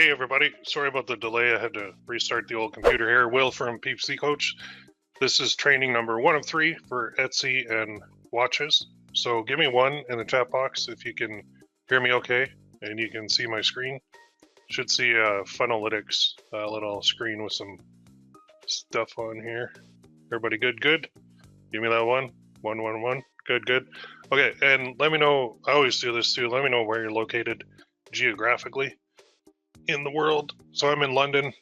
Hey everybody, sorry about the delay. I had to restart the old computer here. Will from PPC Coach. This is training number 1 of 3 for Etsy and watches. So give me 1 in the chat box if you can hear me okay and you can see my screen. Should see a Funalytics little screen with some stuff on here. Everybody good? Good? Give me that 1. 1, 1, 1. Good, good. Okay, and let me know, I always do this too, let me know where you're located geographically in the world. So I'm in London,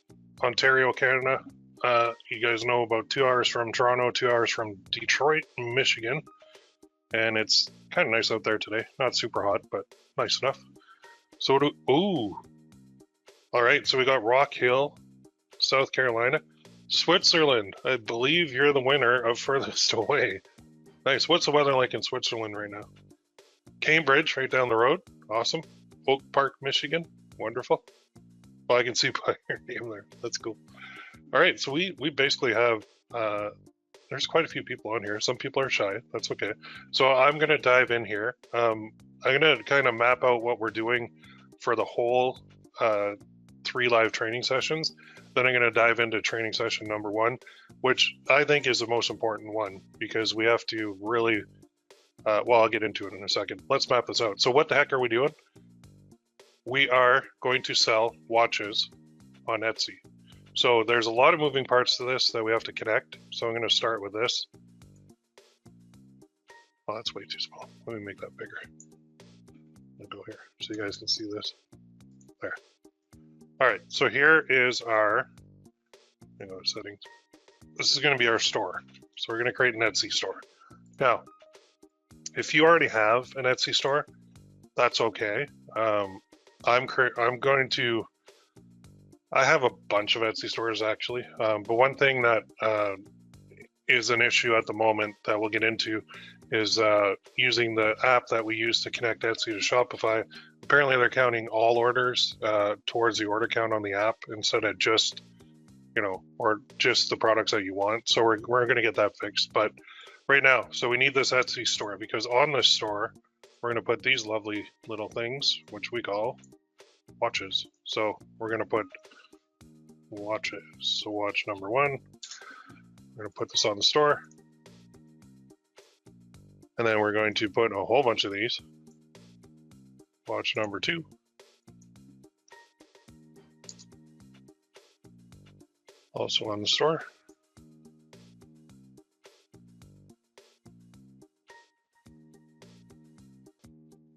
Ontario, Canada. You guys know about 2 hours from Toronto, 2 hours from Detroit, Michigan. And it's kind of nice out there today. Not super hot, but nice enough. So ooh. All right, so we got Rock Hill, South Carolina. Switzerland, I believe you're the winner of furthest away. Nice. What's the weather like in Switzerland right now? Cambridge, right down the road. Awesome. Oak Park, Michigan. Wonderful. Well, I can see by your name there. That's cool. All right, so we basically have, there's quite a few people on here. Some people are shy. That's okay. So I'm going to dive in here. I'm going to kind of map out what we're doing for the whole 3 live training sessions. Then I'm going to dive into training session number 1, which I think is the most important one because we have to really, well, I'll get into it in a second. Let's map this out. So what the heck are we doing? We are going to sell watches on Etsy. So there's a lot of moving parts to this that we have to connect. So I'm going to start with this. Oh, that's way too small. Let me make that bigger. I'll go here so you guys can see this. There. All right, so here is our, settings. This is going to be our store. So we're going to create an Etsy store. Now, if you already have an Etsy store, that's okay. I have a bunch of Etsy stores actually, but one thing that is an issue at the moment that we'll get into is using the app that we use to connect Etsy to Shopify. Apparently they're counting all orders towards the order count on the app instead of just, or just the products that you want. So we're going to get that fixed. But right now, so we need this Etsy store because on this store, we're going to put these lovely little things, which we call watches. So we're going to put watches. So watch number 1. We're going to put this on the store. And then we're going to put a whole bunch of these. Watch number 2. Also on the store.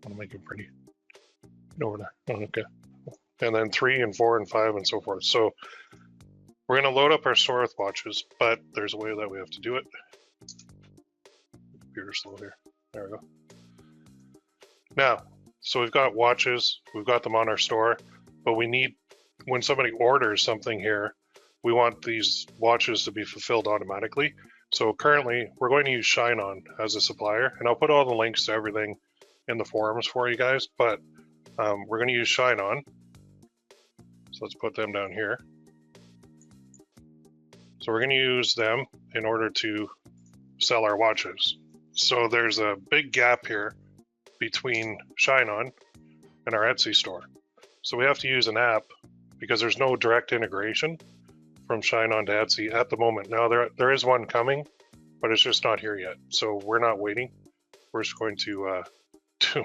I'll make it pretty. Over there. Oh, okay. And then 3 and 4 and 5 and so forth. So we're going to load up our store with watches, but there's a way that we have to do it. Computer's slow here. There we go. Now, so we've got watches, we've got them on our store, but we need, when somebody orders something here, we want these watches to be fulfilled automatically. So currently, we're going to use ShineOn as a supplier, and I'll put all the links to everything in the forums for you guys, but we're going to use ShineOn. So let's put them down here. So we're going to use them in order to sell our watches. So there's a big gap here between ShineOn and our Etsy store. So we have to use an app because there's no direct integration from ShineOn to Etsy at the moment. Now there is one coming, but it's just not here yet. So we're not waiting. We're just going to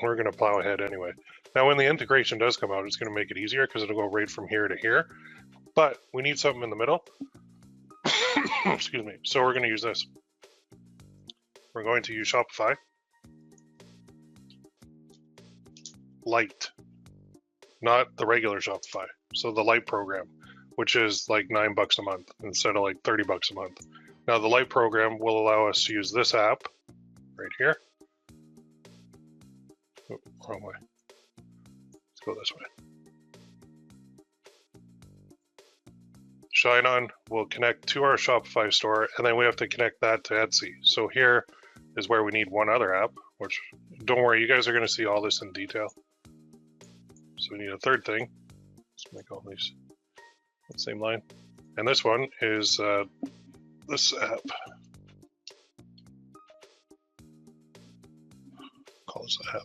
we're going to plow ahead anyway. Now, when the integration does come out, it's going to make it easier because it'll go right from here to here. But we need something in the middle. Excuse me. So we're going to use this. We're going to use Shopify Light, not the regular Shopify. So the Light program, which is like $9 a month instead of like $30 a month. Now, the Light program will allow us to use this app right here. Oh, wrong way. Let's go this way. ShineOn will connect to our Shopify store, and then we have to connect that to Etsy. So here is where we need one other app, which don't worry, you guys are going to see all this in detail. So we need a third thing. Let's make all these the same line. And this one is this app. Call this app.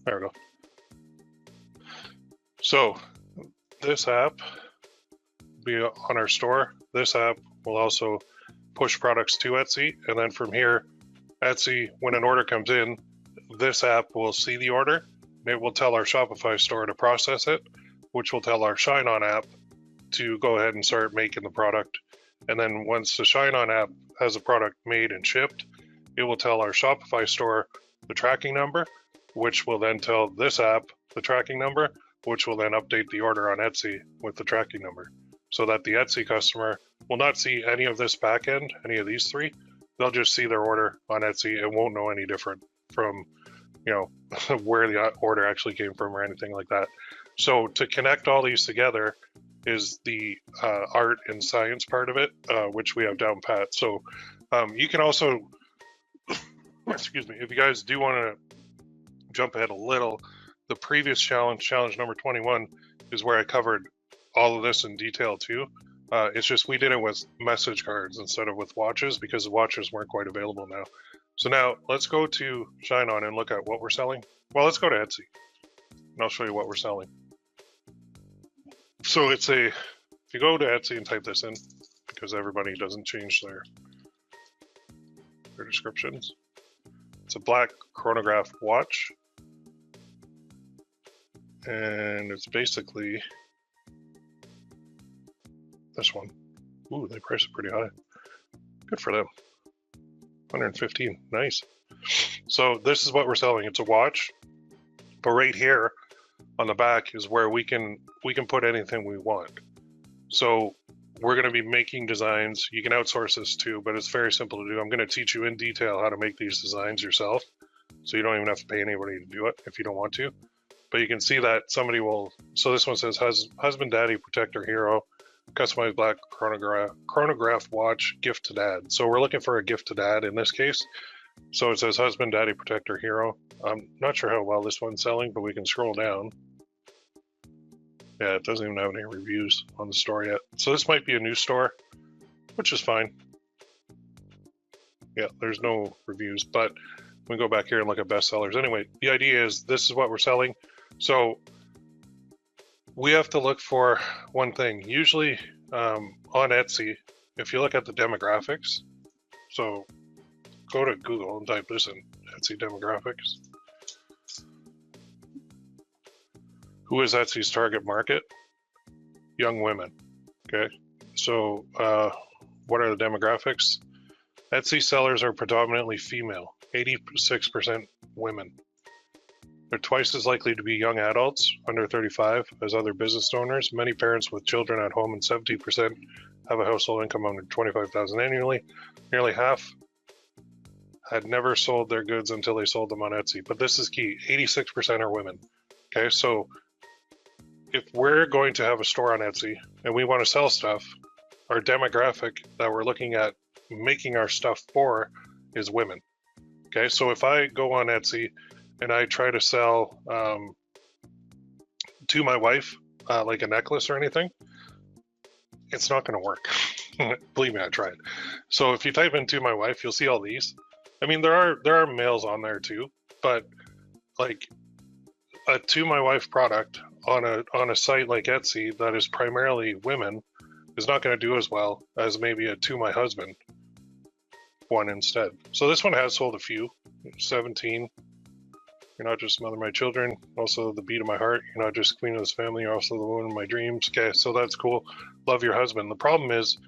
There we go. So this app be on our store. This app will also push products to Etsy, and then from here, Etsy, when an order comes in, this app will see the order. It will tell our Shopify store to process it, which will tell our ShineOn app to go ahead and start making the product. And then once the ShineOn app has a product made and shipped, it will tell our Shopify store the tracking number, which will then tell this app the tracking number, which will then update the order on Etsy with the tracking number, so that the Etsy customer will not see any of this back end, any of these three. They'll just see their order on Etsy and won't know any different from, you know, where the order actually came from or anything like that. So to connect all these together is the art and science part of it, which we have down pat. So you can also, excuse me, if you guys do want to jump ahead a little, the previous challenge number 21, is where I covered all of this in detail too. It's just we did it with message cards instead of with watches because the watches weren't quite available now. So now let's go to ShineOn and look at what we're selling. Well, let's go to Etsy and I'll show you what we're selling. So it's if you go to Etsy and type this in, because everybody doesn't change their descriptions. It's a black chronograph watch. And it's basically this one. Ooh, they priced it pretty high. Good for them. 115, nice. So this is what we're selling. It's a watch, but right here on the back is where we can put anything we want. So we're going to be making designs. You can outsource this too, but it's very simple to do. I'm going to teach you in detail how to make these designs yourself, so you don't even have to pay anybody to do it if you don't want to. But you can see that somebody will, so this one says husband, daddy, protector, hero, customized black chronograph watch, gift to dad. So we're looking for a gift to dad in this case. So it says husband, daddy, protector, hero. I'm not sure how well this one's selling, but we can scroll down. Yeah, it doesn't even have any reviews on the store yet. So this might be a new store, which is fine. Yeah, there's no reviews, but we go back here and look at bestsellers. Anyway, the idea is this is what we're selling. So we have to look for one thing. Usually on Etsy, if you look at the demographics, so go to Google and type this in, Etsy demographics. Who is Etsy's target market? Young women. Okay, so what are the demographics? Etsy sellers are predominantly female, 86% women. They're twice as likely to be young adults, under 35, as other business owners. Many parents with children at home, and 70% have a household income under $25,000 annually. Nearly half had never sold their goods until they sold them on Etsy. But this is key, 86% are women. Okay, so if we're going to have a store on Etsy and we want to sell stuff, our demographic that we're looking at making our stuff for is women. Okay, so if I go on Etsy and I try to sell to my wife, like a necklace or anything, it's not going to work. Believe me, I tried. So if you type in to my wife, you'll see all these. I mean, there are males on there too, but like a to my wife product on a site like Etsy that is primarily women is not going to do as well as maybe a to my husband one instead. So this one has sold a few, 17. You're not just mother of my children, also the beat of my heart. You're not just queen of this family, you're also the woman of my dreams. Okay, so that's cool. Love your husband. The problem is,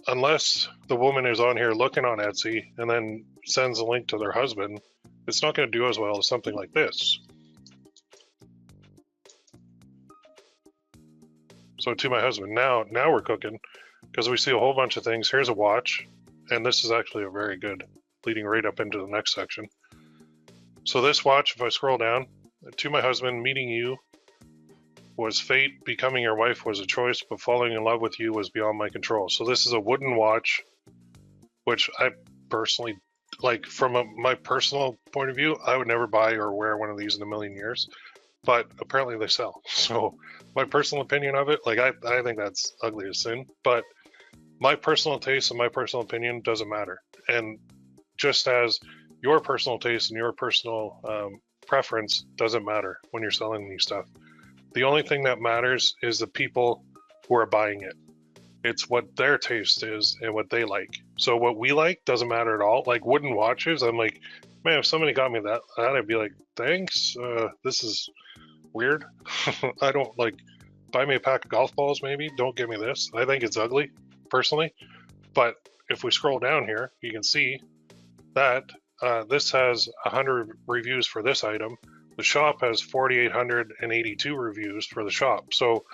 unless the woman is on here looking on Etsy and then sends a link to their husband, it's not going to do as well as something like this. So to my husband, now we're cooking, because we see a whole bunch of things. Here's a watch, and this is actually a very good, leading right up into the next section. So this watch, if I scroll down, to my husband, meeting you was fate, becoming your wife was a choice, but falling in love with you was beyond my control. So this is a wooden watch, which I personally, like from my personal point of view, I would never buy or wear one of these in a million years, but apparently they sell. So my personal opinion of it, like I think that's ugly as sin, but my personal taste and my personal opinion doesn't matter. And just as your personal taste and your personal preference doesn't matter when you're selling these stuff. The only thing that matters is the people who are buying it. It's what their taste is and what they like. So what we like doesn't matter at all. Like wooden watches, I'm like, man, if somebody got me that I'd be like, thanks. This is weird. I don't like, buy me a pack of golf balls maybe. Don't give me this. I think it's ugly, personally. But if we scroll down here, you can see that this has 100 reviews for this item. The shop has 4,882 reviews for the shop. So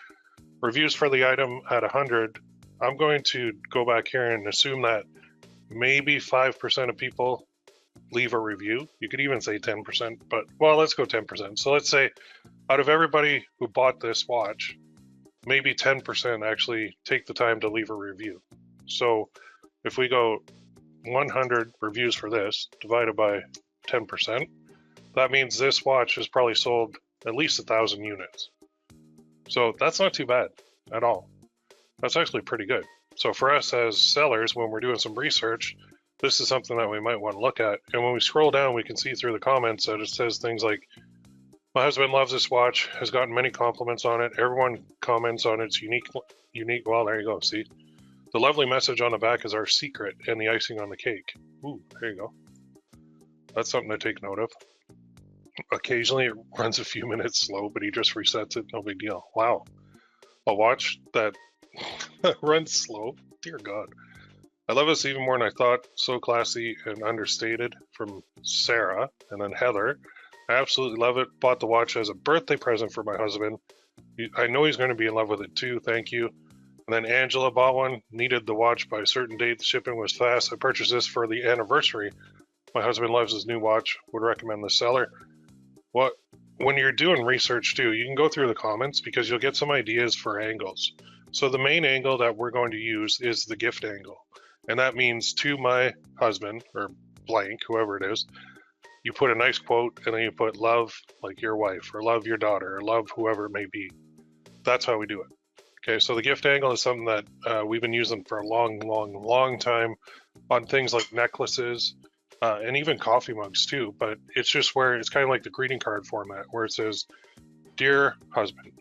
reviews for the item at 100, I'm going to go back here and assume that maybe 5% of people leave a review. You could even say 10%, but well, let's go 10%. So let's say out of everybody who bought this watch, maybe 10% actually take the time to leave a review. So if we go 100 reviews for this divided by 10%, that means this watch has probably sold at least 1,000 units. So that's not too bad at all. That's actually pretty good. So for us as sellers, when we're doing some research, this is something that we might want to look at. And when we scroll down, we can see through the comments that it says things like, my husband loves this watch, has gotten many compliments on it. Everyone comments on its unique. Well, there you go. See, the lovely message on the back is our secret and the icing on the cake. Ooh, there you go. That's something to take note of. Occasionally it runs a few minutes slow, but he just resets it. No big deal. Wow. A watch that runs slow. Dear God. I love this even more than I thought. So classy and understated from Sarah. And then Heather. I absolutely love it. Bought the watch as a birthday present for my husband. I know he's going to be in love with it too. Thank you. And then Angela bought one. Needed the watch by a certain date. The shipping was fast. I purchased this for the anniversary. My husband loves his new watch. Would recommend the seller. When you're doing research too, you can go through the comments because you'll get some ideas for angles. So the main angle that we're going to use is the gift angle. And that means to my husband or blank, whoever it is, you put a nice quote and then you put love like your wife or love your daughter or love whoever it may be. That's how we do it. Okay, so the gift angle is something that we've been using for a long time on things like necklaces and even coffee mugs too. But it's just where it's kind of like the greeting card format where it says, dear husband,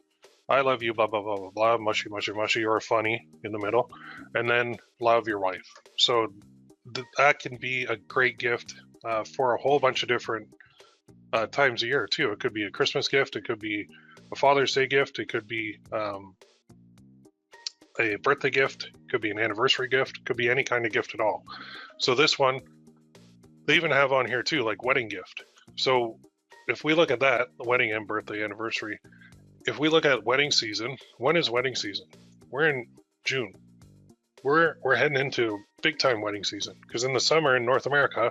I love you, blah, blah, blah, blah, blah, mushy, mushy, mushy, or funny in the middle, and then love your wife. So that can be a great gift for a whole bunch of different times a year too. It could be a Christmas gift, it could be a Father's Day gift, it could be a birthday gift, it could be an anniversary gift, it could be any kind of gift at all. So this one, they even have on here too, like wedding gift. So if we look at that, the wedding and birthday anniversary, if we look at wedding season, when is wedding season? We're in June. We're heading into big time wedding season because in the summer in North America,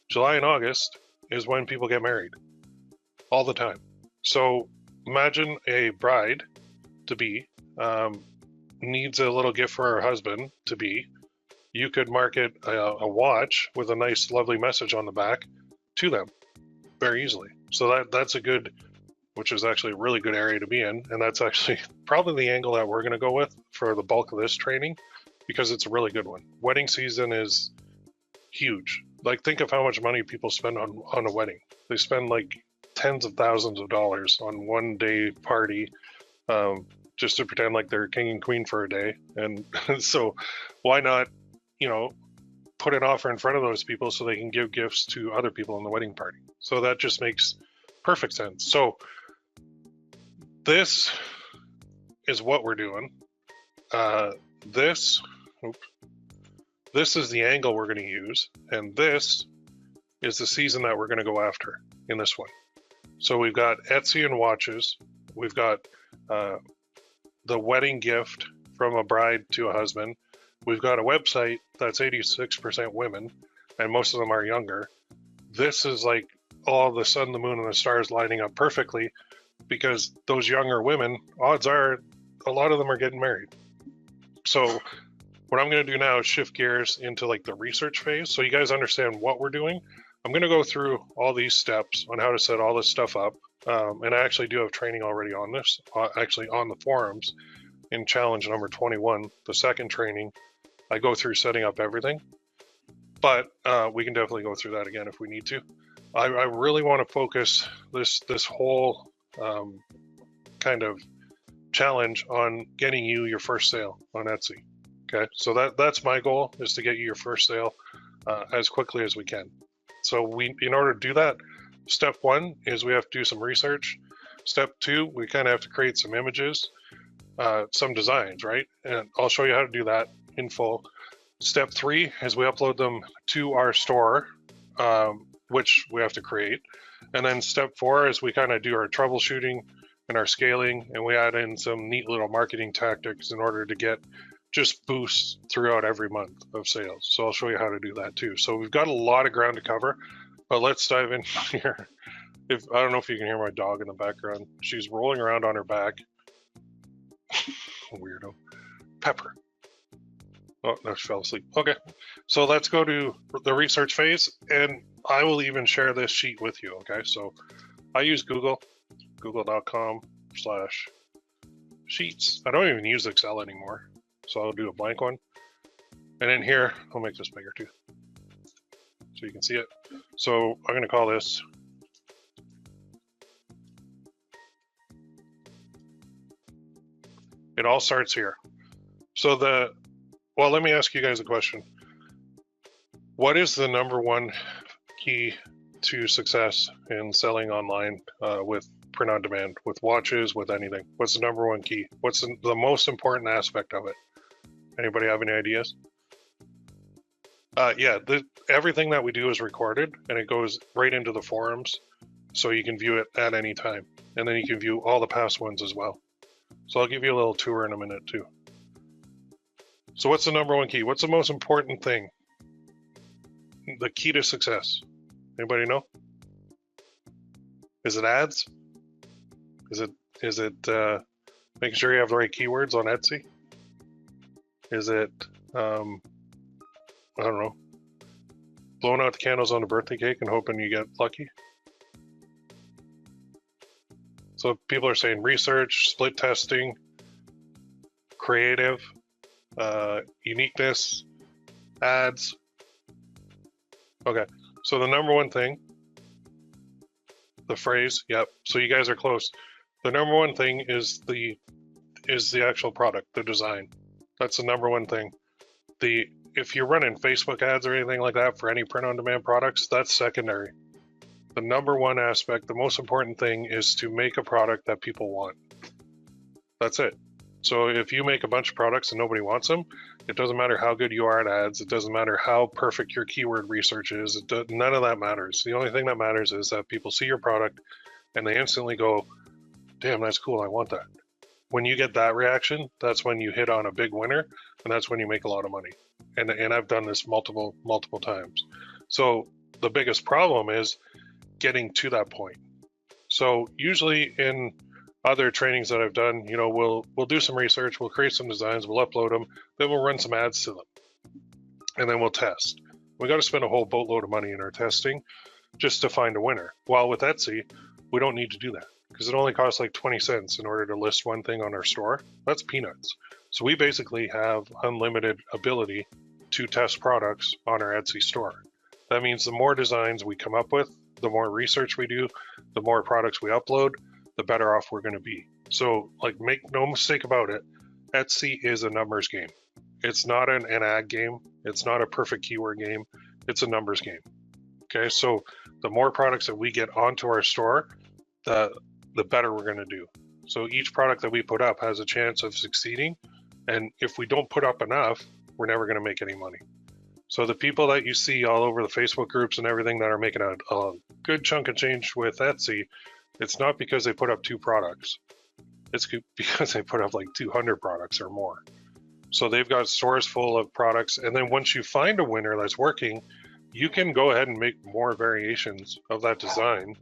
July and August is when people get married all the time. So imagine a bride to be needs a little gift for her husband to be. You could market a watch with a nice, lovely message on the back to them very easily. So that's a good, which is actually a really good area to be in. And that's actually probably the angle that we're going to go with for the bulk of this training because it's a really good one. Wedding season is huge. Like think of how much money people spend on a wedding. They spend like tens of thousands of dollars on one day party just to pretend like they're king and queen for a day. And so why not, put an offer in front of those people so they can give gifts to other people in the wedding party. So that just makes perfect sense. So this is what we're doing. This is the angle we're going to use, and this is the season that we're going to go after in this one. So we've got Etsy and watches. We've got the wedding gift from a bride to a husband. We've got a website that's 86% women, and most of them are younger. This is like all the sun, the moon, and the stars lining up perfectly because those younger women, odds are a lot of them are getting married. So what I'm going to do now is shift gears into like the research phase so you guys understand what we're doing. I'm going to go through all these steps on how to set all this stuff up. And I actually do have training already on this, actually on the forums in challenge number 21, the second training. I go through setting up everything, but we can definitely go through that again if we need to. I really want to focus this whole kind of challenge on getting you your first sale on Etsy. Okay, so that's my goal, is to get you your first sale as quickly as we can. So in order to do that, step one is we have to do some research. Step two, we kind of have to create some images, some designs, right? And I'll show you how to do that in full. Step three is we upload them to our store, which we have to create. And then step four is we kind of do our troubleshooting and our scaling, and we add in some neat little marketing tactics in order to get just boosts throughout every month of sales. So I'll show you how to do that too. So we've got a lot of ground to cover, but let's dive in here. I don't know if you can hear my dog in the background. She's rolling around on her back. Weirdo. Pepper. Oh, no, she fell asleep. Okay, so let's go to the research phase, and I will even share this sheet with you, okay? So I use google.com/sheets. I don't even use Excel anymore, so I'll do a blank one. And in here, I'll make this bigger too, so you can see it. So I'm gonna call this it all starts here. So well, let me ask you guys a question. What is the number one key to success in selling online with print on demand, with watches, with anything? What's the number one key? What's the most important aspect of it? Anybody have any ideas? Yeah, everything that we do is recorded, and it goes right into the forums, so you can view it at any time. And then you can view all the past ones as well. So I'll give you a little tour in a minute too. So what's the number one key? What's the most important thing? The key to success. Anybody know? Is it ads? Is it making sure you have the right keywords on Etsy? Is it I don't know, blowing out the candles on a birthday cake and hoping you get lucky? So people are saying research, split testing, creative, uniqueness, ads. Okay, so the number one thing, the phrase, yep, so you guys are close. The number one thing is the actual product, the design. That's the number one thing. If you're running Facebook ads or anything like that for any print-on-demand products, that's secondary. The number one aspect, the most important thing, is to make a product that people want. That's it. So if you make a bunch of products and nobody wants them, it doesn't matter how good you are at ads. It doesn't matter how perfect your keyword research is. None of that matters. The only thing that matters is that people see your product and they instantly go, damn, that's cool, I want that. When you get that reaction, that's when you hit on a big winner, and that's when you make a lot of money. And I've done this multiple times. So the biggest problem is getting to that point. So usually in other trainings that I've done, you know, we'll do some research, we'll create some designs, we'll upload them, then we'll run some ads to them, and then we'll test. We got to spend a whole boatload of money in our testing just to find a winner. While with Etsy, we don't need to do that because it only costs like 20 cents in order to list one thing on our store. That's peanuts. So we basically have unlimited ability to test products on our Etsy store. That means the more designs we come up with, the more research we do, the more products we upload, the better off we're going to be. So, like, make no mistake about it, Etsy is a numbers game. It's not an ad game. It's not a perfect keyword game. It's a numbers game. Okay, so the more products that we get onto our store, the better we're going to do. So each product that we put up has a chance of succeeding. And if we don't put up enough, we're never going to make any money. So the people that you see all over the Facebook groups and everything that are making a good chunk of change with Etsy, it's not because they put up 2 products. It's because they put up like 200 products or more. So they've got stores full of products. And then once you find a winner that's working, you can go ahead and make more variations of that design.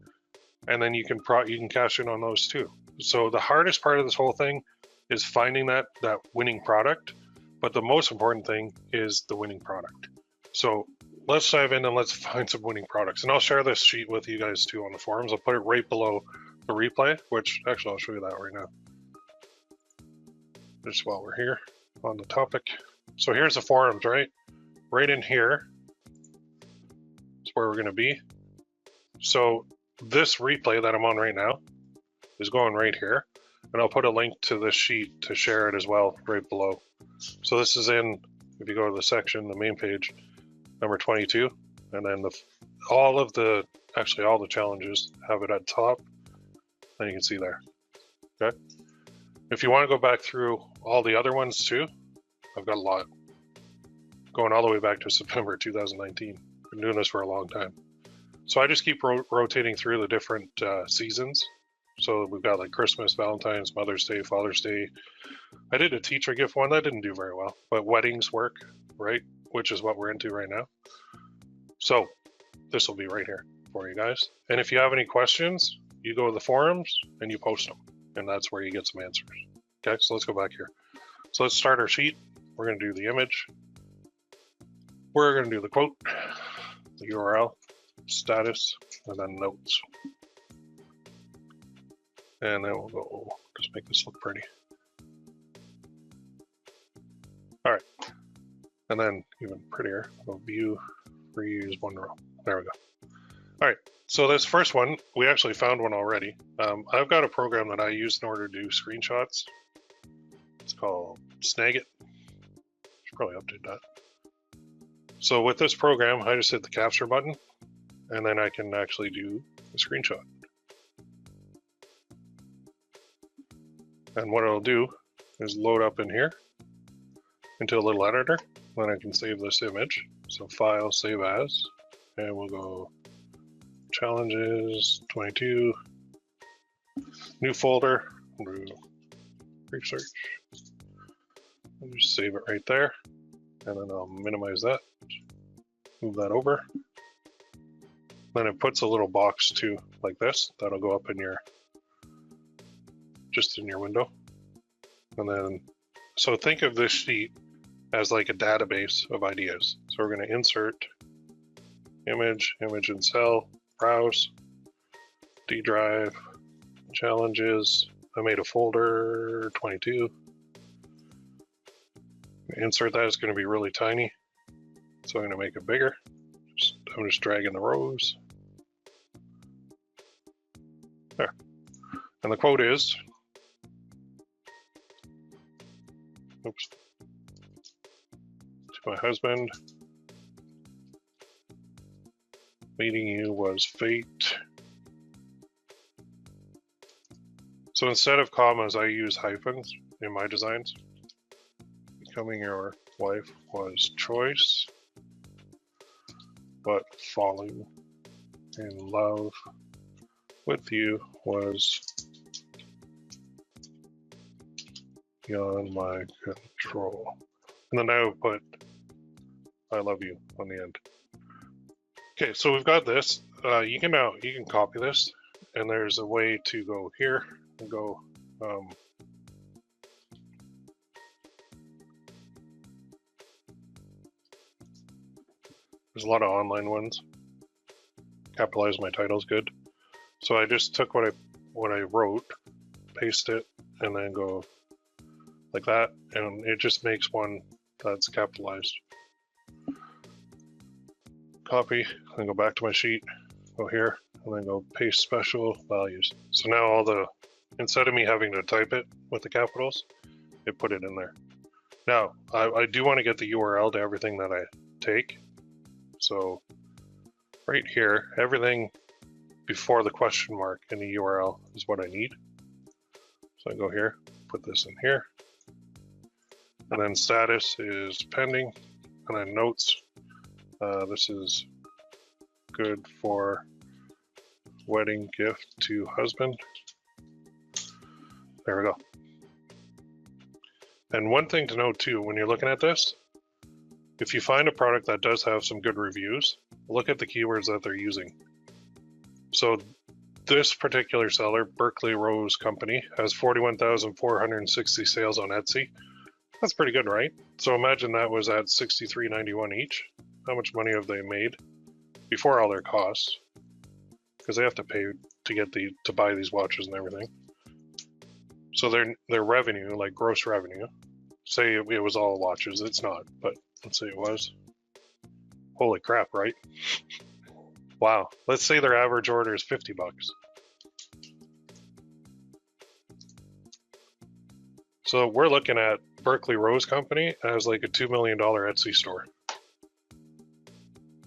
And then you can cash in on those too. So the hardest part of this whole thing is finding that winning product. But the most important thing is the winning product. So let's dive in and let's find some winning products. And I'll share this sheet with you guys too on the forums. I'll put it right below the replay, which actually I'll show you that right now. Just while we're here on the topic. So here's the forums, right? Right in here is where we're going to be. So this replay that I'm on right now is going right here. And I'll put a link to this sheet to share it as well right below. So this is in, if you go to the section, the main page, number 22, and then all the challenges have it at top, and you can see there. Okay. If you want to go back through all the other ones too, I've got a lot. Going all the way back to September 2019. Been doing this for a long time. So I just keep rotating through the different seasons. So we've got like Christmas, Valentine's, Mother's Day, Father's Day. I did a teacher gift one that didn't do very well, but weddings work, right? Which is what we're into right now. So this will be right here for you guys. And if you have any questions, you go to the forums and you post them, and that's where you get some answers. Okay, so let's go back here. So let's start our sheet. We're going to do the image. We're going to do the quote, the URL, status, and then notes. And then we'll go, just make this look pretty. All right. And then even prettier, we'll view, reuse one row. There we go. All right. So this first one, we actually found one already. I've got a program that I use in order to do screenshots. It's called Snagit. Should probably update that. So with this program, I just hit the capture button, and then I can actually do a screenshot. And what it'll do is load up in here into a little editor. Then I can save this image. So File, Save As, and we'll go Challenges 22, New Folder, Brief Search. I'll just save it right there, and then I'll minimize that, move that over. Then it puts a little box too, like this, that'll go up in your, just in your window. And then, so think of this sheet as like a database of ideas. So we're going to insert image, image and cell, browse, D drive, challenges. I made a folder 22. Insert that, it's going to be really tiny. So I'm going to make it bigger. I'm just dragging the rows. There. And the quote is, oops, to my husband, meeting you was fate. So instead of commas, I use hyphens in my designs. Becoming your wife was choice, but falling in love with you was beyond my control. And then I would put I love you on the end. Okay, so we've got this. You can copy this, and there's a way to go here and go there's a lot of online ones. Capitalize my title's good. So I just took what I wrote, paste it, and then go like that, and it just makes one that's capitalized. Copy, then go back to my sheet, go here, and then go paste special values. So now instead of me having to type it with the capitals, it put it in there. Now, I do want to get the URL to everything that I take. So right here, everything before the question mark in the URL is what I need. So I go here, put this in here, and then status is pending, and then notes. This is good for wedding gift to husband. There we go. And one thing to note too, when you're looking at this, if you find a product that does have some good reviews, look at the keywords that they're using. So this particular seller, Berkeley Rose Company, has 41,460 sales on Etsy. That's pretty good, right? So imagine that was at $63.91 each. How much money have they made before all their costs? Because they have to pay to get to buy these watches and everything. So their revenue, like gross revenue, say it was all watches. It's not, but let's say it was. Holy crap, right? Wow. Let's say their average order is $50. So we're looking at Berkeley Rose Company as like a $2 million Etsy store.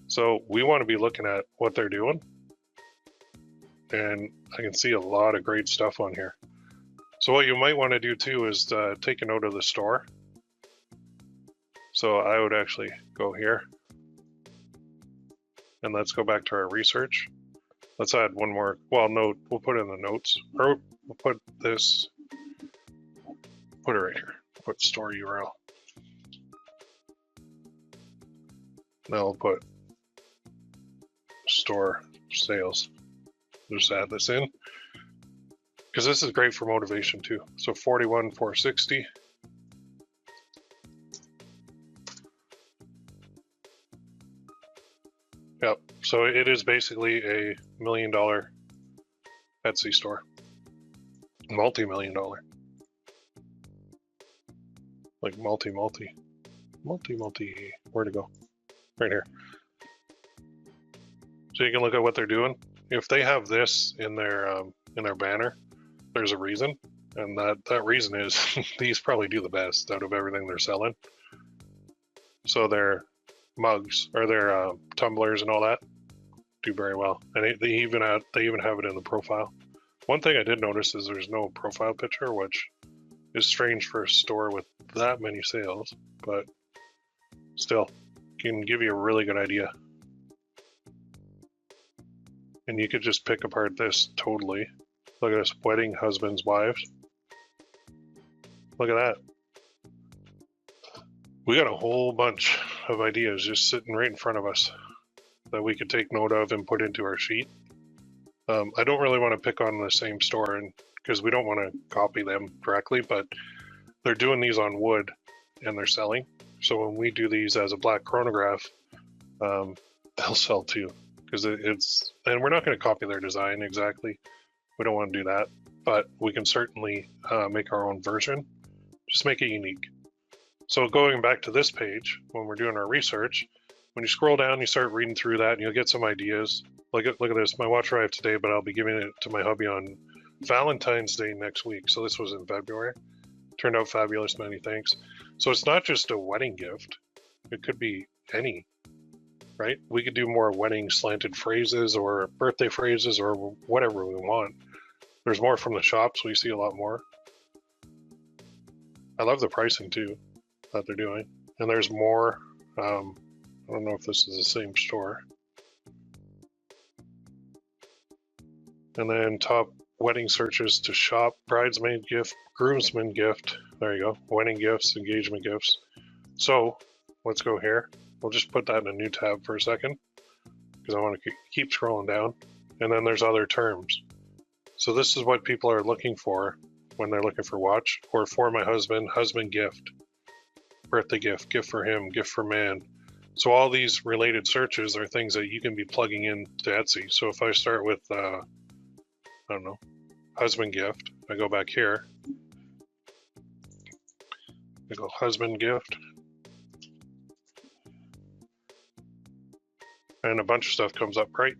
So we want to be looking at what they're doing. And I can see a lot of great stuff on here. So what you might want to do too is take a note of the store. So I would actually go here. And let's go back to our research. Let's add one more, well, note, we'll put in the notes, or we'll put this, put it right here, put store URL. Now we'll put store sales. Just add this in, because this is great for motivation too. So 41,460. Yep, so it is basically a $1 million Etsy store. Multi-million dollar. Like multi, where to go? Right here. So you can look at what they're doing. If they have this in their banner, there's a reason. And that reason is these probably do the best out of everything they're selling. So their mugs or their tumblers and all that do very well. And they even have it in the profile. One thing I did notice is there's no profile picture, which is strange for a store with that many sales, but still can give you a really good idea. And you could just pick apart this totally. Look at this, wedding, husbands, wives. Look at that. We got a whole bunch of ideas just sitting right in front of us that we could take note of and put into our sheet. I don't really want to pick on the same store because we don't want to copy them directly, but they're doing these on wood and they're selling. So when we do these as a black chronograph, they'll sell too, because and we're not going to copy their design exactly. We don't want to do that, but we can certainly make our own version, just make it unique. So going back to this page, when we're doing our research, when you scroll down, you start reading through that and you'll get some ideas. Look at this, my watch arrived today, but I'll be giving it to my hubby on Valentine's Day next week. So this was in February. Turned out fabulous, many thanks. So it's not just a wedding gift. It could be any, right? We could do more wedding slanted phrases or birthday phrases or whatever we want. There's more from the shops. We see a lot more. I love the pricing too that they're doing. And there's more. I don't know if this is the same store. And then top wedding searches to shop, bridesmaid gift, groomsman gift. There you go. Wedding gifts, engagement gifts. So let's go here. We'll just put that in a new tab for a second because I want to keep scrolling down. And then there's other terms. So this is what people are looking for when they're looking for watch, or for my husband, husband gift, birthday gift, gift for him, gift for man. So all these related searches are things that you can be plugging in to Etsy. So if I start with, I don't know, husband gift, I go back here. I go husband gift. And a bunch of stuff comes up, right?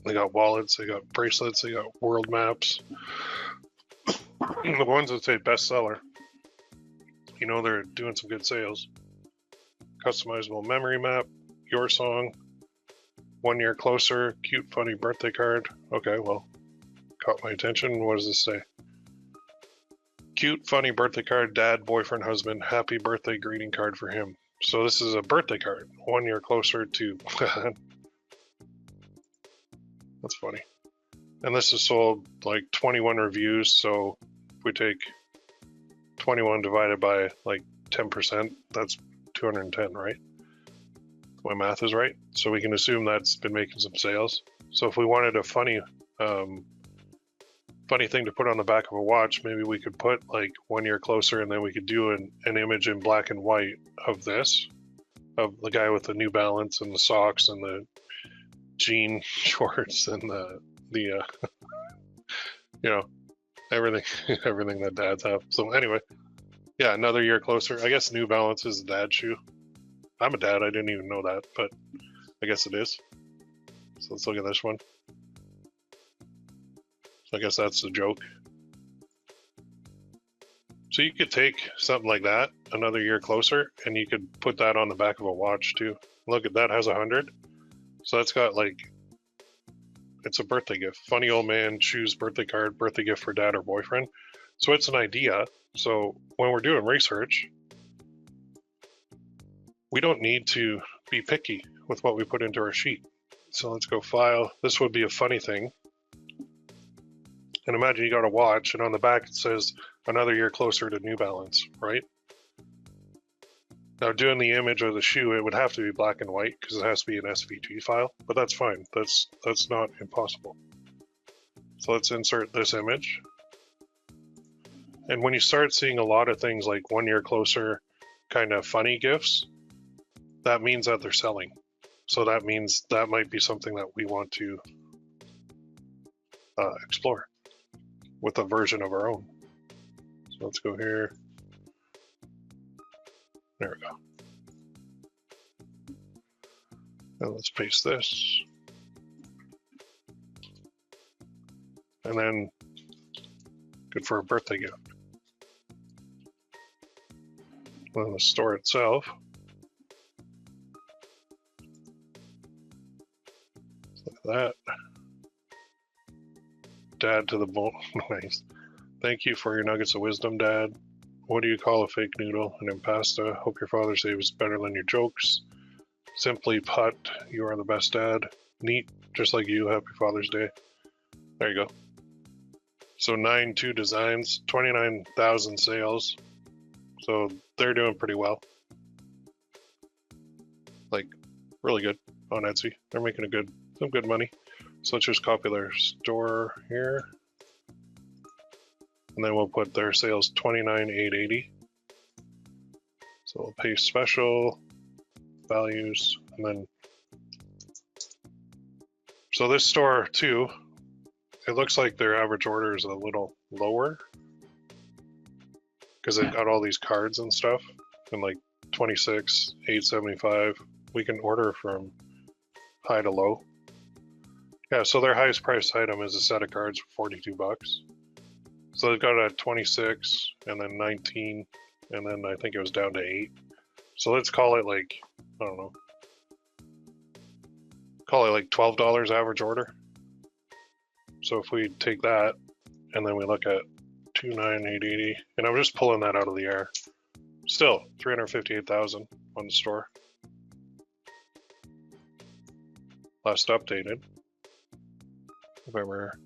They got wallets, they got bracelets, they got world maps. The ones that say bestseller, you know they're doing some good sales. Customizable memory map, your song, 1 year closer, cute funny birthday card. Okay, well, caught my attention. What does this say? Cute funny birthday card, dad, boyfriend, husband, happy birthday greeting card for him. So this is a birthday card, 1 year closer to. That's funny. And this is sold like 21 reviews, so if we take 21 divided by like 10%, that's 210, right? My math is right. So we can assume that's been making some sales. So if we wanted a funny thing to put on the back of a watch, maybe we could put like 1 year closer, and then we could do an image in black and white of this, of the guy with the New Balance and the socks and the jean shorts and the you know, everything that dads have. So anyway, yeah, another year closer. I guess New Balance is a dad shoe. I'm a dad, I didn't even know that, but I guess it is. So let's look at this one. So I guess that's the joke. So you could take something like that, Another Year Closer, and you could put that on the back of a watch too. Look at that, has 100. So that's got like, it's a birthday gift. Funny old man, shoes, birthday card, birthday gift for dad or boyfriend. So it's an idea. So when we're doing research, we don't need to be picky with what we put into our sheet. So let's go File. This would be a funny thing. And imagine you got a watch, and on the back it says Another Year Closer to New Balance, right? Now, doing the image of the shoe, it would have to be black and white because it has to be an SVG file, but that's fine. That's not impossible. So let's insert this image. And when you start seeing a lot of things like 1 year closer, kind of funny gifts, that means that they're selling. So that means that might be something that we want to explore with a version of our own. So let's go here. There we go. And let's paste this. And then good for a birthday gift. On the store itself. Look at that. Dad to the bone. Nice. Thank you for your nuggets of wisdom, Dad. What do you call a fake noodle? An impasta. Hope your Father's Day was better than your jokes. Simply put, you are the best dad. Neat, just like you. Happy Father's Day. There you go. So 9.2 designs, 29,000 sales. So they're doing pretty well. Like, really good on Etsy. They're making some good money. So let's just copy their store here. And then we'll put their sales 29,880. So we'll paste special values, and then so this store too, it looks like their average order is a little lower because they've got all these cards and stuff, and like 26,875. We can order from high to low. Yeah, so their highest priced item is a set of cards for 42 bucks. So they've got a 26 and then 19, and then I think it was down to 8. So let's call it like, I don't know, call it like $12 average order. So if we take that and then we look at 29,880, and I'm just pulling that out of the air, still 358,000 on the store. Last updated November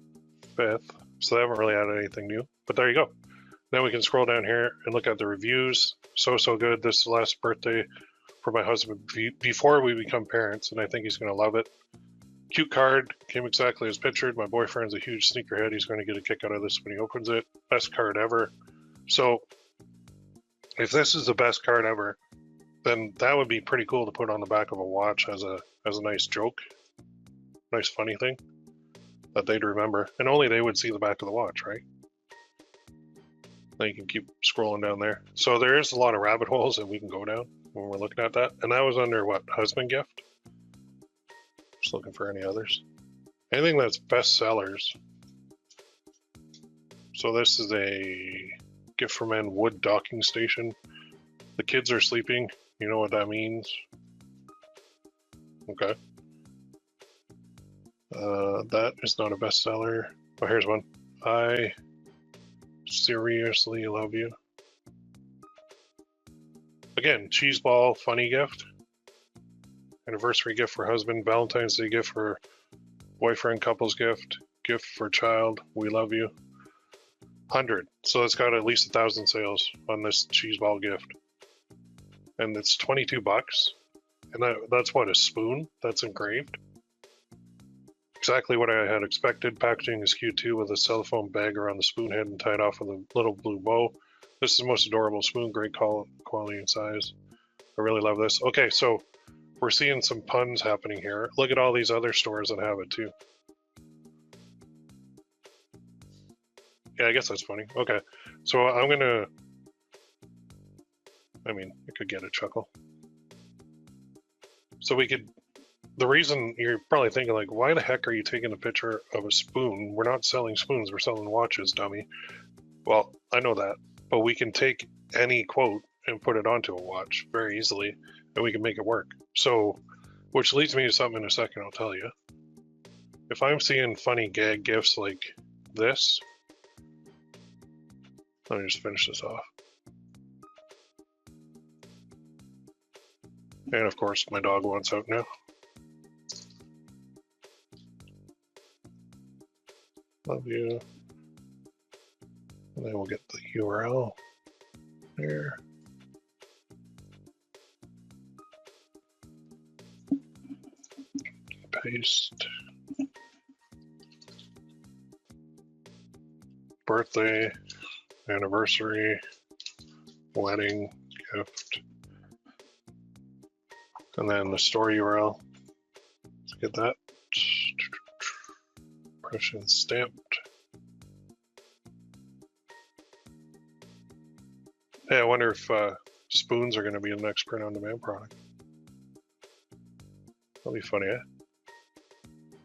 5th. So they haven't really added anything new, but there you go. Then we can scroll down here and look at the reviews. So good. This is the last birthday for my husband before we become parents, and I think he's going to love it. Cute card, came exactly as pictured. My boyfriend's a huge sneakerhead. He's going to get a kick out of this when he opens it. Best card ever. So if this is the best card ever, then that would be pretty cool to put on the back of a watch as a nice joke, nice funny thing that they'd remember, and only they would see the back of the watch, right? Then you can keep scrolling down there. So there is a lot of rabbit holes that we can go down when we're looking at that. And that was under what, husband gift? Just looking for any others. Anything that's best sellers. So this is a gift for men wood docking station. The kids are sleeping. You know what that means? Okay. That is not a bestseller. Oh, here's one. I seriously love you. Again, cheese ball, funny gift. Anniversary gift for husband, Valentine's Day gift for boyfriend, couples gift, gift for child, we love you. 100. So it's got at least 1,000 sales on this cheese ball gift. And it's 22 bucks. And that's what, a spoon that's engraved? Exactly what I had expected. Packaging is cute too, with a cellophane bag around the spoon head and tied off with a little blue bow. This is the most adorable spoon, great quality and size. I really love this. Okay, so we're seeing some puns happening here. Look at all these other stores that have it too. Yeah, I guess that's funny. Okay, so I'm gonna, I could get a chuckle. So we could, the reason you're probably thinking like, why the heck are you taking a picture of a spoon? We're not selling spoons, we're selling watches, dummy. Well, I know that, but we can take any quote and put it onto a watch very easily, and we can make it work. So, which leads me to something in a second I'll tell you. If I'm seeing funny gag gifts like this, let me just finish this off. And of course, my dog wants out now. Love you. And then we'll get the URL there. Paste. Birthday, anniversary, wedding, gift. And then the store URL. Let's get that. Impression stamped. Hey, I wonder if spoons are going to be the next print on demand product. That'll be funny, eh?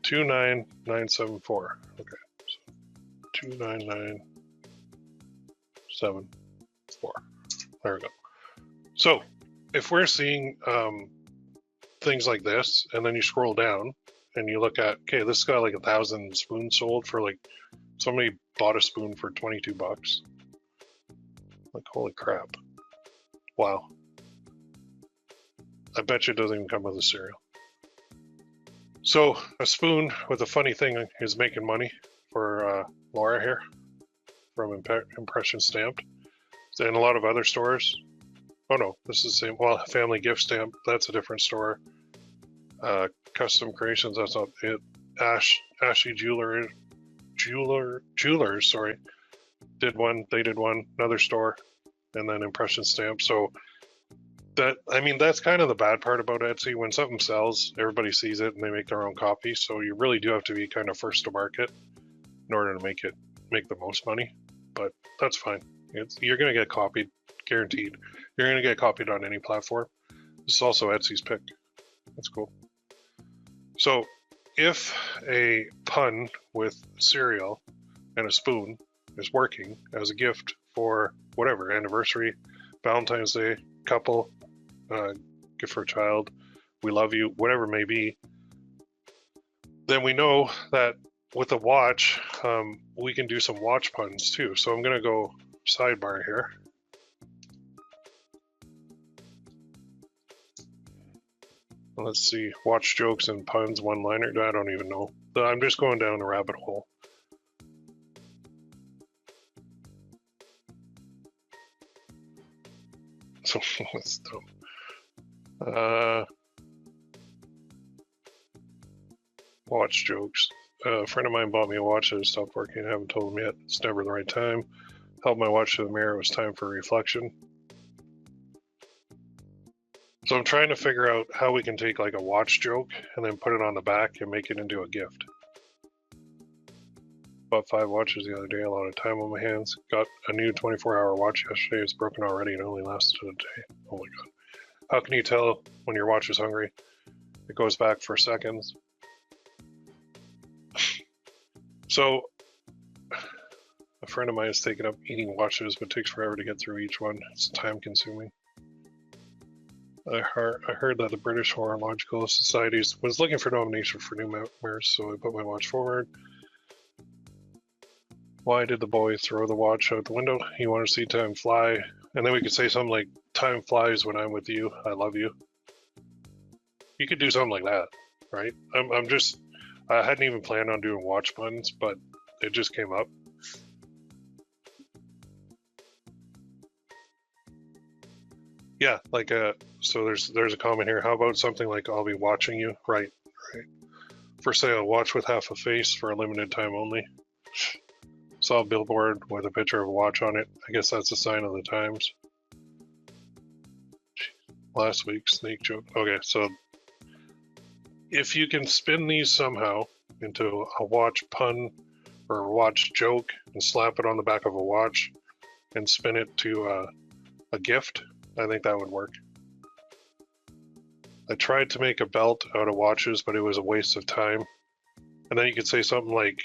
29974. Okay, so 29974. There we go. So if we're seeing things like this, and then you scroll down and you look at, okay, this got like 1,000 spoons sold for like, somebody bought a spoon for 22 bucks. Like, holy crap. Wow. I bet you it doesn't even come with a cereal. So a spoon with a funny thing is making money for Laura here from Impression Stamped. And a lot of other stores. Oh no, this is the same. Well, Family Gift Stamp, that's a different store. Custom Creations, that's not it. Ashley Jewelers, sorry, did one. They did one. Another store, and then Impression Stamp. So that, I mean, that's kind of the bad part about Etsy. When something sells, everybody sees it and they make their own copy. So you really do have to be kind of first to market in order to make the most money. But that's fine. You're going to get copied, guaranteed. You're going to get copied on any platform. This is also Etsy's pick. That's cool. So if a pun with cereal and a spoon is working as a gift for whatever, anniversary, Valentine's Day, couple, gift for a child, we love you, whatever it may be, then we know that with a watch, we can do some watch puns too. So I'm going to go sidebar here. Let's see, watch jokes and puns, one-liner. I don't even know. I'm just going down a rabbit hole. So that's dumb. Watch jokes. A friend of mine bought me a watch that stopped working. I haven't told him yet. It's never the right time. Held my watch to the mirror. It was time for reflection. So I'm trying to figure out how we can take like a watch joke and then put it on the back and make it into a gift. Bought 5 watches the other day, a lot of time on my hands. Got a new 24-hour watch yesterday. It's broken already and only lasted a day. Oh my god. How can you tell when your watch is hungry? It goes back for seconds. So a friend of mine has taken up eating watches, but takes forever to get through each one. It's time consuming. I heard that the British Horological Society was looking for nomination for new members, so I put my watch forward. Why did the boy throw the watch out the window? He wanted to see time fly. And then we could say something like, time flies when I'm with you. I love you. You could do something like that, right? I hadn't even planned on doing watch puns, but it just came up. Yeah, like so there's a comment here. How about something like, I'll be watching you? Right. For sale, watch with half a face for a limited time only. Saw a billboard with a picture of a watch on it. I guess that's a sign of the times. Last week, snake joke. Okay, so if you can spin these somehow into a watch pun or a watch joke and slap it on the back of a watch and spin it to a gift, I think that would work. I tried to make a belt out of watches, but it was a waste of time. And then you could say something like,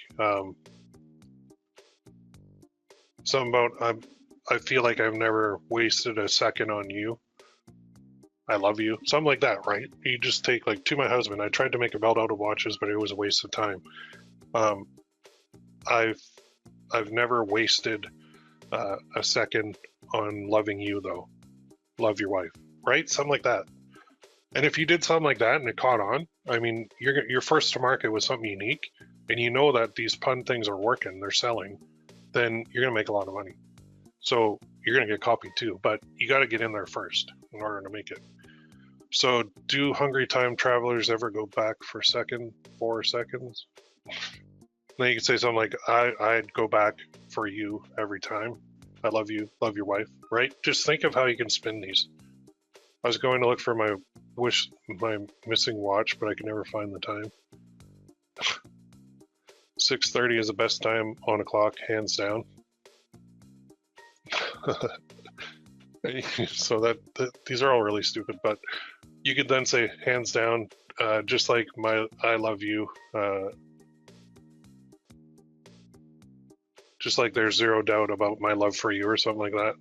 something about I feel like I've never wasted a second on you. I love you. Something like that, right? You just take, like, to my husband, I tried to make a belt out of watches, but it was a waste of time. I've never wasted a second on loving you, though. Love your wife, right? Something like that. And if you did something like that and it caught on, I mean, you're first to market with something unique, and you know that these pun things are working, they're selling, then you're gonna make a lot of money. So you're gonna get copied too, but you got to get in there first in order to make it. So do hungry time travelers ever go back for 4 seconds? Then you can say something like, I'd go back for you every time. I love you, love your wife, right? Just think of how you can spin these. I was going to look for my missing watch, but I could never find the time. 6:30 is the best time on a clock, hands down. So these are all really stupid, but you could then say hands down, just like I love you, just like there's zero doubt about my love for you, or something like that.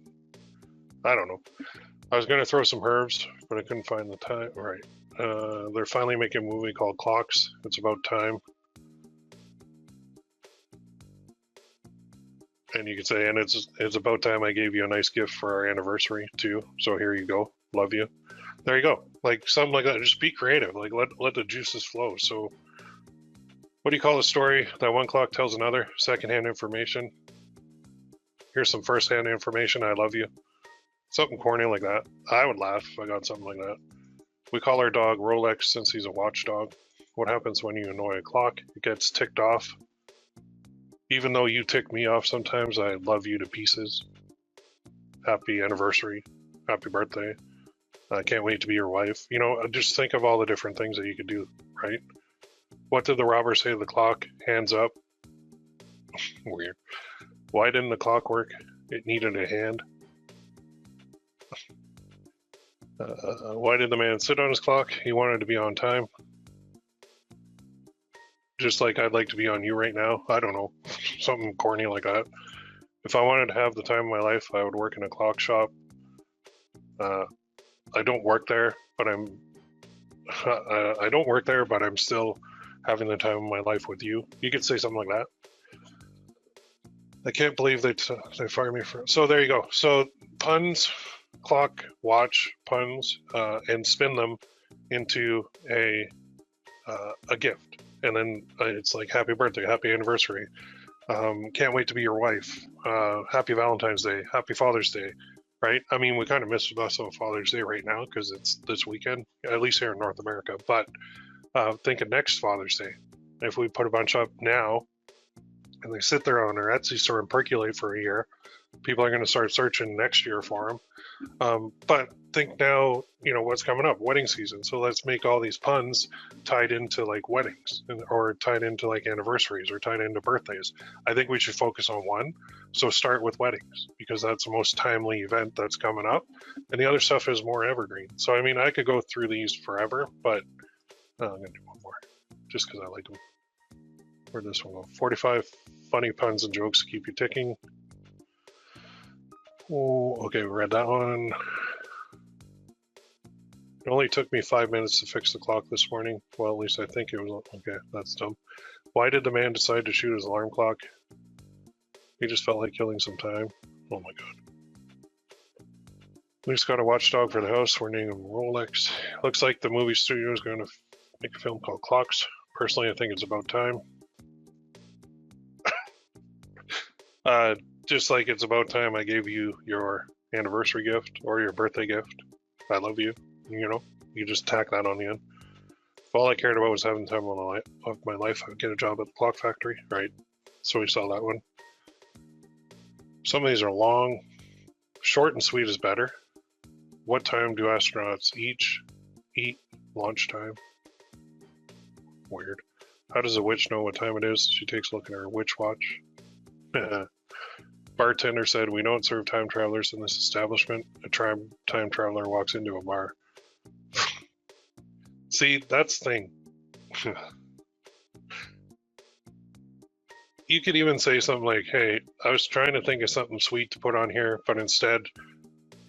I don't know. I was gonna throw some herbs, but I couldn't find the time. All right. They're finally making a movie called Clocks. It's about time. And you could say, and it's about time I gave you a nice gift for our anniversary too. So here you go. Love you. There you go. Like something like that. Just be creative. Like let the juices flow. So what do you call a story that one clock tells another? Secondhand information. Here's some firsthand information. I love you. Something corny like that. I would laugh if I got something like that. We call our dog Rolex since he's a watchdog. What happens when you annoy a clock? It gets ticked off. Even though you tick me off sometimes, I love you to pieces. Happy anniversary. Happy birthday. I can't wait to be your wife. You know, just think of all the different things that you could do, right? What did the robber say to the clock? Hands up. Weird. Why didn't the clock work? It needed a hand. Why did the man sit on his clock? He wanted to be on time. Just like I'd like to be on you right now. I don't know. Something corny like that. If I wanted to have the time of my life, I would work in a clock shop. I don't work there, but I don't work there, but I'm still having the time of my life with you. You could say something like that. I can't believe they fired me for. So there you go. So puns, clock, watch, puns, and spin them into a gift. And then it's like happy birthday, happy anniversary. Can't wait to be your wife. Happy Valentine's Day, happy Father's Day, right? I mean, we kind of miss us on Father's Day right now because it's this weekend, at least here in North America. But think of next Father's Day. If we put a bunch up now and they sit there on our Etsy store and percolate for a year, people are going to start searching next year for them. But think now, you know, what's coming up, wedding season. So let's make all these puns tied into like weddings or tied into like anniversaries or tied into birthdays. I think we should focus on one. So start with weddings because that's the most timely event that's coming up. And the other stuff is more evergreen. So, I mean, I could go through these forever, but I'm going to do one more just because I like them. Where'd this one go? 45 funny puns and jokes to keep you ticking. Oh, okay, we read that one. It only took me 5 minutes to fix the clock this morning. Well, at least I think it was. Okay, that's dumb. Why did the man decide to shoot his alarm clock? He just felt like killing some time. Oh my god. Luke's got a watchdog for the house. We're naming him Rolex. Looks like the movie studio is going to make a film called Clocks. Personally, I think it's about time. Just like it's about time I gave you your anniversary gift or your birthday gift. I love you. You know, you just tack that on the end. If all I cared about was having time of my life, I would get a job at the clock factory, right? So we saw that one. Some of these are long. Short and sweet is better. What time do astronauts eat lunchtime? Weird. How does a witch know what time it is? She takes a look at her witch watch. Bartender said, we don't serve time travelers in this establishment. A time traveler walks into a bar. See, that's the thing. You could even say something like, hey, I was trying to think of something sweet to put on here, but instead,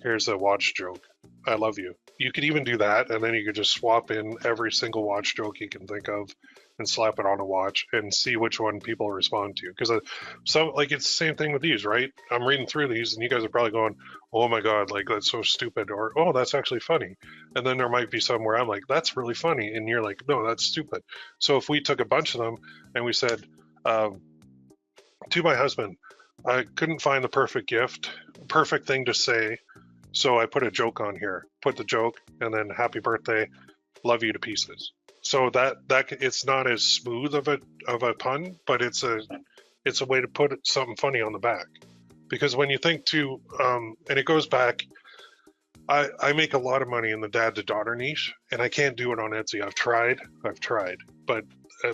here's a watch joke. I love you. You could even do that, and then you could just swap in every single watch joke you can think of and slap it on a watch and see which one people respond to. Because some, like, it's the same thing with these, right? I'm reading through these, and you guys are probably going, "Oh my god, like that's so stupid," or "Oh, that's actually funny." And then there might be some where I'm like, "That's really funny," and you're like, "No, that's stupid." So if we took a bunch of them and we said, um, "To my husband, I couldn't find the perfect gift, perfect thing to say." So I put a joke on here, put the joke, and then happy birthday, love you to pieces. So that it's not as smooth of a pun, but it's a way to put something funny on the back. Because when you think to, and it goes back, I make a lot of money in the dad to daughter niche, and I can't do it on Etsy. I've tried, but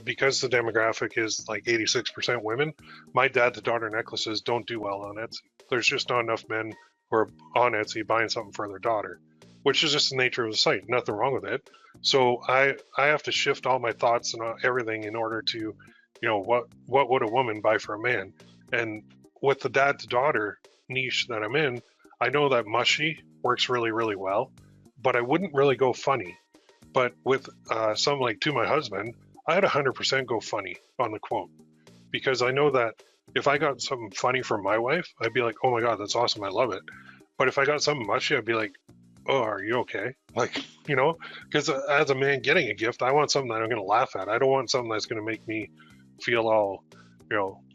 because the demographic is like 86% women, my dad to daughter necklaces don't do well on Etsy. There's just not enough men who are on Etsy buying something for their daughter, which is just the nature of the site. Nothing wrong with it. So I have to shift all my thoughts and everything in order to, what would a woman buy for a man? And with the dad to daughter niche that I'm in, I know that mushy works really, really well, but I wouldn't really go funny. But with something like To My Husband, I had 100% go funny on the quote because I know that if I got something funny from my wife, I'd be like, oh my God, that's awesome. I love it. But if I got something mushy, I'd be like, oh, are you okay? Like, because as a man getting a gift, I want something that I'm going to laugh at. I don't want something that's going to make me feel all,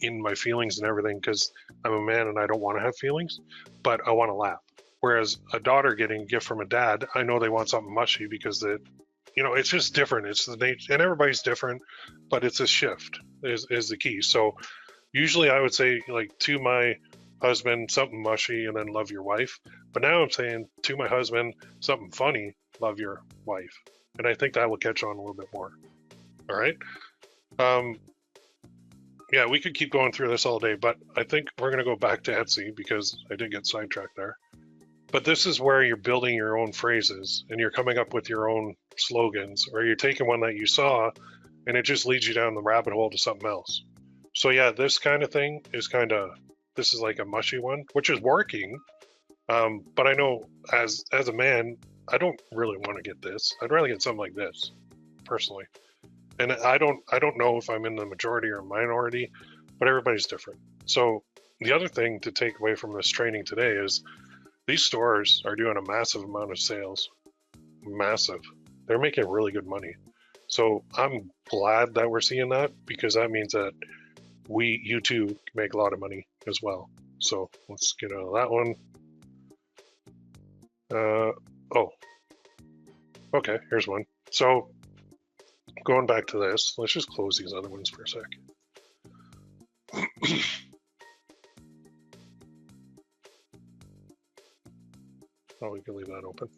in my feelings and everything because I'm a man and I don't want to have feelings, but I want to laugh. Whereas a daughter getting a gift from a dad, I know they want something mushy because it's just different. It's the nature, and everybody's different, but it's a shift is the key. So usually I would say like to my husband something mushy and then love your wife. But now I'm saying to my husband something funny, love your wife. And I think that will catch on a little bit more. All right. Um, yeah, we could keep going through this all day, but I think we're going to go back to Etsy because I did get sidetracked there. But this is where you're building your own phrases and you're coming up with your own slogans, or you're taking one that you saw and it just leads you down the rabbit hole to something else. So yeah, this kind of thing is this is like a mushy one, which is working. But I know as a man, I don't really want to get this. I'd rather get something like this, personally. And I don't know if I'm in the majority or minority, but everybody's different. So the other thing to take away from this training today is these stores are doing a massive amount of sales. Massive. They're making really good money. So I'm glad that we're seeing that because that means that you too make a lot of money as well. So let's get out of that one. Oh, okay, here's one. So going back to this, let's just close these other ones for a sec. Oh, we can leave that open.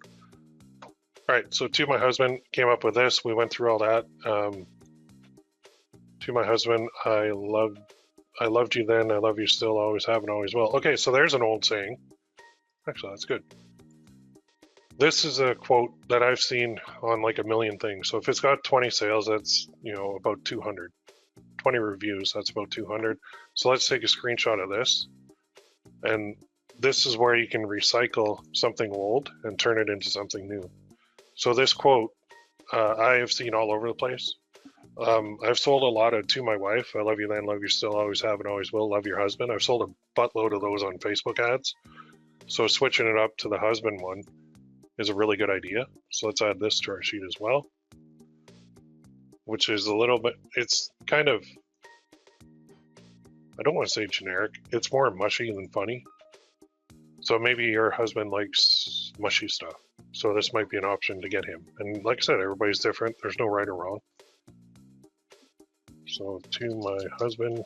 All right, so To My Husband came up with this. We went through all that. To my husband, I loved you then, I love you still, always have and always will. Okay, so there's an old saying. Actually, that's good. This is a quote that I've seen on like a million things. So if it's got 20 sales, that's, about 200. 20 reviews, that's about 200. So let's take a screenshot of this. And this is where you can recycle something old and turn it into something new. So this quote, I have seen all over the place. I've sold a lot of To My Wife, I love you then, love you still, always have and always will, love your husband. I've sold a buttload of those on Facebook ads. So switching it up to the husband one is a really good idea. So let's add this to our sheet as well, which is a little bit, it's kind of, I don't want to say generic, it's more mushy than funny. So maybe your husband likes mushy stuff. So this might be an option to get him. And like I said, everybody's different. There's no right or wrong. So To My Husband,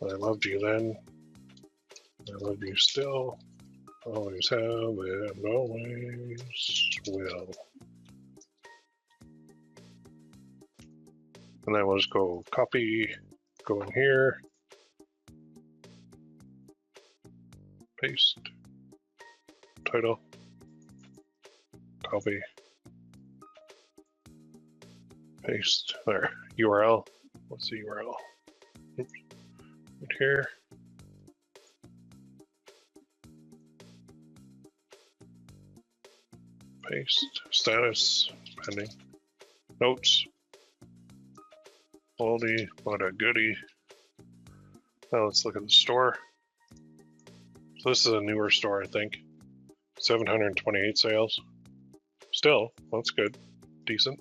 I loved you then, I love you still, always have and always will. And then we'll just go copy, go in here, paste, title, copy, paste, there, URL, what's the URL? Oops. Right here. Paste. Status. Pending. Notes. Oldie. What a goodie. Now let's look at the store. So this is a newer store, I think. 728 sales. Still, that's good. Decent.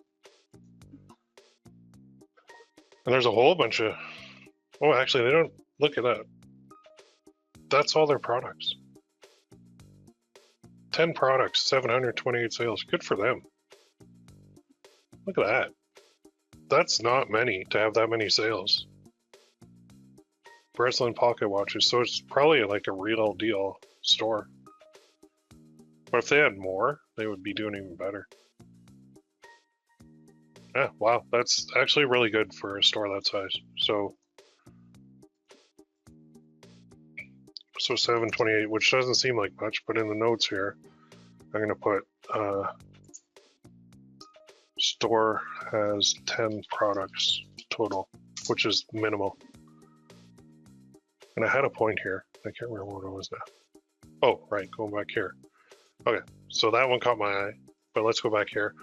And there's a whole bunch of... Oh, actually, they don't... Look at that. That's all their products. 10 products, 728 sales. Good for them. Look at that. That's not many to have that many sales. Breslin pocket watches, so it's probably like a real deal store. But if they had more, they would be doing even better. Yeah, wow, that's actually really good for a store that size. So 728, which doesn't seem like much, but in the notes here, I'm gonna put store has 10 products total, which is minimal. And I had a point here. I can't remember what it was now. Oh, right, going back here. Okay, so that one caught my eye, but let's go back here.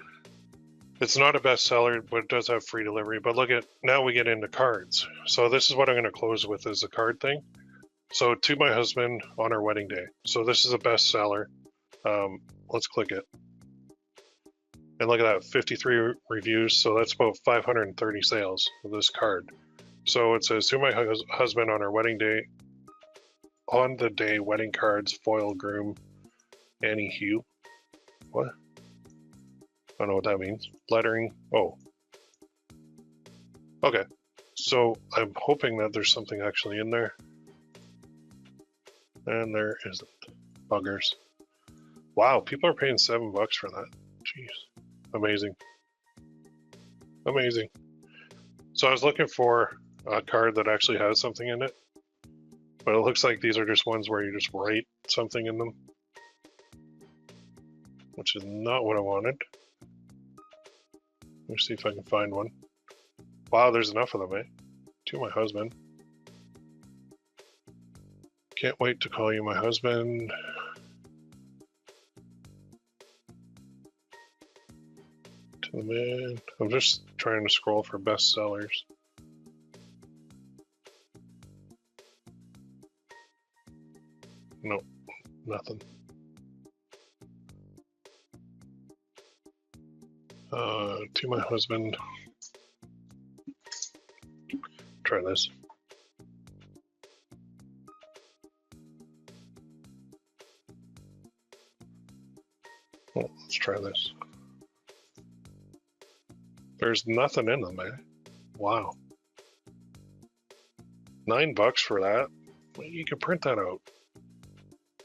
It's not a bestseller, but it does have free delivery. But look at, now we get into cards. So this is what I'm gonna close with, is a card thing. So to my husband on our wedding day. So this is a bestseller. Let's click it. And look at that, 53 reviews. So that's about 530 sales of this card. So it says, to my husband on our wedding day, on the day, wedding cards, foil groom, Annie Hugh. What? I don't know what that means. Lettering. Oh. Okay. So I'm hoping that there's something actually in there. And there isn't. Buggers. Wow, people are paying $7 for that. Jeez. Amazing. Amazing. So I was looking for a card that actually has something in it. But it looks like these are just ones where you just write something in them. Which is not what I wanted. Let me see if I can find one. Wow, there's enough of them, eh? To my husband. Can't wait to call you my husband. To the man. I'm just trying to scroll for bestsellers. Nope, nothing. To my husband. Try this. Well, let's try this. There's nothing in them, man. Wow. $9 for that? You can print that out.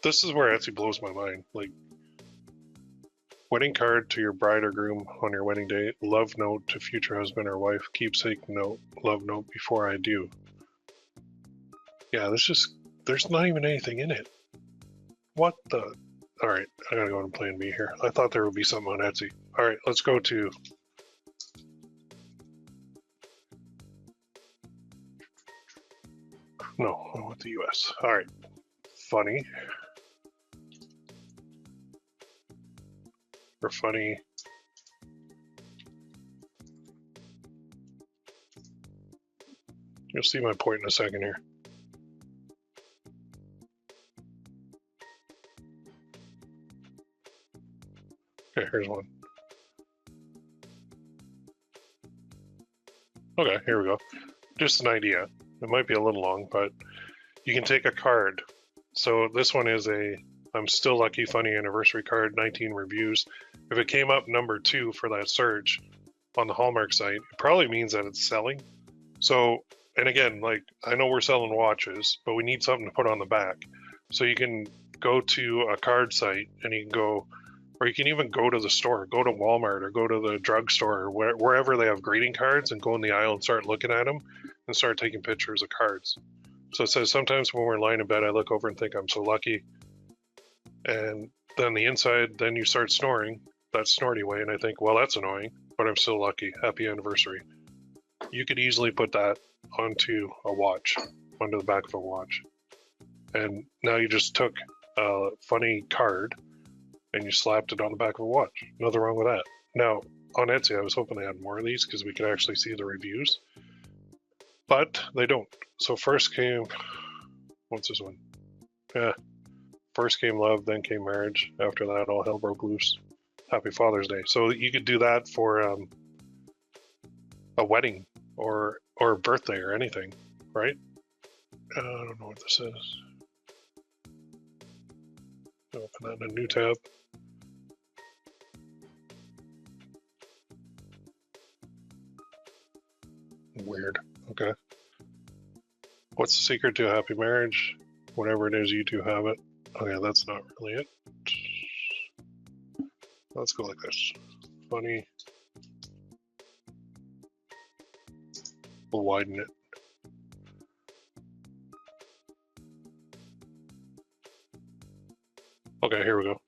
This is where Etsy blows my mind. Like, wedding card to your bride or groom on your wedding day. Love note to future husband or wife. Keepsake note. Love note before I do. Yeah, there's not even anything in it. What the? Alright, I gotta go on plan B here. I thought there would be something on Etsy. Alright, let's go to... No, I want the US. Alright. Funny. For funny. You'll see my point in a second here. Okay, here's one. Okay, here we go. Just an idea. It might be a little long, but you can take a card. So this one is a I'm still lucky funny anniversary card, 19 reviews. If it came up number 2 for that search on the Hallmark site, it probably means that it's selling. So, and again, like I know we're selling watches, but we need something to put on the back. So you can go to a card site and you can go, or you can even go to the store, go to Walmart or go to the drugstore or wherever they have greeting cards and go in the aisle and start looking at them and start taking pictures of cards. So it says, sometimes when we're lying in bed, I look over and think I'm so lucky. And then the inside, then you start snoring, that snorty way. And I think, well, that's annoying, but I'm still lucky. Happy anniversary. You could easily put that onto a watch onto the back of a watch. And now you just took a funny card and you slapped it on the back of a watch. Nothing wrong with that. Now, on Etsy, I was hoping they had more of these because we could actually see the reviews. But they don't. So first came, what's this one? Yeah. First came love, then came marriage. After that, all hell broke loose. Happy Father's Day. So you could do that for a wedding or a birthday or anything, right? I don't know what this is. Open that in a new tab. Weird. Okay. What's the secret to a happy marriage? Whatever it is, you two have it. Okay, that's not really it. Let's go like this. Funny. We'll widen it. Okay, here we go.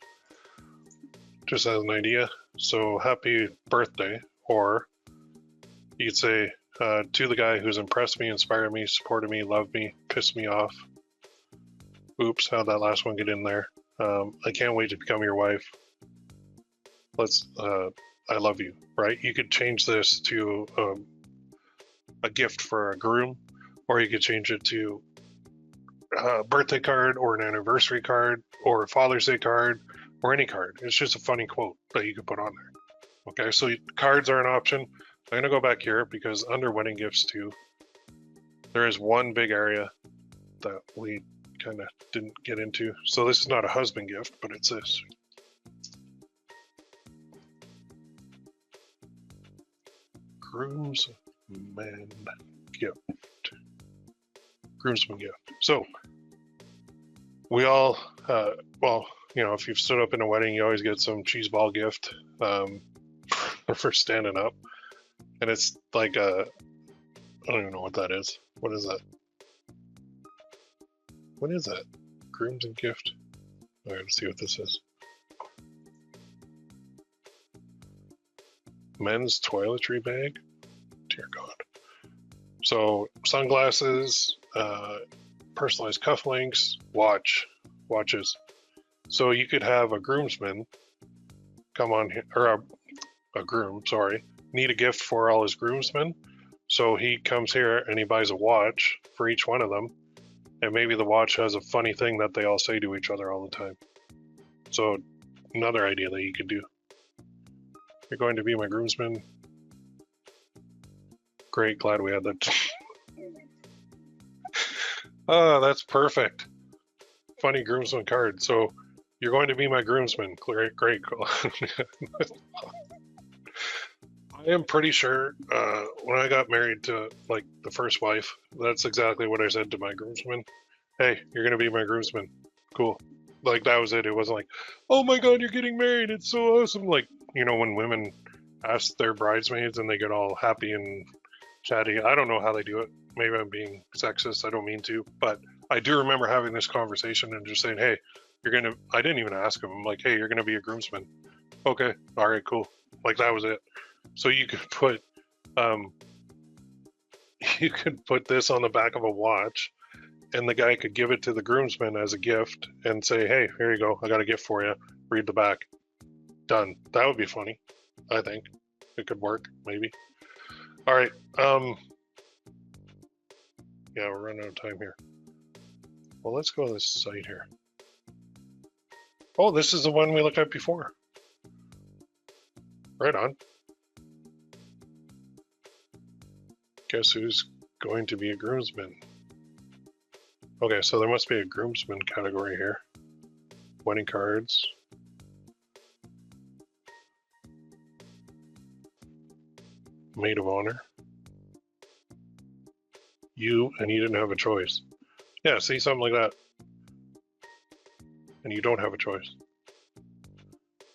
Just as an idea. So, happy birthday, or you could say, to the guy who's impressed me, inspired me, supported me, loved me, pissed me off. Oops, how'd that last one get in there? I can't wait to become your wife. I love you, right? You could change this to a gift for a groom, or you could change it to a birthday card, or an anniversary card, or a Father's Day card, or any card. It's just a funny quote that you could put on there. Okay, so cards are an option. I'm gonna go back here because under wedding gifts too, there is one big area that we kind of didn't get into. So this is not a husband gift, but it's this. Groomsman gift. Groomsman gift. So we all, well, you know, if you've stood up in a wedding, you always get some cheese ball gift for standing up. And it's like I don't even know what that is. What is that? What is that? Groomsman gift? I gotta see what this is. Men's toiletry bag? Dear God. So sunglasses, personalized cufflinks, watches. So you could have a groomsman come on here, or a groom, sorry, need a gift for all his groomsmen. So he comes here and he buys a watch for each one of them. And maybe the watch has a funny thing that they all say to each other all the time. So another idea that you could do. You're going to be my groomsman. Great, glad we had that. Oh, that's perfect. Funny groomsman card. So you're going to be my groomsman. Great. I am pretty sure when I got married to like the first wife, that's exactly what I said to my groomsman. Hey, you're going to be my groomsman. Cool. Like that was it. It wasn't like, oh my God, you're getting married. It's so awesome. Like, you know, when women ask their bridesmaids and they get all happy and chatty. I don't know how they do it. Maybe I'm being sexist. I don't mean to, but I do remember having this conversation and just saying, hey, I didn't even ask him. I'm like, hey, you're going to be a groomsman. Okay. All right, cool. Like that was it. So you could put, this on the back of a watch, and the guy could give it to the groomsman as a gift and say, hey, here you go. I got a gift for you. Read the back. Done. That would be funny. I think it could work, maybe. All right. Yeah, we're running out of time here. Well, let's go to this site here. Oh, this is the one we looked at before. Right on. Guess who's going to be a groomsman? Okay, so there must be a groomsman category here. Wedding cards. Maid of honor. You didn't have a choice. Yeah, see, something like that. And you don't have a choice.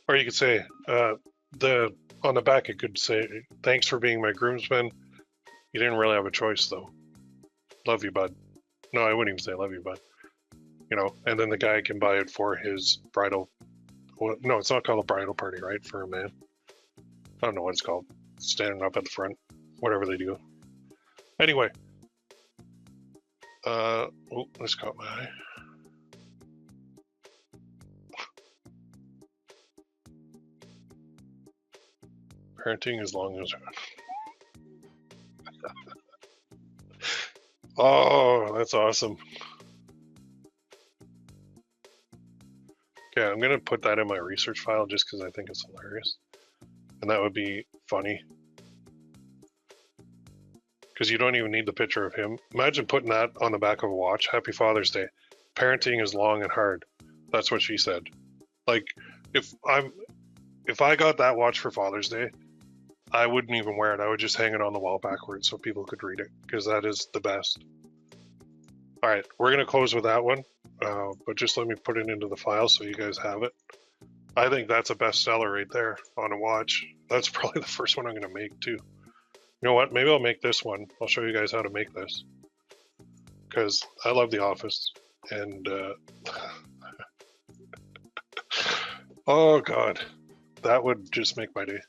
Or you could say, on the back it could say, thanks for being my groomsman. You didn't really have a choice though. Love you, bud. No, I wouldn't even say love you, bud. You know, and then the guy can buy it for his bridal. Well, no, it's not called a bridal party, right? For a man. I don't know what it's called. Standing up at the front, whatever they do. Anyway, Oh, this caught my eye. Parenting as long as... Oh, that's awesome. Okay, I'm gonna put that in my research file just because I think it's hilarious. And that would be funny. Because you don't even need the picture of him. Imagine putting that on the back of a watch. Happy Father's Day. Parenting is long and hard. That's what she said. Like, if I got that watch for Father's Day, I wouldn't even wear it. I would just hang it on the wall backwards so people could read it, because that is the best. All right, we're gonna close with that one, but just let me put it into the file so you guys have it. I think that's a bestseller right there on a watch. That's probably the first one I'm gonna make too. You know what? Maybe I'll make this one. I'll show you guys how to make this, because I love The Office, and oh God, that would just make my day.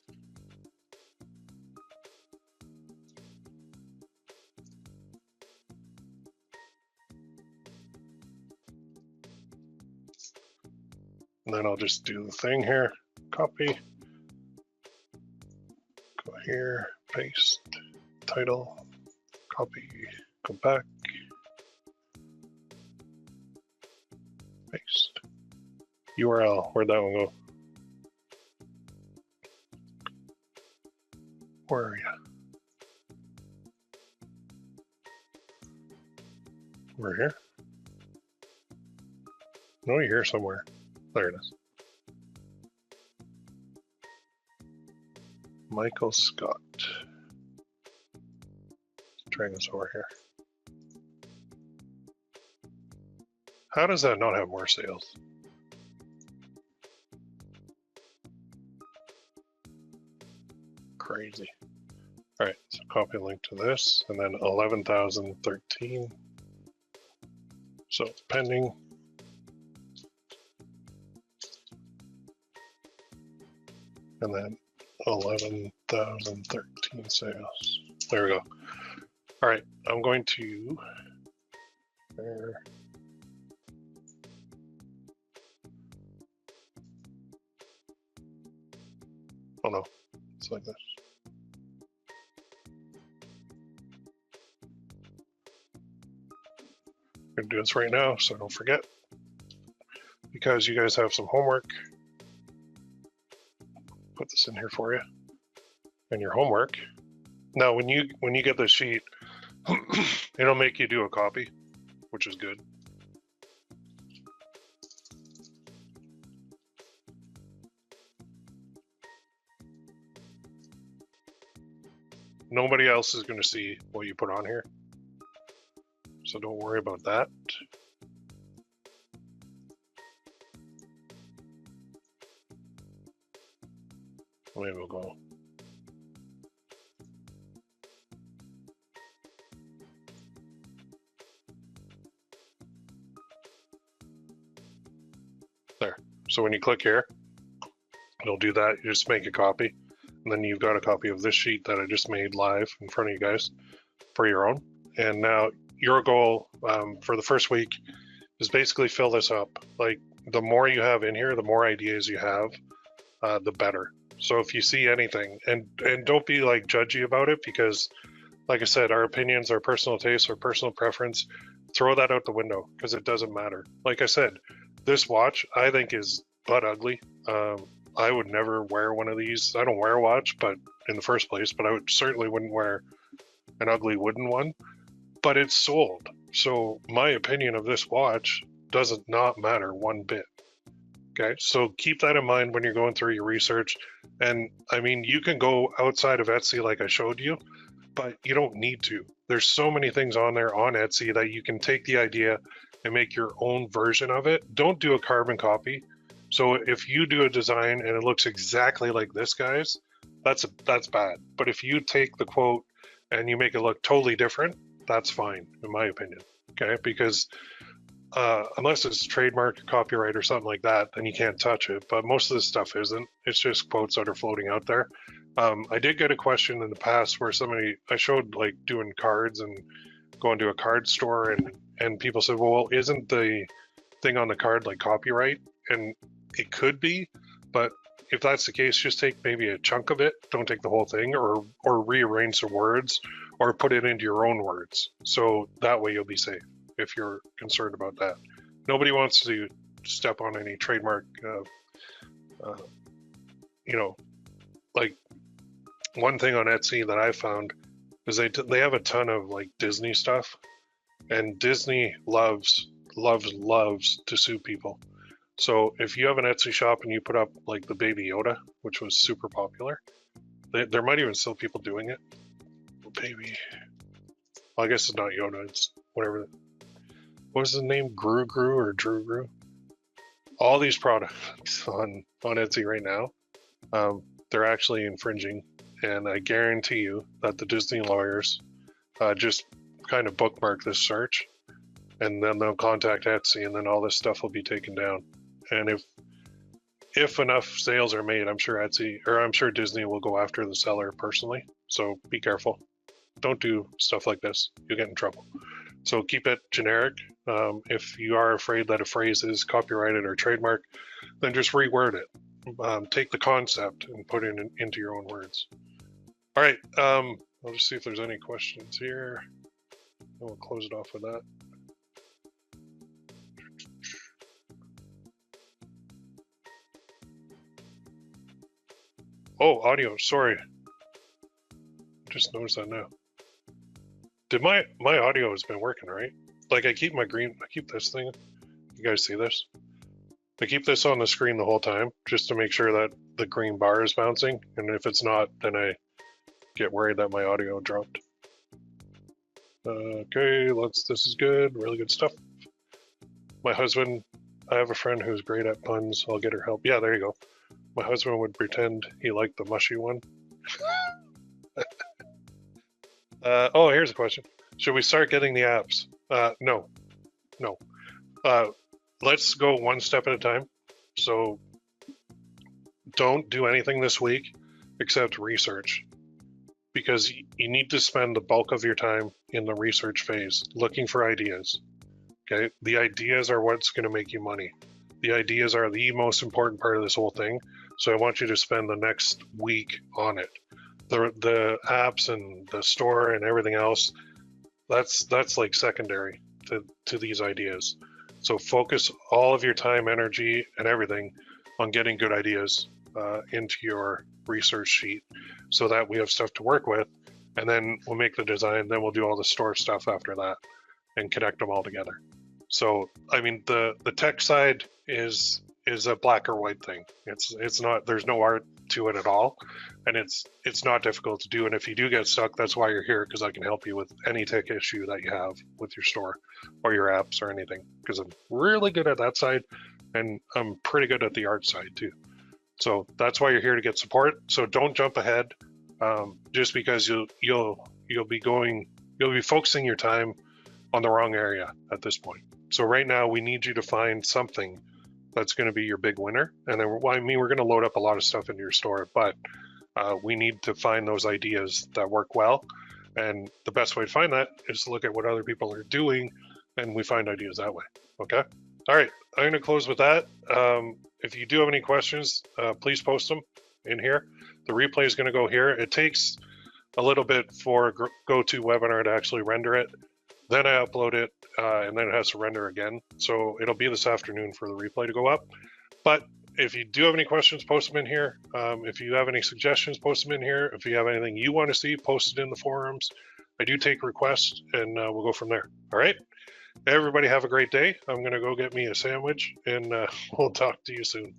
And then I'll just do the thing here, copy, go here, paste, title, copy, go back, paste, URL, where'd that one go? Where are you? We're here? No, you're here somewhere. There it is. Michael Scott. Let's drag this over here. How does that not have more sales? Crazy. All right, so copy link to this, and then 11,013. So it's pending. And then 11,013 sales. There we go. All right, I'm going to there. Oh no, it's like this. I'm gonna do this right now so I don't forget, because you guys have some homework. Put this in here for you, and your homework. Now, when you get this sheet, it'll make you do a copy, which is good. Nobody else is going to see what you put on here, so don't worry about that. Maybe we'll go. There. So when you click here, it'll do that. You just make a copy, and then you've got a copy of this sheet that I just made live in front of you guys for your own. And now your goal for the first week is basically fill this up. Like, the more you have in here, the more ideas you have, the better. So if you see anything, and don't be like judgy about it, because like I said, our opinions, our personal tastes, our personal preference, throw that out the window, because it doesn't matter. Like I said, this watch I think is butt ugly. I would never wear one of these. I don't wear a watch, but in the first place, but I certainly wouldn't wear an ugly wooden one. But it's sold. So my opinion of this watch does not matter one bit. Okay, so keep that in mind when you're going through your research. And I mean, you can go outside of Etsy like I showed you, but you don't need to. There's so many things on there on Etsy that you can take the idea and make your own version of it. Don't do a carbon copy. So if you do a design and it looks exactly like this guy's, that's bad. But if you take the quote and you make it look totally different, that's fine, in my opinion. Okay, because unless it's trademark, copyright, or something like that, then you can't touch it. But most of this stuff isn't. It's just quotes that are floating out there. I did get a question in the past where I showed like doing cards and going to a card store and people said, well, isn't the thing on the card like copyright? And it could be, but if that's the case, just take maybe a chunk of it. Don't take the whole thing, or rearrange the words, or put it into your own words. So that way you'll be safe if you're concerned about that. Nobody wants to step on any trademark. You know, like one thing on Etsy that I found is they have a ton of like Disney stuff, and Disney loves to sue people. So if you have an Etsy shop and you put up like the Baby Yoda, which was super popular, there might even still people doing it. Baby, well, I guess it's not Yoda, it's whatever. What was the name? Gru or Drew Gru? All these products on Etsy right now, they're actually infringing, and I guarantee you that the Disney lawyers just kind of bookmark this search, and then they'll contact Etsy, and then all this stuff will be taken down. And if enough sales are made, I'm sure Disney will go after the seller personally. So be careful. Don't do stuff like this. You'll get in trouble. So keep it generic. If you are afraid that a phrase is copyrighted or trademark, then just reword it. Take the concept and put it into your own words. All right. I'll just see if there's any questions here. And we'll close it off with that. Oh, audio. Sorry. Just noticed that now. Did my audio has been working, right? Like I keep this thing. You guys see this? I keep this on the screen the whole time just to make sure that the green bar is bouncing. And if it's not, then I get worried that my audio dropped. Okay, this is good. Really good stuff. My husband, I have a friend who's great at puns. I'll get her help. Yeah, there you go. My husband would pretend he liked the mushy one. Oh, here's a question. Should we start getting the apps? No. Let's go one step at a time. So don't do anything this week except research, because you need to spend the bulk of your time in the research phase looking for ideas. Okay, the ideas are what's going to make you money. The ideas are the most important part of this whole thing. So I want you to spend the next week on it. The apps and the store and everything else, that's like secondary to these ideas. So focus all of your time, energy, and everything on getting good ideas into your research sheet, so that we have stuff to work with, and then we'll make the design, then we'll do all the store stuff after that and connect them all together. So I mean, the tech side is a black or white thing. It's not, there's no art to it at all, and it's not difficult to do. And if you do get stuck, that's why you're here, because I can help you with any tech issue that you have with your store or your apps or anything, because I'm really good at that side, and I'm pretty good at the art side too. So that's why you're here, to get support. So don't jump ahead just because you'll be focusing your time on the wrong area at this point. So right now we need you to find something that's going to be your big winner. And then, well, I mean, we're going to load up a lot of stuff into your store, but we need to find those ideas that work well. And the best way to find that is to look at what other people are doing, and we find ideas that way. Okay. All right. I'm going to close with that. If you do have any questions, please post them in here. The replay is going to go here. It takes a little bit for GoToWebinar to actually render it. Then I upload it, and then it has to render again. So it'll be this afternoon for the replay to go up. But if you do have any questions, post them in here. If you have any suggestions, post them in here. If you have anything you want to see, post it in the forums. I do take requests, and we'll go from there. All right. Everybody have a great day. I'm going to go get me a sandwich, and we'll talk to you soon.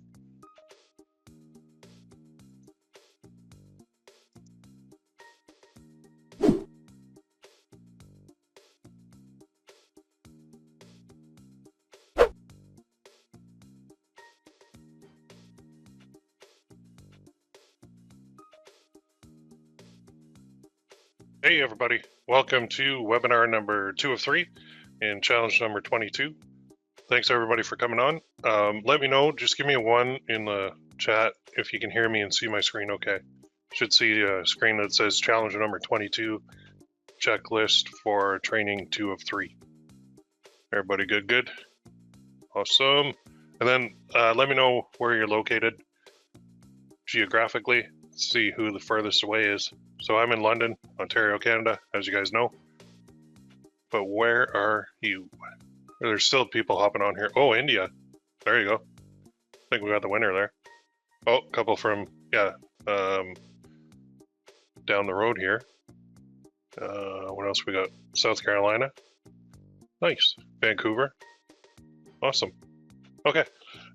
Hey everybody, welcome to webinar number 2 of 3 and challenge number 22. Thanks everybody for coming on. Let me know, just give me a 1 in the chat if you can hear me and see my screen okay. Should see a screen that says challenge number 22. checklist for training 2 of 3. Everybody good? Good? Awesome. And then let me know where you're located geographically. See who the furthest away is. So I'm in London, Ontario, Canada, as you guys know. But where are you? There's still people hopping on here. Oh, India. There you go. I think we got the winner there. Oh, a couple from, down the road here. What else we got? South Carolina. Nice. Vancouver. Awesome. Okay,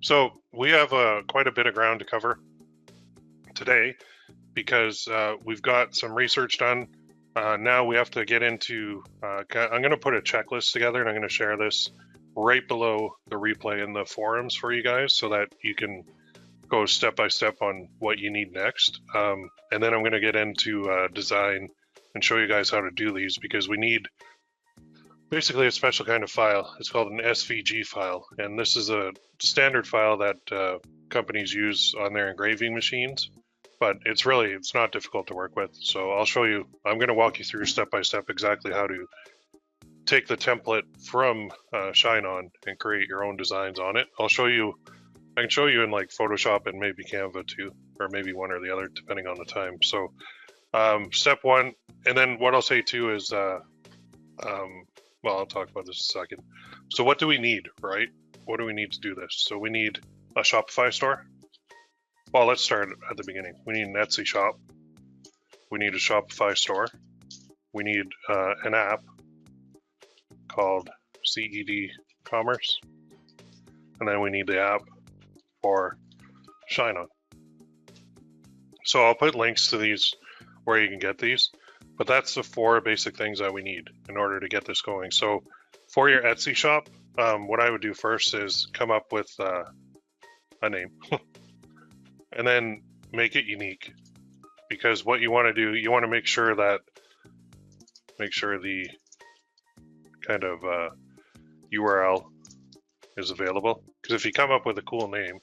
so we have quite a bit of ground to cover today because we've got some research done. Now we have to get into, I'm going to put a checklist together and I'm going to share this right below the replay in the forums for you guys so that you can go step by step on what you need next. And then I'm going to get into design and show you guys how to do these because we need basically a special kind of file. It's called an SVG file, and this is a standard file that companies use on their engraving machines, but it's not difficult to work with. So I'll show you, I'm going to walk you through step by step exactly how to take the template from ShineOn and create your own designs on it. I can show you in like Photoshop and maybe Canva too, or maybe one or the other depending on the time. So step 1, and then what I'll say too is well, I'll talk about this in a second. So what do we need, right? What do we need to do this? So we need a Shopify store. Well, let's start at the beginning. We need an Etsy shop. We need a Shopify store. We need an app called CED Commerce. And then we need the app for ShineOn. So I'll put links to these where you can get these. But that's the 4 basic things that we need in order to get this going. So for your Etsy shop, what I would do first is come up with a name and then make it unique. Because what you want to do, you want to make sure the kind of URL is available. Because if you come up with a cool name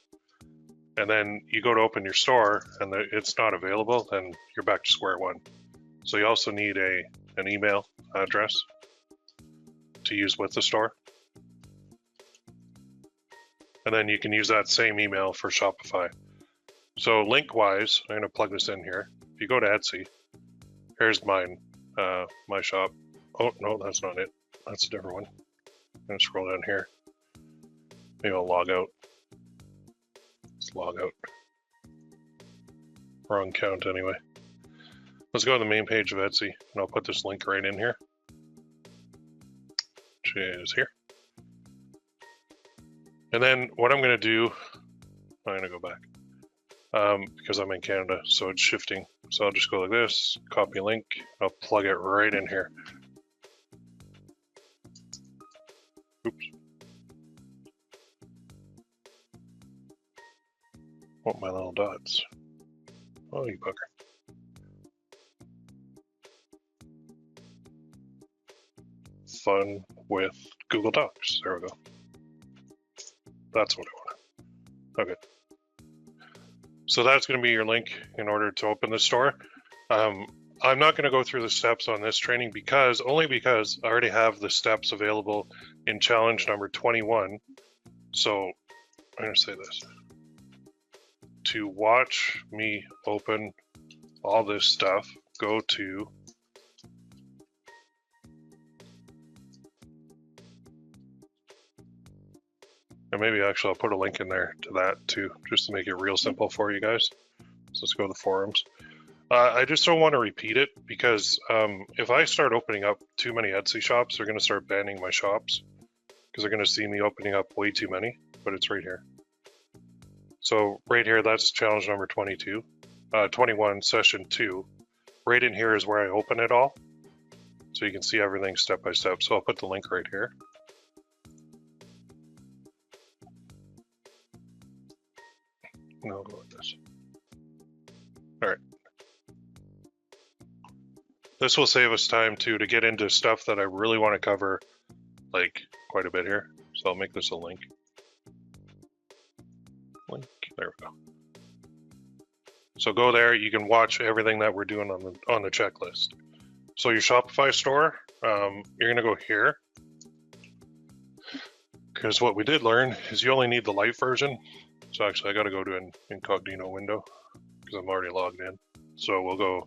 and then you go to open your store and it's not available, then you're back to square one. So you also need an email address to use with the store. And then you can use that same email for Shopify. So link-wise, I'm going to plug this in here. If you go to Etsy, here's mine, my shop. Oh, no, that's not it. That's a different one. I'm going to scroll down here. Maybe I'll log out. Let's log out. Wrong count anyway. Let's go to the main page of Etsy, and I'll put this link right in here, which is here. And then what I'm going to do, I'm going to go back because I'm in Canada, so it's shifting. So I'll just go like this, copy link, I'll plug it right in here. Oops. Want my little dots. Oh, you bugger. Fun with Google Docs. There we go. That's what I want. Okay. So that's going to be your link in order to open the store. I'm not going to go through the steps on this training only because I already have the steps available in challenge number 21. So I'm going to say this. To watch me open all this stuff, go to and maybe actually I'll put a link in there to that too, just to make it real simple for you guys. So let's go to the forums. I just don't want to repeat it because if I start opening up too many Etsy shops, they're going to start banning my shops because they're going to see me opening up way too many, but it's right here. So right here, that's challenge number 21, session 2. Right in here is where I open it all. So you can see everything step by step. So I'll put the link right here. And I'll go like this. All right. This will save us time too to get into stuff that I really want to cover, like quite a bit here. So I'll make this a link. There we go. So go there. You can watch everything that we're doing on the checklist. So your Shopify store, you're gonna go here, because what we did learn is you only need the light version. So actually I gotta go to an incognito window because I'm already logged in. So we'll go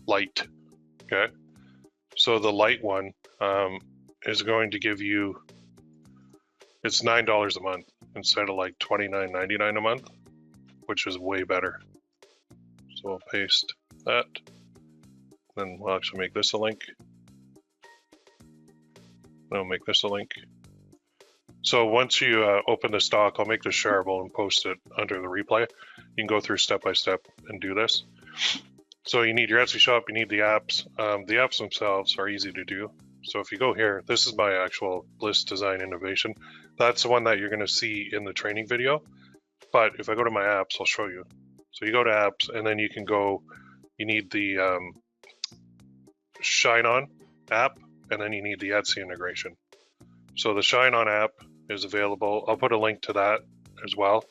light, okay? So the light one is going to give you, it's $9 a month instead of like $29.99 a month, which is way better. So we'll paste that. Then we'll actually make this a link. Then we'll make this a link. So once you open the stock, I'll make this shareable and post it under the replay. You can go through step by step and do this. So you need your Etsy shop, you need the apps. The apps themselves are easy to do. So if you go here, this is my actual list design innovation. That's the one that you're going to see in the training video. But if I go to my apps, I'll show you. So you go to apps, and then you can go, you need the ShineOn app, and then you need the Etsy integration. So the ShineOn app is available. I'll put a link to that as well,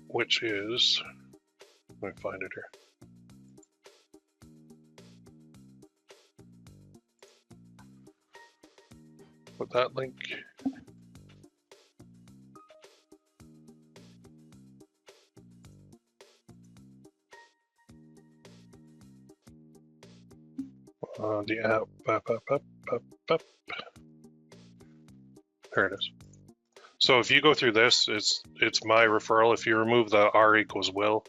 which is, let me find it here. Put that link. The app, there it is. So if you go through this, it's my referral. If you remove the R equals will,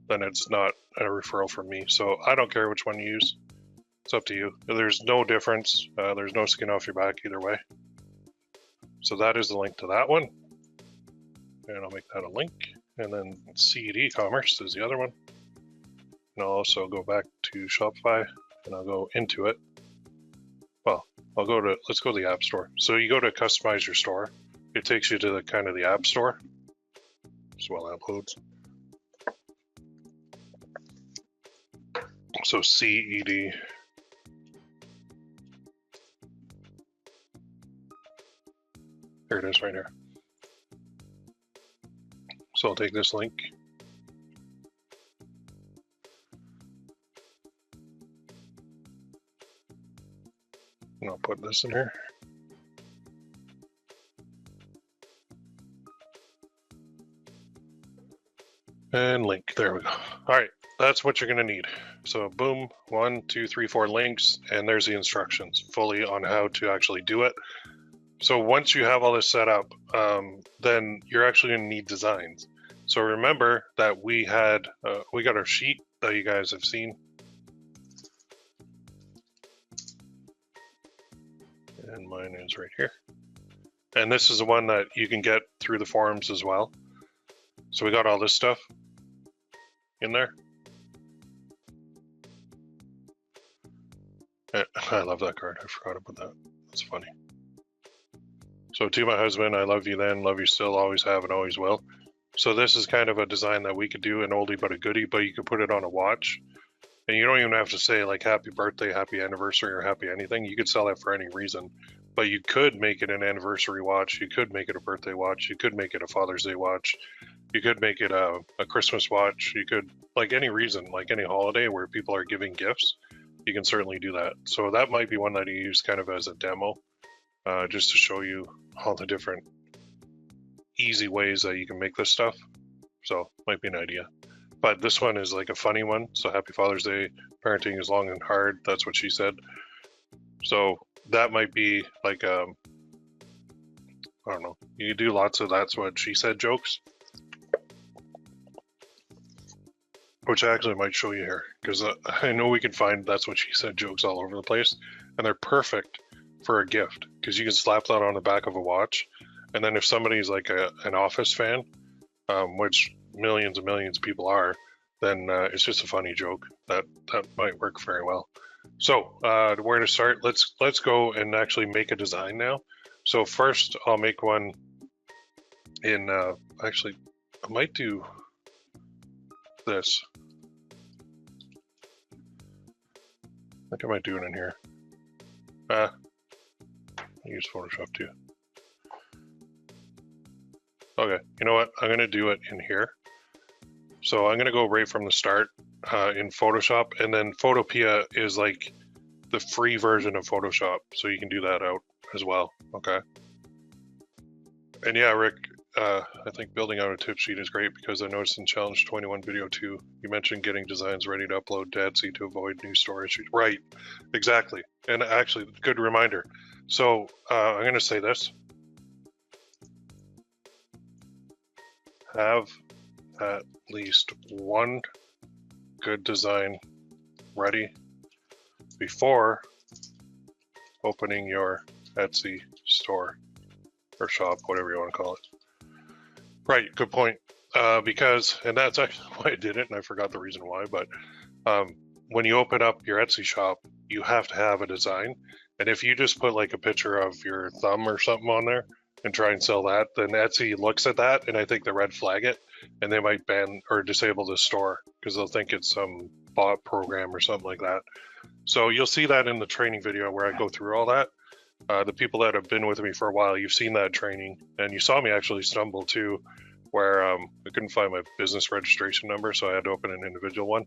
then it's not a referral from me. So I don't care which one you use. It's up to you. There's no difference. There's no skin off your back either way. So that is the link to that one. And I'll make that a link. And then Seed e-commerce is the other one. And I'll also go back to Shopify and I'll go into it. Well, let's go to the App Store. So you go to customize your store. It takes you to the kind of the App Store. As well uploads. So CED. There it is right here. So I'll take this link. And I'll put this in here. And link, there we go. All right, that's what you're gonna need. So boom, 1, 2, 3, 4 links, and there's the instructions fully on how to actually do it. So once you have all this set up, then you're actually gonna need designs. So remember that we got our sheet that you guys have seen. And mine is right here. And this is the one that you can get through the forums as well. So we got all this stuff in there. I love that card. I forgot about that. That's funny. So to my husband, I love you then, love you still, always have and always will. So this is kind of a design that we could do, an oldie but a goodie, but you could put it on a watch. And you don't even have to say like happy birthday, happy anniversary, or happy anything. You could sell it for any reason. But you could make it an anniversary watch. You could make it a birthday watch. You could make it a Father's Day watch. You could make it a Christmas watch. You could, like any reason, like any holiday where people are giving gifts, you can certainly do that. So that might be one that you use kind of as a demo, just to show you all the different easy ways that you can make this stuff. So might be an idea. But this one is like a funny one. So happy Father's Day. Parenting is long and hard. That's what she said. So that might be like, I don't know. You do lots of that's what she said jokes. Which I actually might show you here. Because I know we can find that's what she said jokes all over the place. And they're perfect for a gift. Because you can slap that on the back of a watch. And then if somebody's like an Office fan, which millions and millions of people are, then it's just a funny joke that might work very well. So where to start? Let's go and actually make a design now. So first I'll make one in, actually I might do this. I think I might do it in here. I use Photoshop too. Okay, you know what? I'm gonna do it in here. So I'm going to go right from the start in Photoshop, and then Photopea is like the free version of Photoshop, so you can do that out as well. Okay. And yeah, Rick, I think building out a tip sheet is great because I noticed in Challenge 21 video 2, you mentioned getting designs ready to upload to Etsy to avoid new store issues. Right, exactly. And actually, good reminder. So I'm going to say this. Have at least one good design ready before opening your Etsy store or shop, whatever you want to call it. Right, good point. Because, and that's actually why I did it, and I forgot the reason why, but when you open up your Etsy shop, you have to have a design. And if you just put like a picture of your thumb or something on there and try and sell that, then Etsy looks at that and I think they red flag it, and they might ban or disable the store because they'll think it's some bot program or something like that. So you'll see that in the training video where I go through all that. The people that have been with me for a while, you've seen that training, and you saw me actually stumble too, where I couldn't find my business registration number, so I had to open an individual one.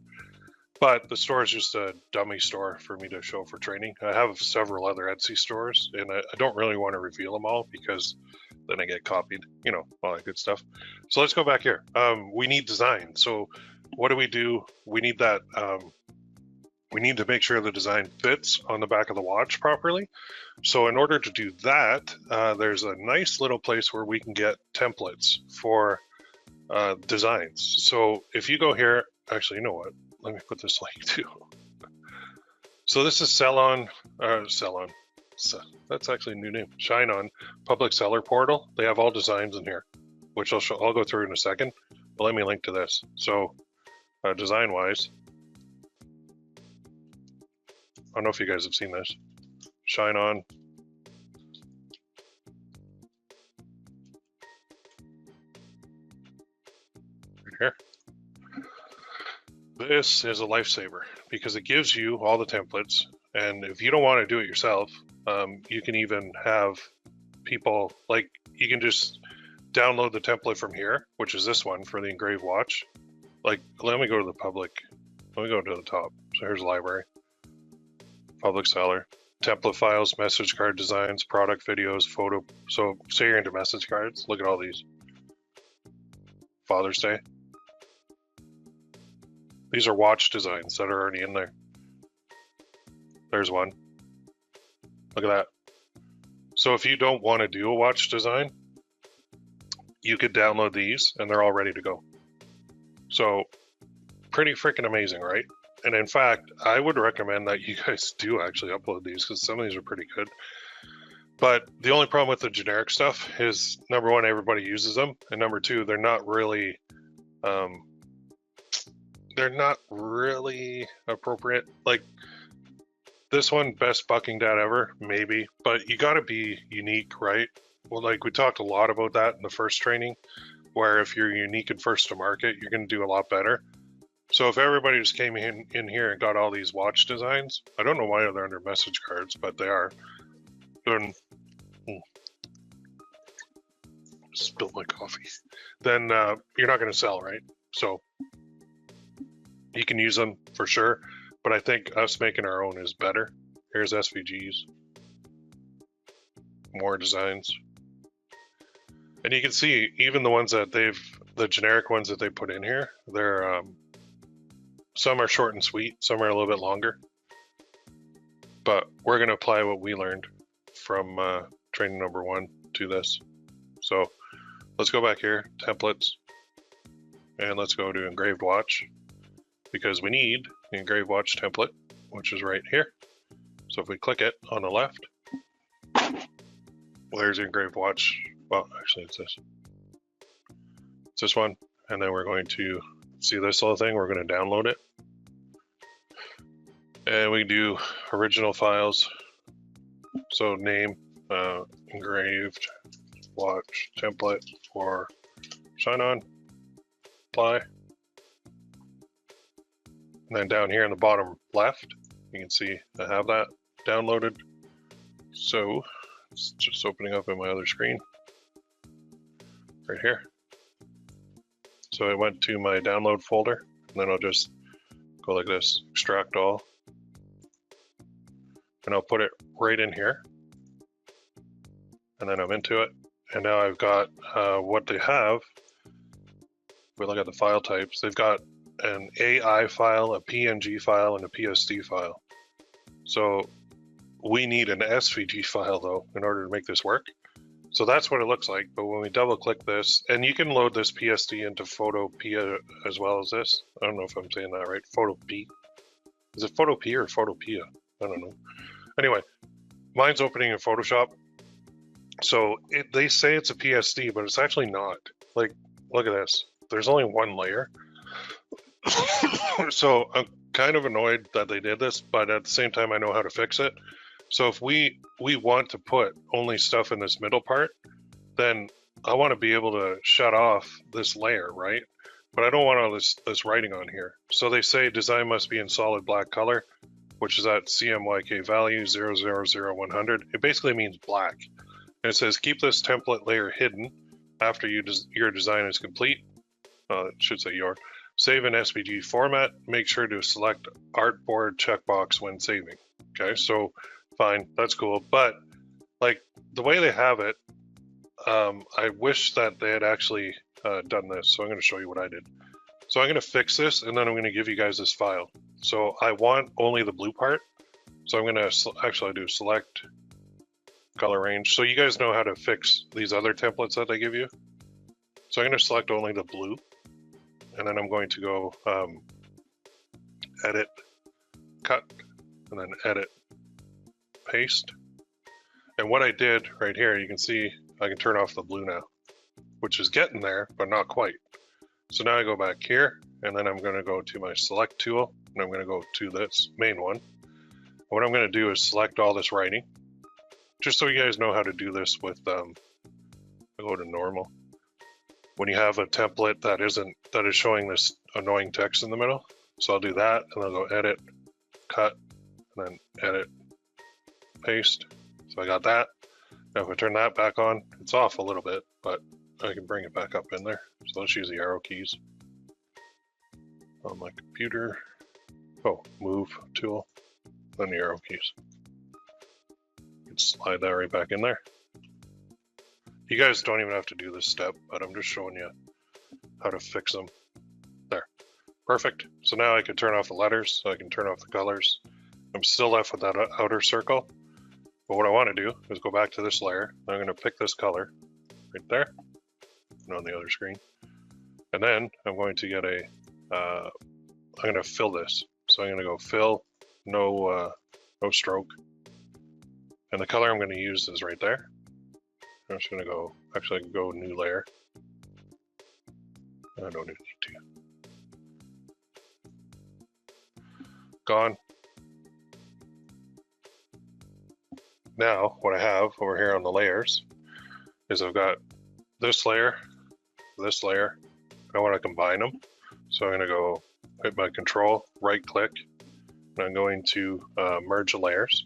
But the store is just a dummy store for me to show for training. I have several other Etsy stores, and I don't really want to reveal them all because then I get copied, you know, all that good stuff. So let's go back here. We need design. So what do? We need that. We need to make sure the design fits on the back of the watch properly. So in order to do that, there's a nice little place where we can get templates for designs. So if you go here, actually, you know what? Let me put this link too. So this is Sellon. So that's actually a new name. ShineOn public seller portal. They have all designs in here, which I'll go through in a second. But let me link to this. So design-wise, I don't know if you guys have seen this. ShineOn. Right here. This is a lifesaver because it gives you all the templates. And if you don't want to do it yourself, you can even have people, like, you can just download the template from here, which is this one for the engraved watch. Like, let me go to the public. Let me go to the top. So here's library. Public seller, template files, message card designs, product videos, photo. So say you're into message cards, look at all these. Father's Day. These are watch designs that are already in there. There's one. Look at that. So if you don't want to do a watch design, you could download these and they're all ready to go. So pretty freaking amazing, right? And in fact, I would recommend that you guys do actually upload these because some of these are pretty good. But the only problem with the generic stuff is, number one, everybody uses them. And number two, they're not really appropriate. Like this one, best bucking dad ever, maybe. But you got to be unique, right? Well, like we talked a lot about that in the first training, where if you're unique and first to market, you're going to do a lot better. So if everybody just came in here and got all these watch designs, I don't know why they're under message cards, but they are. Then, spilled my coffee. Then you're not going to sell, right? So you can use them for sure, but I think us making our own is better. Here's SVGs, more designs. And you can see even the ones that the generic ones that they put in here, they're, some are short and sweet, some are a little bit longer. But we're going to apply what we learned from training number 1 to this. So let's go back here, templates, and let's go to engraved watch because we need the engraved watch template, which is right here. So if we click it on the left, well, there's the engraved watch. Well, actually it's this. It's this one. And then we're going to see this little thing. We're going to download it. And we do original files. So name, engraved watch template for ShineOn, apply. And then down here in the bottom left, you can see I have that downloaded. So it's just opening up in my other screen right here. So I went to my download folder, and then I'll just go like this, extract all, and I'll put it right in here. And then I'm into it. And now I've got what they have. If we look at the file types, they've got an AI file, a PNG file, and a PSD file. So we need an SVG file though in order to make this work. So that's what it looks like. But when we double click this, and you can load this PSD into Photopea as well as this. I don't know if I'm saying that right. Photopea. Is it Photopea or Photopea? I don't know. Anyway, mine's opening in Photoshop. So they say it's a PSD, but it's actually not. Like, look at this. There's only one layer. So I'm kind of annoyed that they did this, but at the same time, I know how to fix it. So if we want to put only stuff in this middle part, then I want to be able to shut off this layer, right? But I don't want all this writing on here. So they say design must be in solid black color, which is at CMYK value 000100. It basically means black. And it says keep this template layer hidden after your design is complete. It should say your. Save in SVG format. Make sure to select artboard checkbox when saving. Okay, so fine, that's cool. But like the way they have it, I wish that they had actually done this. So I'm going to show you what I did. So I'm going to fix this, and then I'm going to give you guys this file. So I want only the blue part. So I'm going to actually do select color range. So you guys know how to fix these other templates that they give you. So I'm going to select only the blue, and then I'm going to go edit, cut, and then edit, paste. And what I did right here, you can see I can turn off the blue now, which is getting there, but not quite. So now I go back here, and then I'm going to go to my select tool, and I'm going to go to this main one. And what I'm going to do is select all this writing, just so you guys know how to do this with, I'll go to normal. When you have a template that is showing this annoying text in the middle. So I'll do that, and I'll go edit, cut, and then edit, paste. So I got that. Now if I turn that back on, it's off a little bit, but I can bring it back up in there. So let's use the arrow keys on my computer. Oh, move tool, then the arrow keys. You can slide that right back in there. You guys don't even have to do this step, but I'm just showing you how to fix them. There, perfect. So now I can turn off the letters, so I can turn off the colors. I'm still left with that outer circle. But what I want to do is go back to this layer. I'm going to pick this color right there and on the other screen. And then I'm going to get I'm going to fill this. So I'm going to go fill, no stroke. And the color I'm going to use is right there. I'm just going to go, actually I can go new layer. I don't need to. Gone. Now, what I have over here on the layers is I've got this layer, and I want to combine them. So I'm going to go hit my control, right click, and I'm going to merge the layers.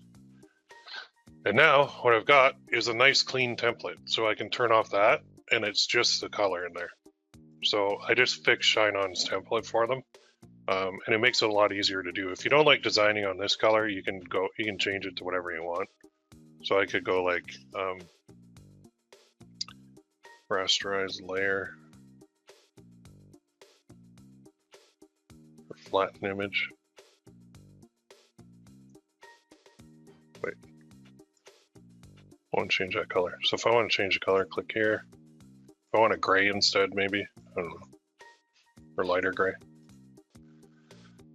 And now what I've got is a nice clean template. So I can turn off that, and it's just the color in there. So I just fixed ShineOn's template for them. And it makes it a lot easier to do. If you don't like designing on this color, you can change it to whatever you want. So I could go like rasterize layer, or flatten image. Wait, I want to change that color. So if I want to change the color, click here. If I want a gray instead, maybe, I don't know, or lighter gray.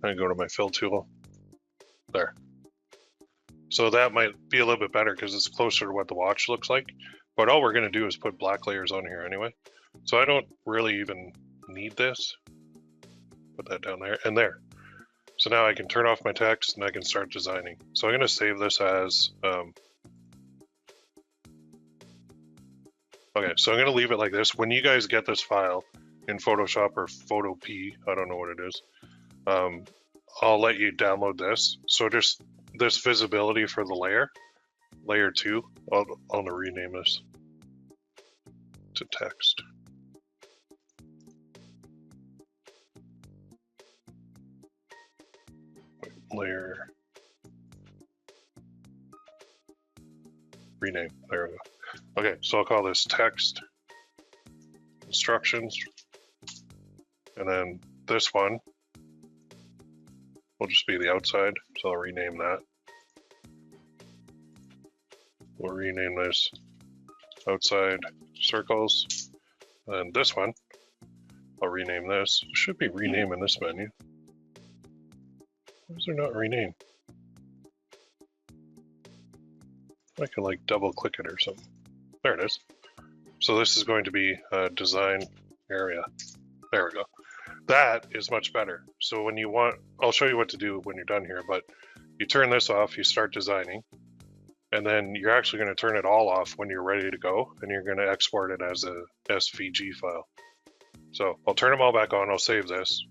I go to my fill tool, there. So that might be a little bit better because it's closer to what the watch looks like. But all we're going to do is put black layers on here anyway. So I don't really even need this. Put that down there and there. So now I can turn off my text and I can start designing. So I'm going to save this as, okay, so I'm going to leave it like this. When you guys get this file in Photoshop or Photopea, I don't know what it is, I'll let you download this. So just this visibility for the layer 2, I'll rename this to text. layer, rename, there we go. Okay, so I'll call this text instructions, and then this one will just be the outside, so I'll rename that. We'll rename this outside circles, and this one, I'll rename this. It should be rename in this menu. Why is there not rename? I can like double click it or something. There it is. So this is going to be a design area. There we go. That is much better. So when you want, I'll show you what to do when you're done here, but you turn this off, you start designing, and then you're actually going to turn it all off when you're ready to go, and you're going to export it as a SVG file. So I'll turn them all back on, I'll save this,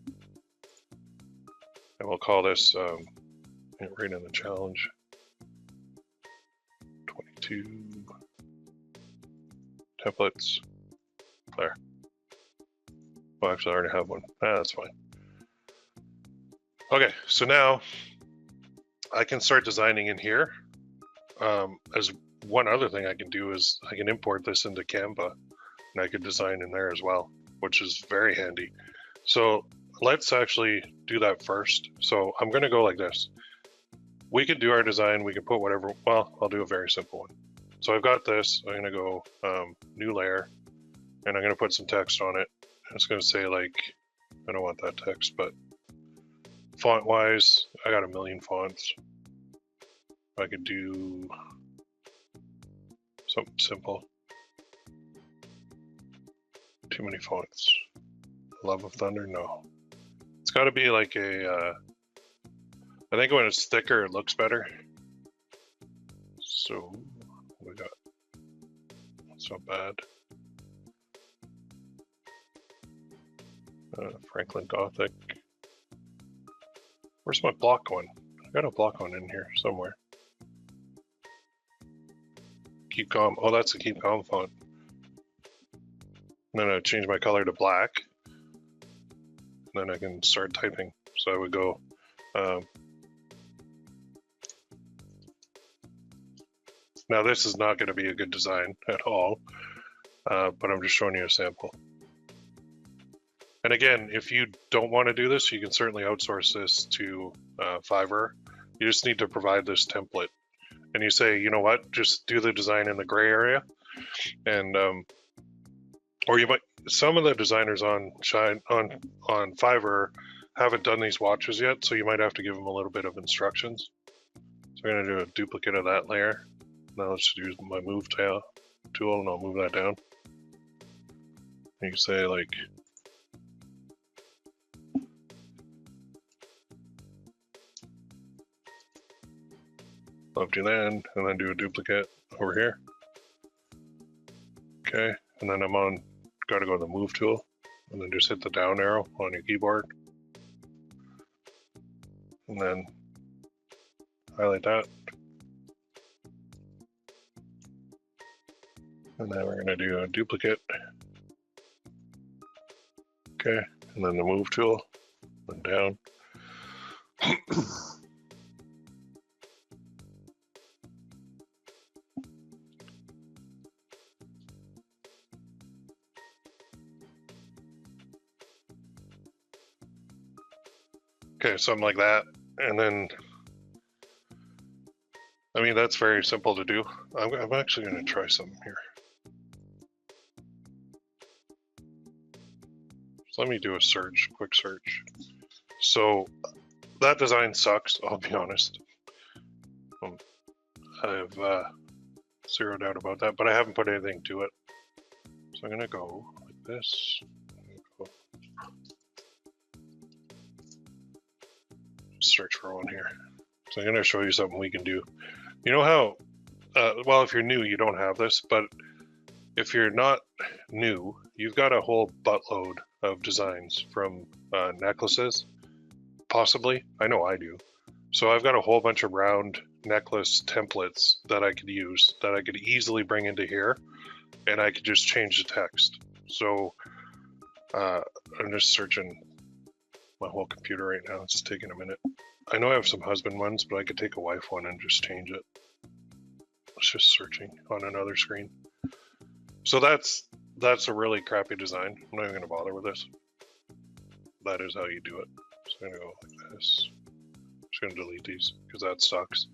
and we'll call this, right in the challenge, 22 templates, there. Oh, actually I already have one, that's fine. Okay, so now I can start designing in here. As one other thing I can do is I can import this into Canva, and I can design in there as well, which is very handy. So let's actually do that first. So I'm going to go like this. We could do our design, we can put whatever, well, I'll do a very simple one. So I've got this, I'm going to go new layer, and I'm going to put some text on it. It's going to say like, I don't want that text, but font wise, I got a million fonts. I could do something simple. Too many fonts. Love of Thunder? No. It's got to be like a, I think when it's thicker, it looks better. So, we got, that's not bad. Franklin Gothic. Where's my block one? I got a block one in here somewhere. Keep calm. Oh, that's the keep calm font. And then I change my color to black. And then I can start typing. So I would go. Now this is not going to be a good design at all, but I'm just showing you a sample. And again, if you don't want to do this, you can certainly outsource this to Fiverr. You just need to provide this template. And you say, you know what, just do the design in the gray area. And, or you might, some of the designers on Fiverr haven't done these watches yet, so you might have to give them a little bit of instructions. So I'm gonna do a duplicate of that layer. Now let's use my move tool and I'll move that down. And you say like, love you then, and then do a duplicate over here. Okay, and then I'm on, gotta go to the move tool, and then just hit the down arrow on your keyboard. And then highlight that. And then we're gonna do a duplicate. Okay, and then the move tool, and down. Okay, something like that, and then, I mean, that's very simple to do. I'm actually going to try something here. So let me do a search, quick search. So that design sucks, I'll be honest. I have zero doubt about that, but I haven't put anything to it. So I'm going to go like this. Search for one here. So I'm going to show you something we can do. You know how, well, if you're new, you don't have this, but if you're not new, you've got a whole buttload of designs from necklaces, possibly. I know I do. So I've got a whole bunch of round necklace templates that I could use, that I could easily bring into here, and I could just change the text. So I'm just searching my whole computer right now. It's taking a minute. I know I have some husband ones, but I could take a wife one and just change it. It's just searching on another screen. So that's a really crappy design. I'm not even gonna bother with this. That is how you do it. So I'm gonna go like this. Just gonna delete these because that sucks.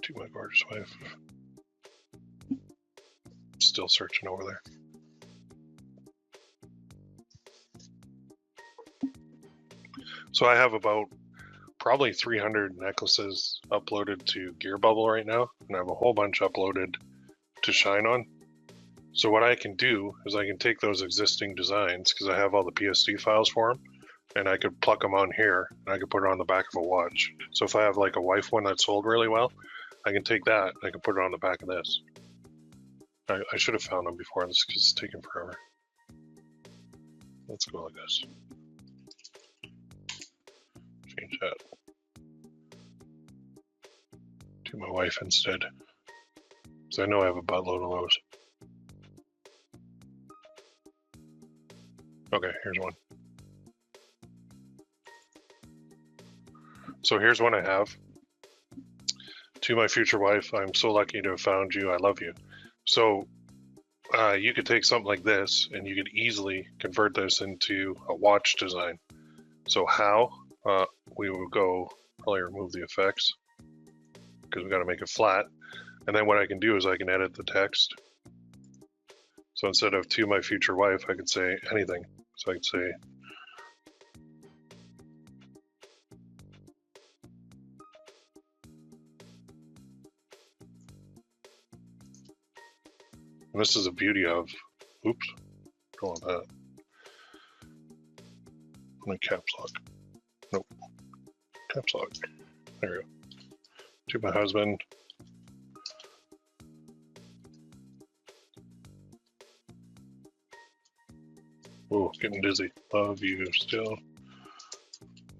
To my gorgeous wife. Still searching over there. So I have about probably 300 necklaces uploaded to Gear Bubble right now, and I have a whole bunch uploaded to ShineOn. So what I can do is I can take those existing designs, because I have all the PSD files for them, and I could pluck them on here, and I could put it on the back of a watch. So if I have like a wife one that sold really well, I can take that, and I can put it on the back of this. I should have found them before this, because it's taking forever. Let's go like this. Change that to my wife instead, because I know I have a buttload of those. Okay, here's one. So here's one I have. To my future wife, I'm so lucky to have found you. I love you. So you could take something like this and you could easily convert this into a watch design. So how? We will go, probably remove the effects because we got to make it flat. And then what I can do is I can edit the text. So instead of to my future wife, I could say anything. So I could say, and this is the beauty of, oops, don't want that. My caps lock. Nope. Caps lock. There we go. To my husband. Whoa, getting dizzy. Love you still.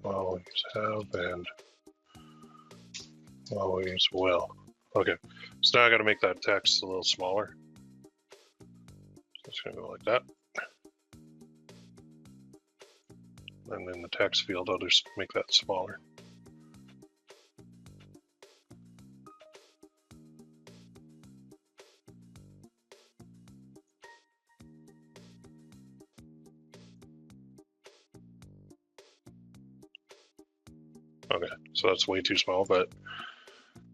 Always have and always will. Okay, so now I got to make that text a little smaller. Just gonna go like that. And in the text field, I'll just make that smaller. Okay, so that's way too small, but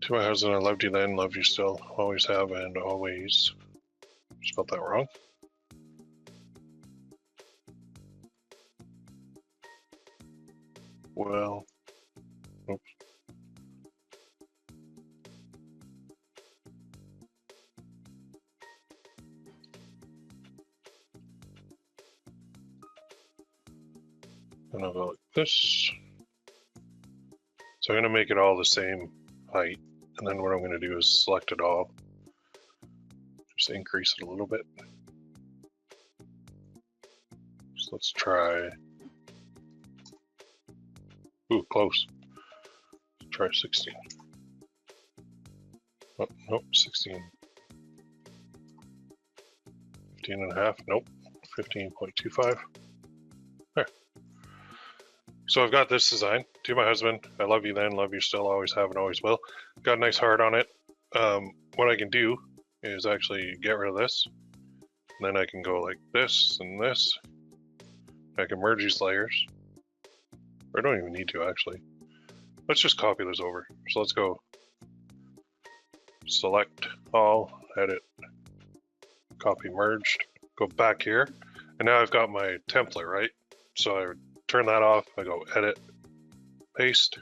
to my husband, I loved you then, love you still, always have, and always. Spelled that wrong. Well, oops. And I'll go like this. So I'm going to make it all the same height. And then what I'm going to do is select it all. Just increase it a little bit. So let's try. Ooh, close. Let's try 16. Oh, nope, 16. 15 and a half. Nope, 15.25. There. So I've got this design. To my husband, I love you then, love you still, always have, and always will. Got a nice heart on it. What I can do is actually get rid of this. And then I can go like this and this. I can merge these layers. Or I don't even need to actually. Let's just copy this over. So let's go select all, edit, copy merged, go back here. And now I've got my template, right? So I turn that off, I go edit, paste,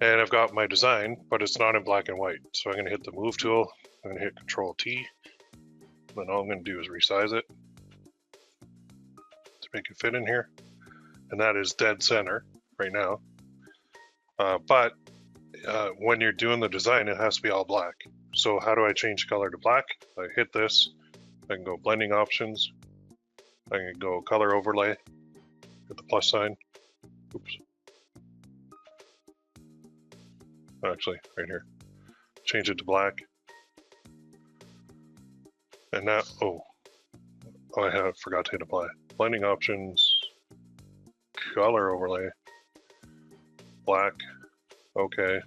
and I've got my design, but it's not in black and white. So I'm gonna hit the move tool, I'm gonna hit Control T, then all I'm gonna do is resize it to make it fit in here. And that is dead center right now. But when you're doing the design, it has to be all black. So how do I change color to black? I hit this, I can go blending options, I can go color overlay, hit the plus sign, oops. Actually, right here, change it to black. And now, I forgot to hit apply. Blending options, color overlay. Black. Okay.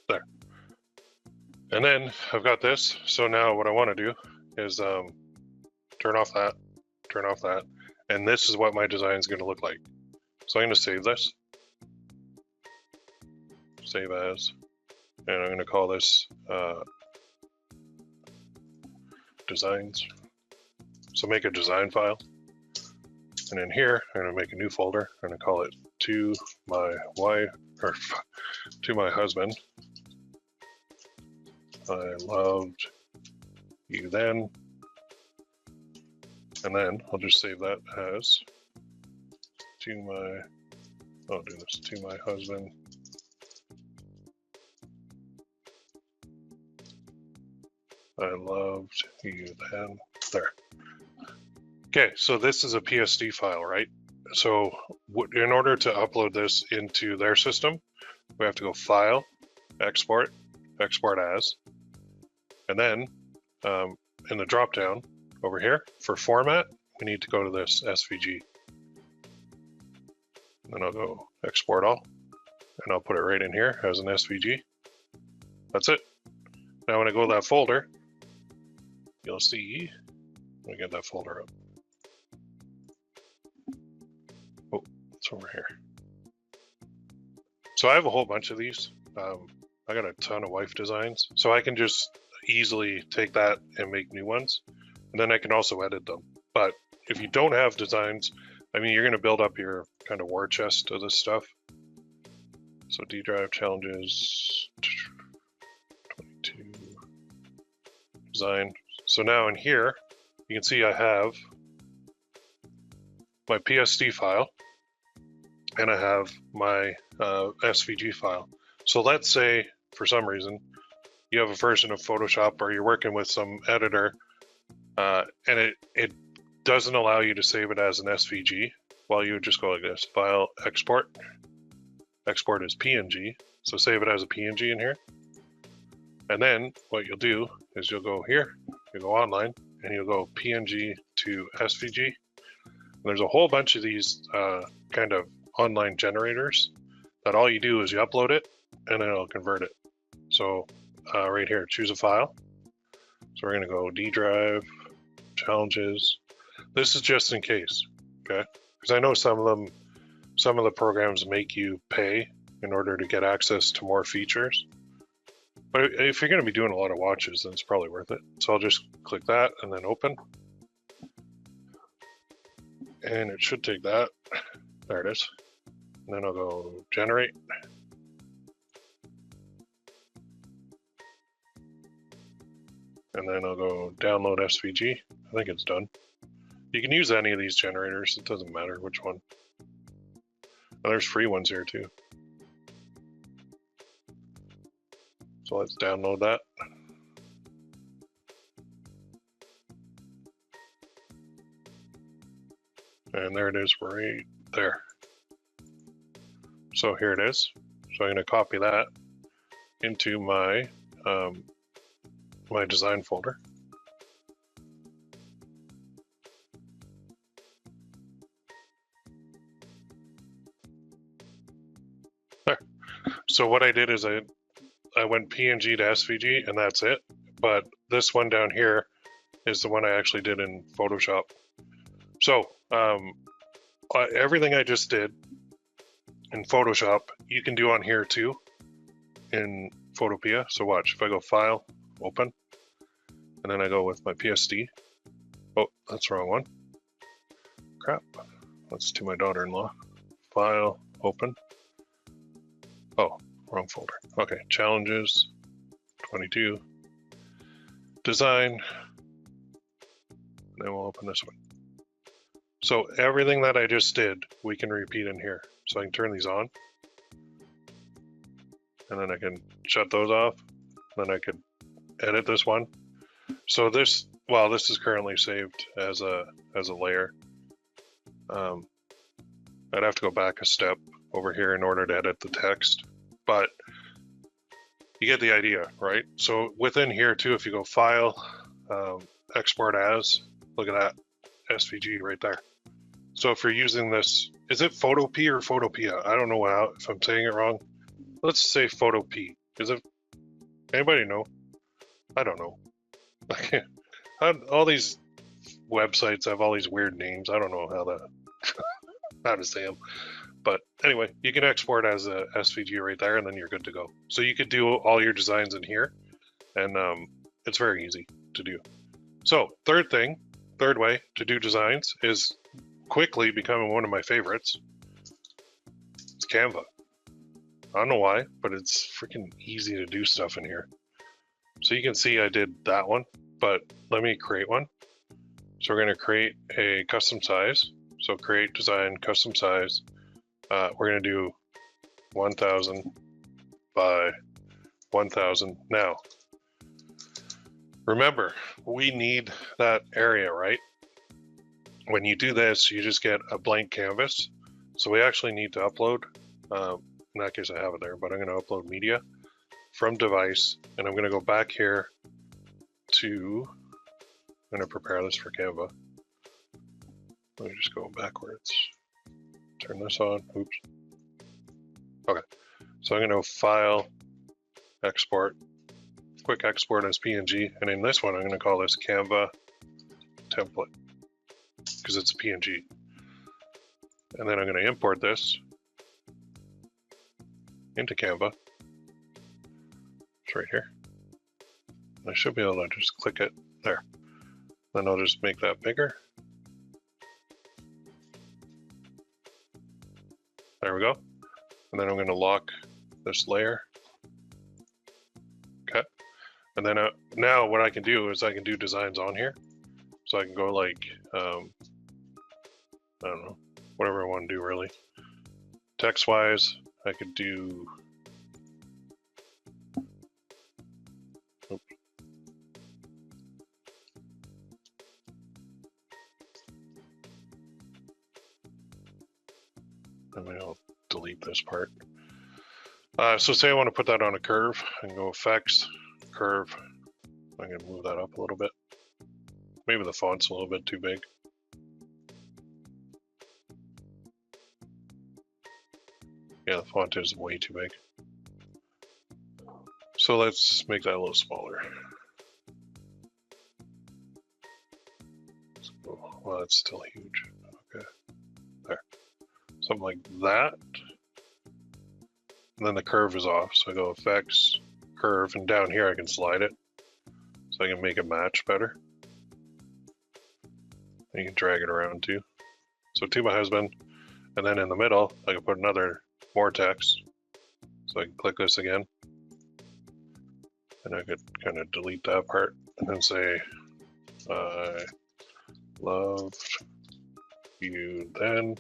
There. And then I've got this. So now what I want to do is turn off that, and this is what my design is going to look like. So I'm going to save this. Save as. And I'm going to call this designs. So make a design file. And in here, I'm going to make a new folder. I'm going to call it to my wife, or to my husband. I loved you then. And then I'll just save that as to my, I'll do this, to my husband. I loved you then. There. Okay, so this is a PSD file, right? So in order to upload this into their system, we have to go File, Export, Export As, and then in the drop-down over here for Format, we need to go to this SVG. Then I'll go Export All, and I'll put it right in here as an SVG. That's it. Now when I go to that folder, you'll see, let me get that folder up. Oh, it's over here. So I have a whole bunch of these. I got a ton of wife designs, so I can just easily take that and make new ones. And then I can also edit them. But if you don't have designs, I mean, you're going to build up your kind of war chest of this stuff. So D drive challenges, 22, design. So now in here, you can see I have my PSD file and I have my SVG file. So let's say for some reason you have a version of Photoshop or you're working with some editor and it doesn't allow you to save it as an SVG. Well, you would just go like this, File, Export. Export as PNG, so save it as a PNG in here. And then what you'll do is you'll go here, you go online, and you'll go PNG to SVG. And there's a whole bunch of these kind of online generators that all you do is you upload it and then it'll convert it. So right here, choose a file. So we're gonna go D drive, challenges. This is just in case, okay? Because I know some of the programs make you pay in order to get access to more features. But if you're gonna be doing a lot of watches, then it's probably worth it. So I'll just click that and then open. And it should take that. There it is. And then I'll go generate. And then I'll go download SVG. I think it's done. You can use any of these generators. It doesn't matter which one. And there's free ones here too. So let's download that. And there it is right there. So here it is. So I'm going to copy that into my my design folder. There. So what I did is I went PNG to SVG and that's it. But this one down here is the one I actually did in Photoshop. So everything I just did in Photoshop, you can do on here too in Photopea. So watch, if I go File, Open, and then I go with my PSD. Oh, that's the wrong one. Crap. That's to my daughter-in-law. File, Open. Oh, wrong folder. Okay, Challenges, 22. Design. And then we'll open this one. So everything that I just did, we can repeat in here. So I can turn these on. And then I can shut those off. Then I could edit this one. So this, well, this is currently saved as a layer. I'd have to go back a step over here in order to edit the text, but you get the idea, right? So within here too, if you go File, Export As, look at that. SVG right there. So if you're using this, is it Photopea or Photopea? I don't know if I'm saying it wrong. Let's say Photopea. Is it? Anybody know? I don't know. All these websites have all these weird names. I don't know how to say them. But anyway, you can export as a SVG right there, and then you're good to go. So you could do all your designs in here, and it's very easy to do. So third way to do designs is quickly becoming one of my favorites. It's Canva. I don't know why, but it's freaking easy to do stuff in here. So you can see I did that one, but let me create one. So we're going to create a custom size. So create, design, custom size. We're going to do 1000 by 1000. Now, remember, we need that area, right? When you do this, you just get a blank canvas. So we actually need to upload, in that case I have it there, but I'm going to upload media from device, and I'm going to go back here to, I'm going to prepare this for Canva. Let me just go backwards. Turn this on, oops. Okay, so I'm going to file, export, quick export as PNG, and in this one I'm going to call this Canva template, because it's a PNG. And then I'm going to import this into Canva. It's right here. I should be able to just click it there. Then I'll just make that bigger. There we go. And then I'm going to lock this layer. Okay. And then now what I can do is I can do designs on here. So I can go like, I don't know, whatever I want to do really. Text-wise, I could do, oops. I mean, I'll delete this part. So say I want to put that on a curve, I can go effects, curve. I'm going to move that up a little bit. Maybe the font's a little bit too big. Yeah, the font is way too big. So let's make that a little smaller. Well, that's still huge. Okay, there. Something like that. And then the curve is off, so I go effects, curve, and down here I can slide it. So I can make it match better. You can drag it around too. So to my husband, and then in the middle, I can put another more text. So I can click this again. And I could kind of delete that part and then say, I loved you then.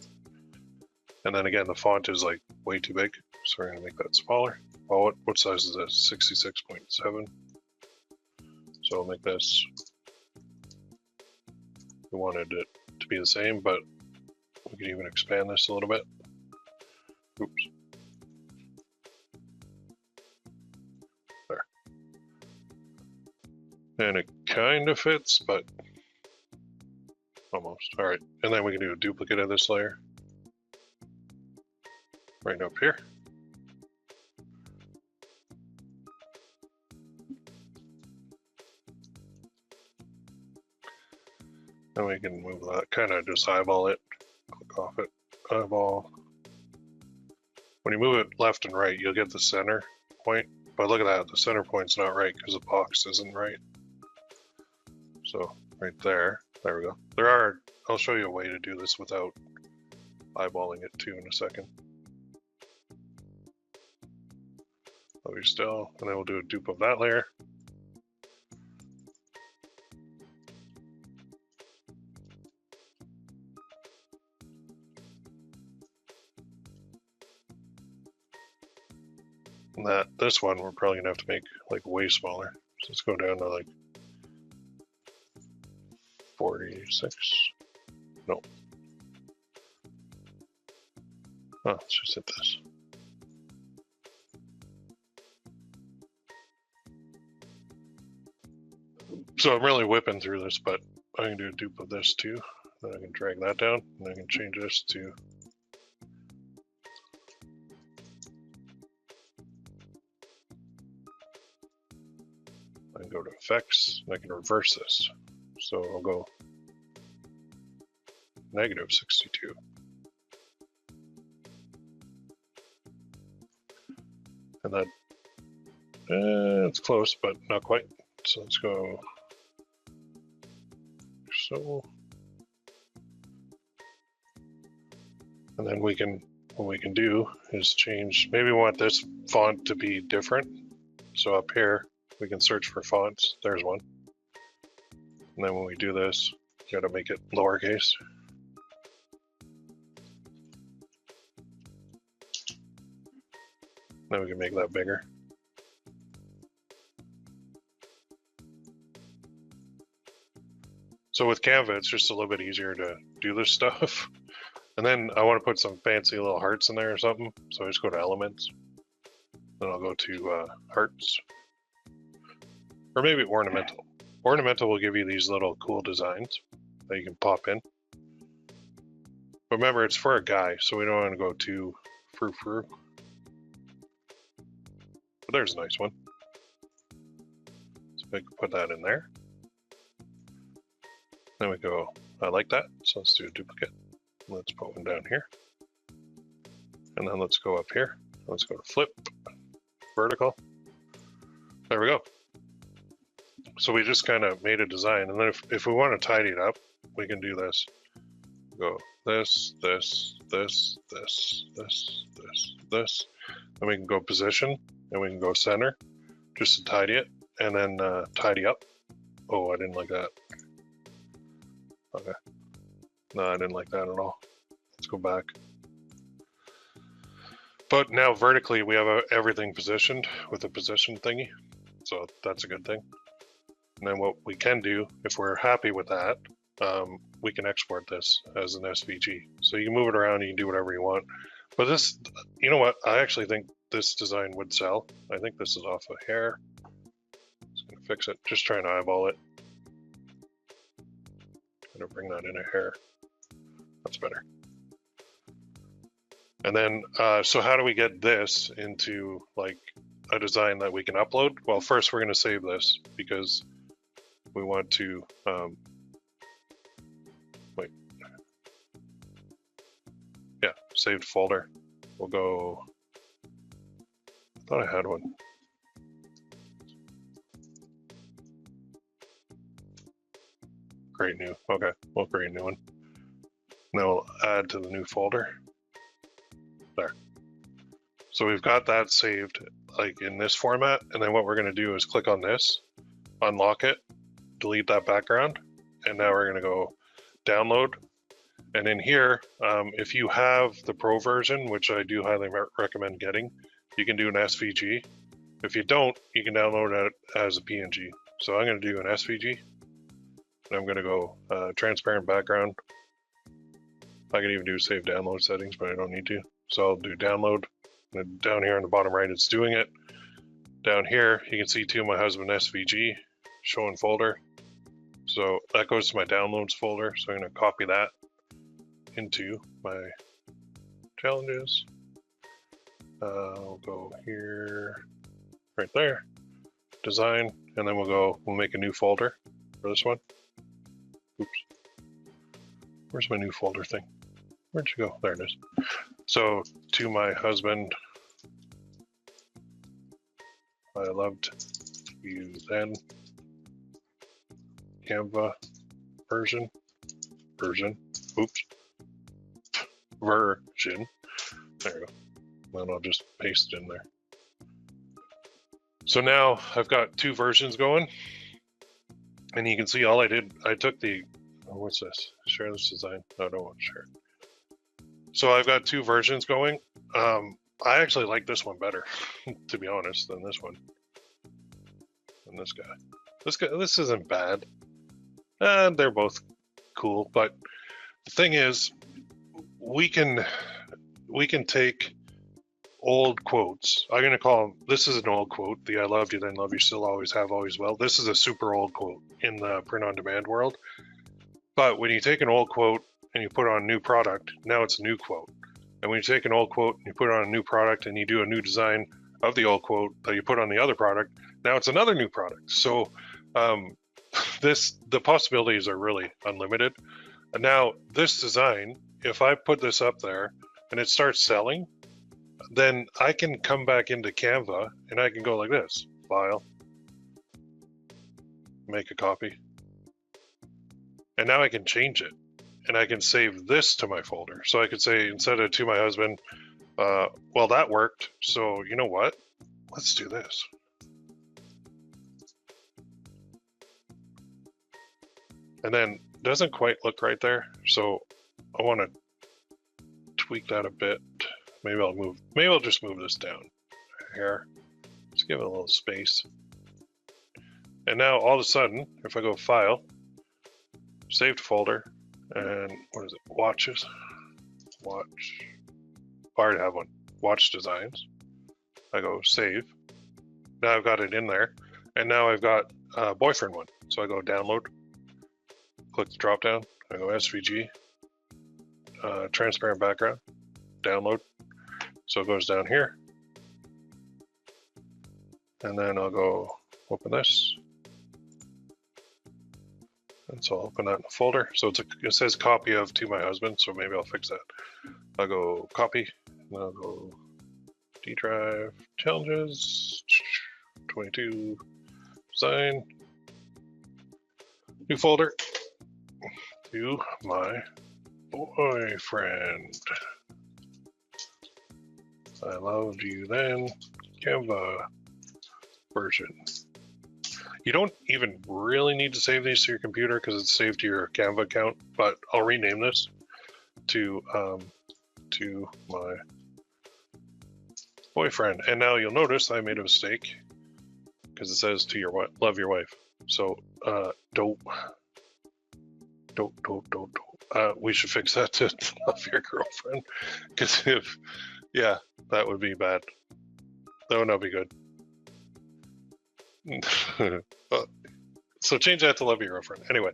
And then again, the font is like way too big. So we're gonna make that smaller. Oh, what size is this? 66.7. So I'll make this, we wanted it to be the same, but we could even expand this a little bit. Oops. There. And it kind of fits, but almost. All right, and then we can do a duplicate of this layer. Right up here. And we can move that, kind of just eyeball it, click off it, eyeball. When you move it left and right, you'll get the center point. But look at that, the center point's not right because the box isn't right. So right there, there we go. I'll show you a way to do this without eyeballing it too in a second. Hold you still, and then we'll do a dupe of that layer. And this one we're probably gonna have to make like way smaller. So let's go down to like 46. No. Oh, let's just hit this. So I'm really whipping through this, but I can do a dupe of this too. Then I can drag that down, and I can change this to I can go to effects, and I can reverse this. So I'll go -62. And that, it's close, but not quite. So let's go, so. And then we can, what we can do is change, maybe we want this font to be different. So up here, we can search for fonts. There's one. And then when we do this, you gotta make it lowercase. Then we can make that bigger. So with Canva, it's just a little bit easier to do this stuff. And then I want to put some fancy little hearts in there or something. So I just go to elements. Then I'll go to hearts. Or maybe ornamental. Ornamental will give you these little cool designs that you can pop in. But remember, it's for a guy, so we don't want to go too frou-frou. But there's a nice one. So we can put that in there. Then we go, I like that, so let's do a duplicate. Let's put one down here. And then let's go up here. Let's go to flip, vertical. There we go. So we just kind of made a design. And then if we want to tidy it up, we can do this. Go this, this, this, this, this, this, this. Then we can go position, and we can go center, just to tidy it, and then tidy up. Oh, I didn't like that. Okay. No, I didn't like that at all. Let's go back. But now vertically, we have everything positioned with a position thingy. So that's a good thing. And then what we can do, if we're happy with that, we can export this as an SVG. So you can move it around, you can do whatever you want. But this, you know what? I actually think this design would sell. I think this is off a hair. Just gonna fix it. Just trying to eyeball it. Gonna bring that in a hair. That's better. And then, so how do we get this into like a design that we can upload? Well, first we're gonna save this because we want to, wait. Yeah, saved folder. We'll go, I thought I had one. Create new, okay, we'll create a new one. Now we'll add to the new folder. There. So we've got that saved like in this format, and then what we're gonna do is click on this, unlock it, delete that background, and now we're gonna go download. And in here, if you have the pro version, which I do highly recommend getting, you can do an SVG. If you don't, you can download it as a PNG. So I'm gonna do an SVG, and I'm gonna go transparent background. I can even do save download settings, but I don't need to. So I'll do download, and down here on the bottom right, it's doing it. Down here, you can see to my husband SVG, show in folder. So that goes to my downloads folder. So I'm gonna copy that into my challenges. I'll go here, right there, design, and then we'll make a new folder for this one. Oops. Where's my new folder thing? Where'd you go? There it is. So to my husband, I loved you then. Canva version. Oops. Version. There we go. Then I'll just paste it in there. So now I've got two versions going, and you can see all I did, I took the, oh, what's this? Share this design. No, I don't want to share it. So I've got two versions going. I actually like this one better, to be honest, than this one. And this guy. This isn't bad. They're both cool, but the thing is, we can take old quotes. I'm gonna call them, this is an old quote, the I loved you then love you still always have always will. This is a super old quote in the print on demand world. But when you take an old quote and you put on a new product, now it's a new quote. And when you take an old quote and you put on a new product and you do a new design of the old quote that you put on the other product, now it's another new product. So the possibilities are really unlimited. And now this design, if I put this up there and it starts selling, then I can come back into Canva and I can go like this, file, make a copy. And now I can change it and I can save this to my folder. So I could say, instead of to my husband, well, that worked. So you know what? Let's do this. And then doesn't quite look right there. So I want to tweak that a bit. Maybe I'll just move this down here. Just give it a little space. And now all of a sudden, if I go file, save to folder, and what is it? Watches. Watch. I already have one. Watch designs. I go save. Now I've got it in there. And now I've got a boyfriend one. So I go download. Click the drop down. I go SVG. Transparent background. Download. So it goes down here. And then I'll go open this. And so I'll open that in a folder. So it says copy of to my husband, so maybe I'll fix that. I'll go copy, and I'll go D drive, challenges, 22, design, new folder, to my boyfriend. I loved you then, Canva version. You don't even really need to save these to your computer because it's saved to your Canva account, but I'll rename this to my boyfriend. And now you'll notice I made a mistake because it says to your love your wife. So don't. We should fix that to love your girlfriend, because yeah, that would be bad. That would not be good. So change that to love your girlfriend. Anyway,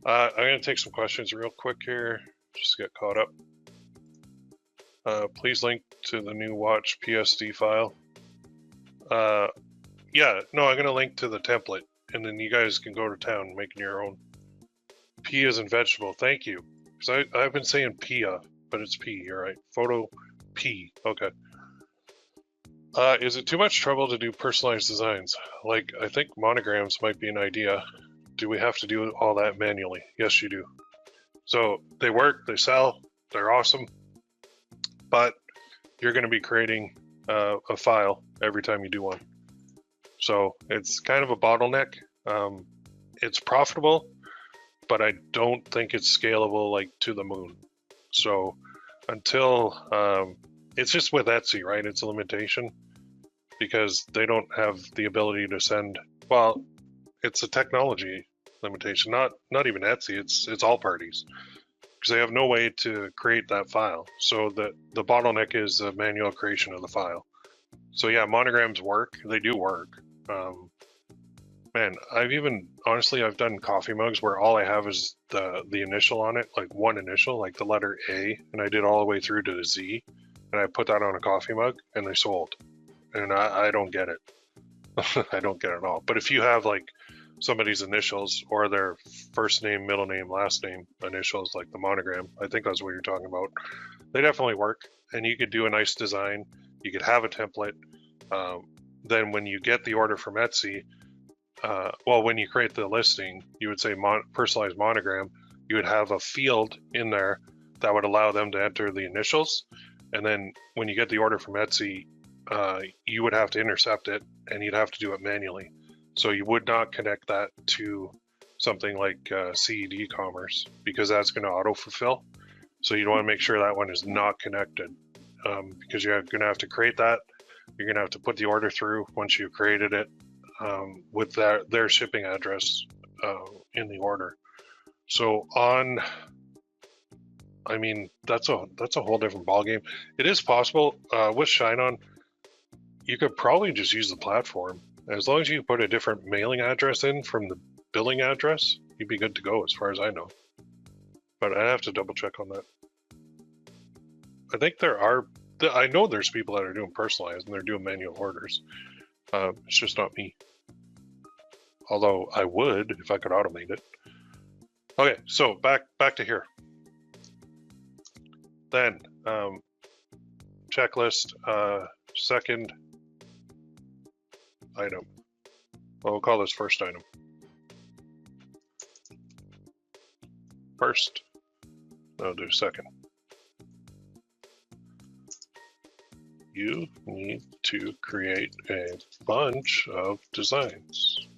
I'm going to take some questions real quick here, just to get caught up. Please link to the new watch PSD file. Yeah, no, I'm going to link to the template, and then you guys can go to town making your own. P as in vegetable, thank you. Because I've been saying Pia, but it's P, you're right. Photo P, okay. Is it too much trouble to do personalized designs? Like, I think monograms might be an idea. Do we have to do all that manually? Yes, you do. So they work, they sell, they're awesome, but you're going to be creating a file every time you do one. So it's kind of a bottleneck. It's profitable, but I don't think it's scalable like to the moon. So until it's just with Etsy, right? It's a limitation because they don't have the ability to send. Well, it's a technology limitation, not even Etsy. It's all parties because they have no way to create that file. So the bottleneck is the manual creation of the file. So yeah, monograms work. They do work. Man, I've done coffee mugs where all I have is the initial on it, like one initial, like the letter A, and I did all the way through to the Z, and I put that on a coffee mug, and they sold. And I don't get it. I don't get it at all. But if you have like somebody's initials or their first name, middle name, last name initials, like the monogram, I think that's what you're talking about. They definitely work, and you could do a nice design. You could have a template. Then when you get the order from Etsy, when you create the listing, you would say personalized monogram. You would have a field in there that would allow them to enter the initials. And then when you get the order from Etsy, you would have to intercept it and you'd have to do it manually. So you would not connect that to something like CED commerce because that's going to auto-fulfill. So you want to make sure that one is not connected because you're going to have to create that. You're going to have to put the order through once you've created it with their shipping address in the order. So that's a whole different ballgame. It is possible with ShineOn. You could probably just use the platform. As long as you put a different mailing address in from the billing address, you'd be good to go as far as I know. but I have to double check on that. I think I know there's people that are doing personalized and they're doing manual orders. It's just not me. Although I would if I could automate it. Okay, so back to here. Then checklist, second item. Well, we'll call this first item. First, I'll do second. You need to create a bunch of designs.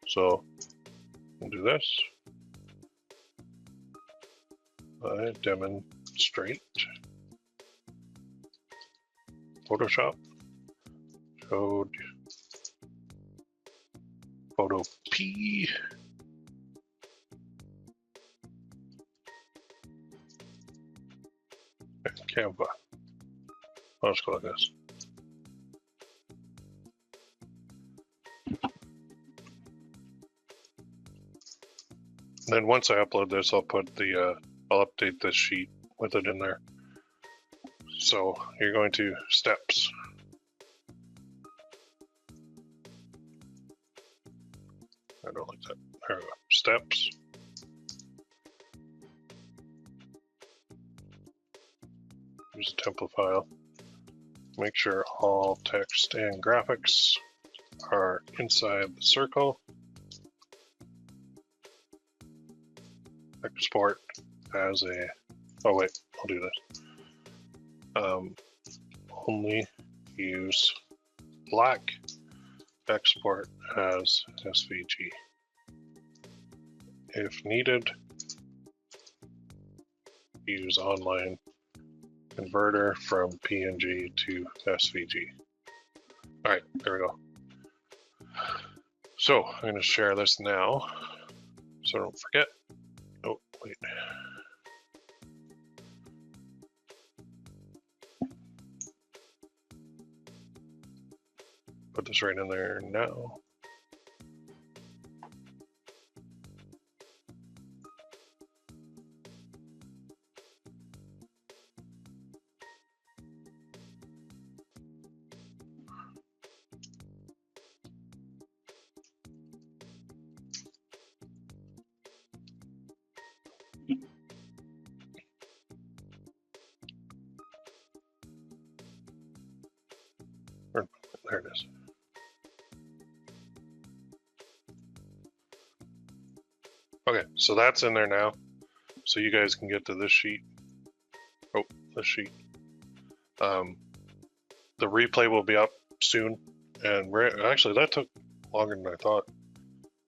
So we'll do this. I demonstrate Photoshop, showed Photopea, and Canva. I'll just call it this. And then once I upload this, I'll put the I'll update this sheet with it in there. So you're going to steps. I don't like that. There we go. Steps. Use a template file. Make sure all text and graphics are inside the circle. Export as a, oh wait, I'll do this. Only use black, export as SVG. If needed, use online converter from PNG to SVG. All right, there we go. So I'm going to share this now so I don't forget. Oh, wait. Put this right in there now. There it is. Okay, so that's in there now. So you guys can get to this sheet. Oh, this sheet. The replay will be up soon. And actually, that took longer than I thought.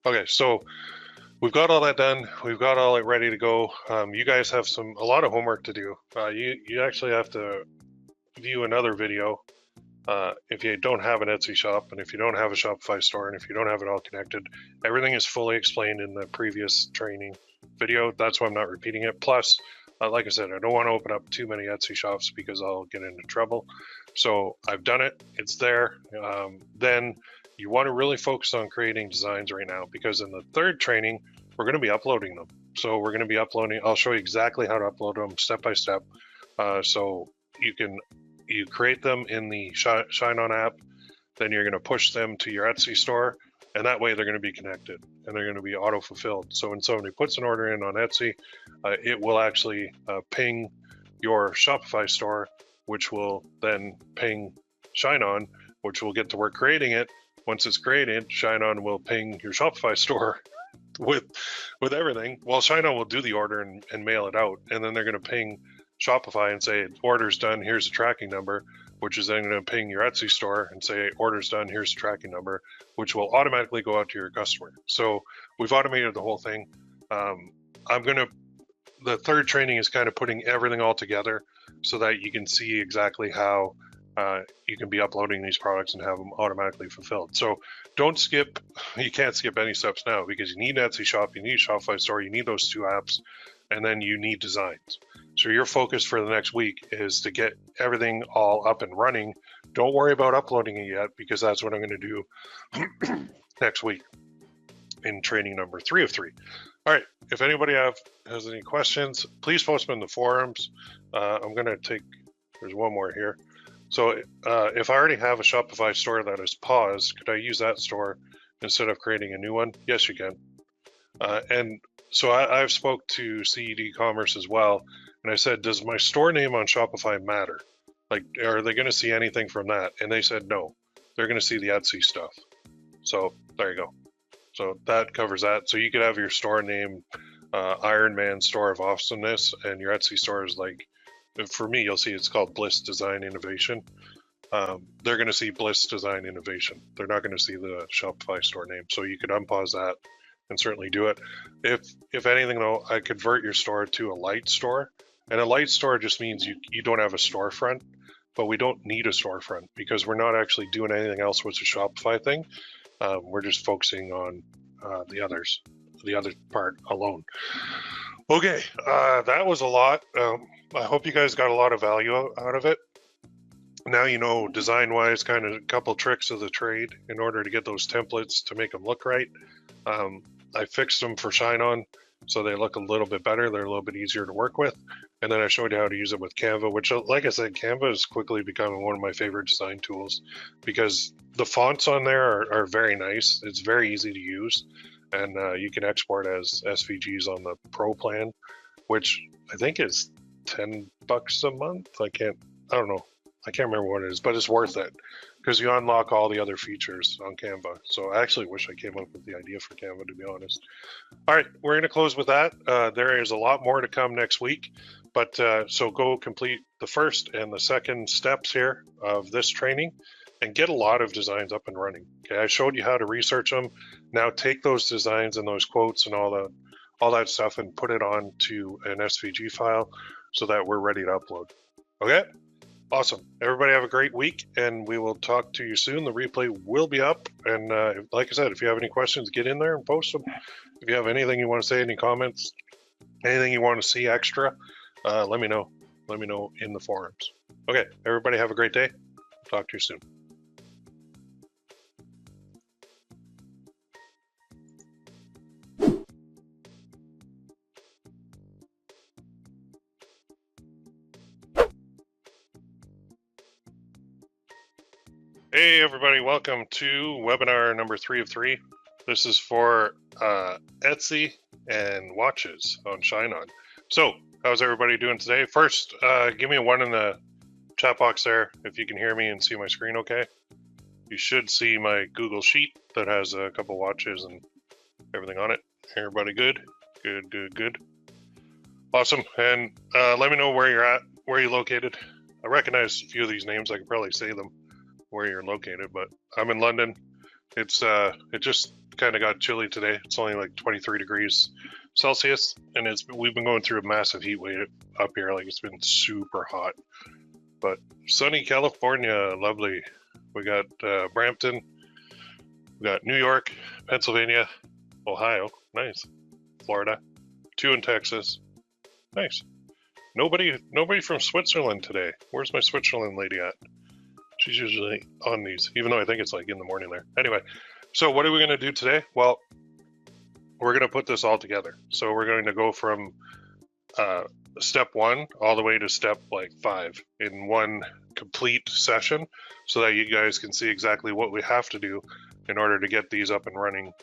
Okay, so we've got all that done. We've got all it ready to go. You guys have a lot of homework to do. You actually have to view another video if you don't have an Etsy shop, and if you don't have a Shopify store, and if you don't have it all connected. Everything is fully explained in the previous training video. That's why I'm not repeating it. Plus, like I said, I don't want to open up too many Etsy shops because I'll get into trouble. So I've done it. It's there. Then you want to really focus on creating designs right now, because in the third training, we're going to be uploading them. So we're going to be uploading. I'll show you exactly how to upload them step by step. So you create them in the ShineOn app, then you're going to push them to your Etsy store, and that way they're going to be connected and they're going to be auto-fulfilled. So when somebody puts an order in on Etsy, it will actually ping your Shopify store, which will then ping ShineOn, which will get to work creating it. Once it's created, ShineOn will ping your Shopify store with everything. Well, ShineOn will do the order and mail it out, and then they're going to ping Shopify and say order's done, here's the tracking number, which is then going to ping your Etsy store and say order's done, here's the tracking number, which will automatically go out to your customer. So we've automated the whole thing. The third training is kind of putting everything all together so that you can see exactly how you can be uploading these products and have them automatically fulfilled. So don't skip, you can't skip any steps now, because you need an Etsy shop, you need a Shopify store, you need those two apps, and then you need designs. So your focus for the next week is to get everything all up and running. Don't worry about uploading it yet, because that's what I'm going to do next week. in training number 3 of 3. All right, if anybody has any questions, please post them in the forums. I'm gonna there's one more here. So if I already have a Shopify store that is paused, could I use that store instead of creating a new one? Yes, you can. And so I've spoke to CED Commerce as well, and I said, does my store name on Shopify matter? Like, are they going to see anything from that? And they said no, they're going to see the Etsy stuff. So there you go. So that covers that. So you could have your store name Iron Man Store of Awesomeness, and your Etsy store is like, for me, you'll see it's called Bliss Design Innovation. They're going to see Bliss Design Innovation. They're not going to see the Shopify store name. So you could unpause that and certainly do it. If anything though, I convert your store to a light store, and a light store just means you don't have a storefront, but we don't need a storefront because we're not actually doing anything else with the Shopify thing. We're just focusing on the other part alone. Okay, that was a lot. I hope you guys got a lot of value out of it. Now you know design-wise, kind of a couple tricks of the trade in order to get those templates to make them look right. I fixed them for ShineOn so they look a little bit better. They're a little bit easier to work with. And then I showed you how to use it with Canva, which, like I said, Canva is quickly becoming one of my favorite design tools because the fonts on there are very nice. It's very easy to use, and you can export as SVGs on the Pro plan, which I think is $10 a month. I don't know. I can't remember what it is, but it's worth it because you unlock all the other features on Canva. So I actually wish I came up with the idea for Canva, to be honest. All right, we're going to close with that. There is a lot more to come next week, but so go complete the first and the second steps here of this training and get a lot of designs up and running. Okay, I showed you how to research them. Now take those designs and those quotes and all that stuff and put it onto an SVG file so that we're ready to upload. Okay? Awesome. Everybody have a great week, and we will talk to you soon. The replay will be up, and like I said, if you have any questions, get in there and post them. If you have anything you want to say, any comments, anything you want to see extra, let me know. Let me know in the forums. Okay, everybody have a great day. Talk to you soon. Hey everybody, welcome to webinar number 3 of 3. This is for Etsy and watches on ShineOn. So, how's everybody doing today? First, give me a 1 in the chat box there if you can hear me and see my screen okay. You should see my Google Sheet that has a couple watches and everything on it. Everybody good? Good, good, good. Awesome, and let me know where you're at, where you're located. I recognize a few of these names, I could probably say them where you're located, but I'm in London. It just kind of got chilly today. It's only like 23 degrees Celsius, and we've been going through a massive heat wave up here. Like, it's been super hot, but sunny California, lovely. We got Brampton, we got New York, Pennsylvania, Ohio, nice, Florida, 2 in Texas, nice. Nobody from Switzerland today. Where's my Switzerland lady at? She's usually on these, even though I think it's like in the morning there. Anyway, so what are we going to do today? Well, we're going to put this all together. So we're going to go from step 1 all the way to step like 5 in one complete session so that you guys can see exactly what we have to do in order to get these up and running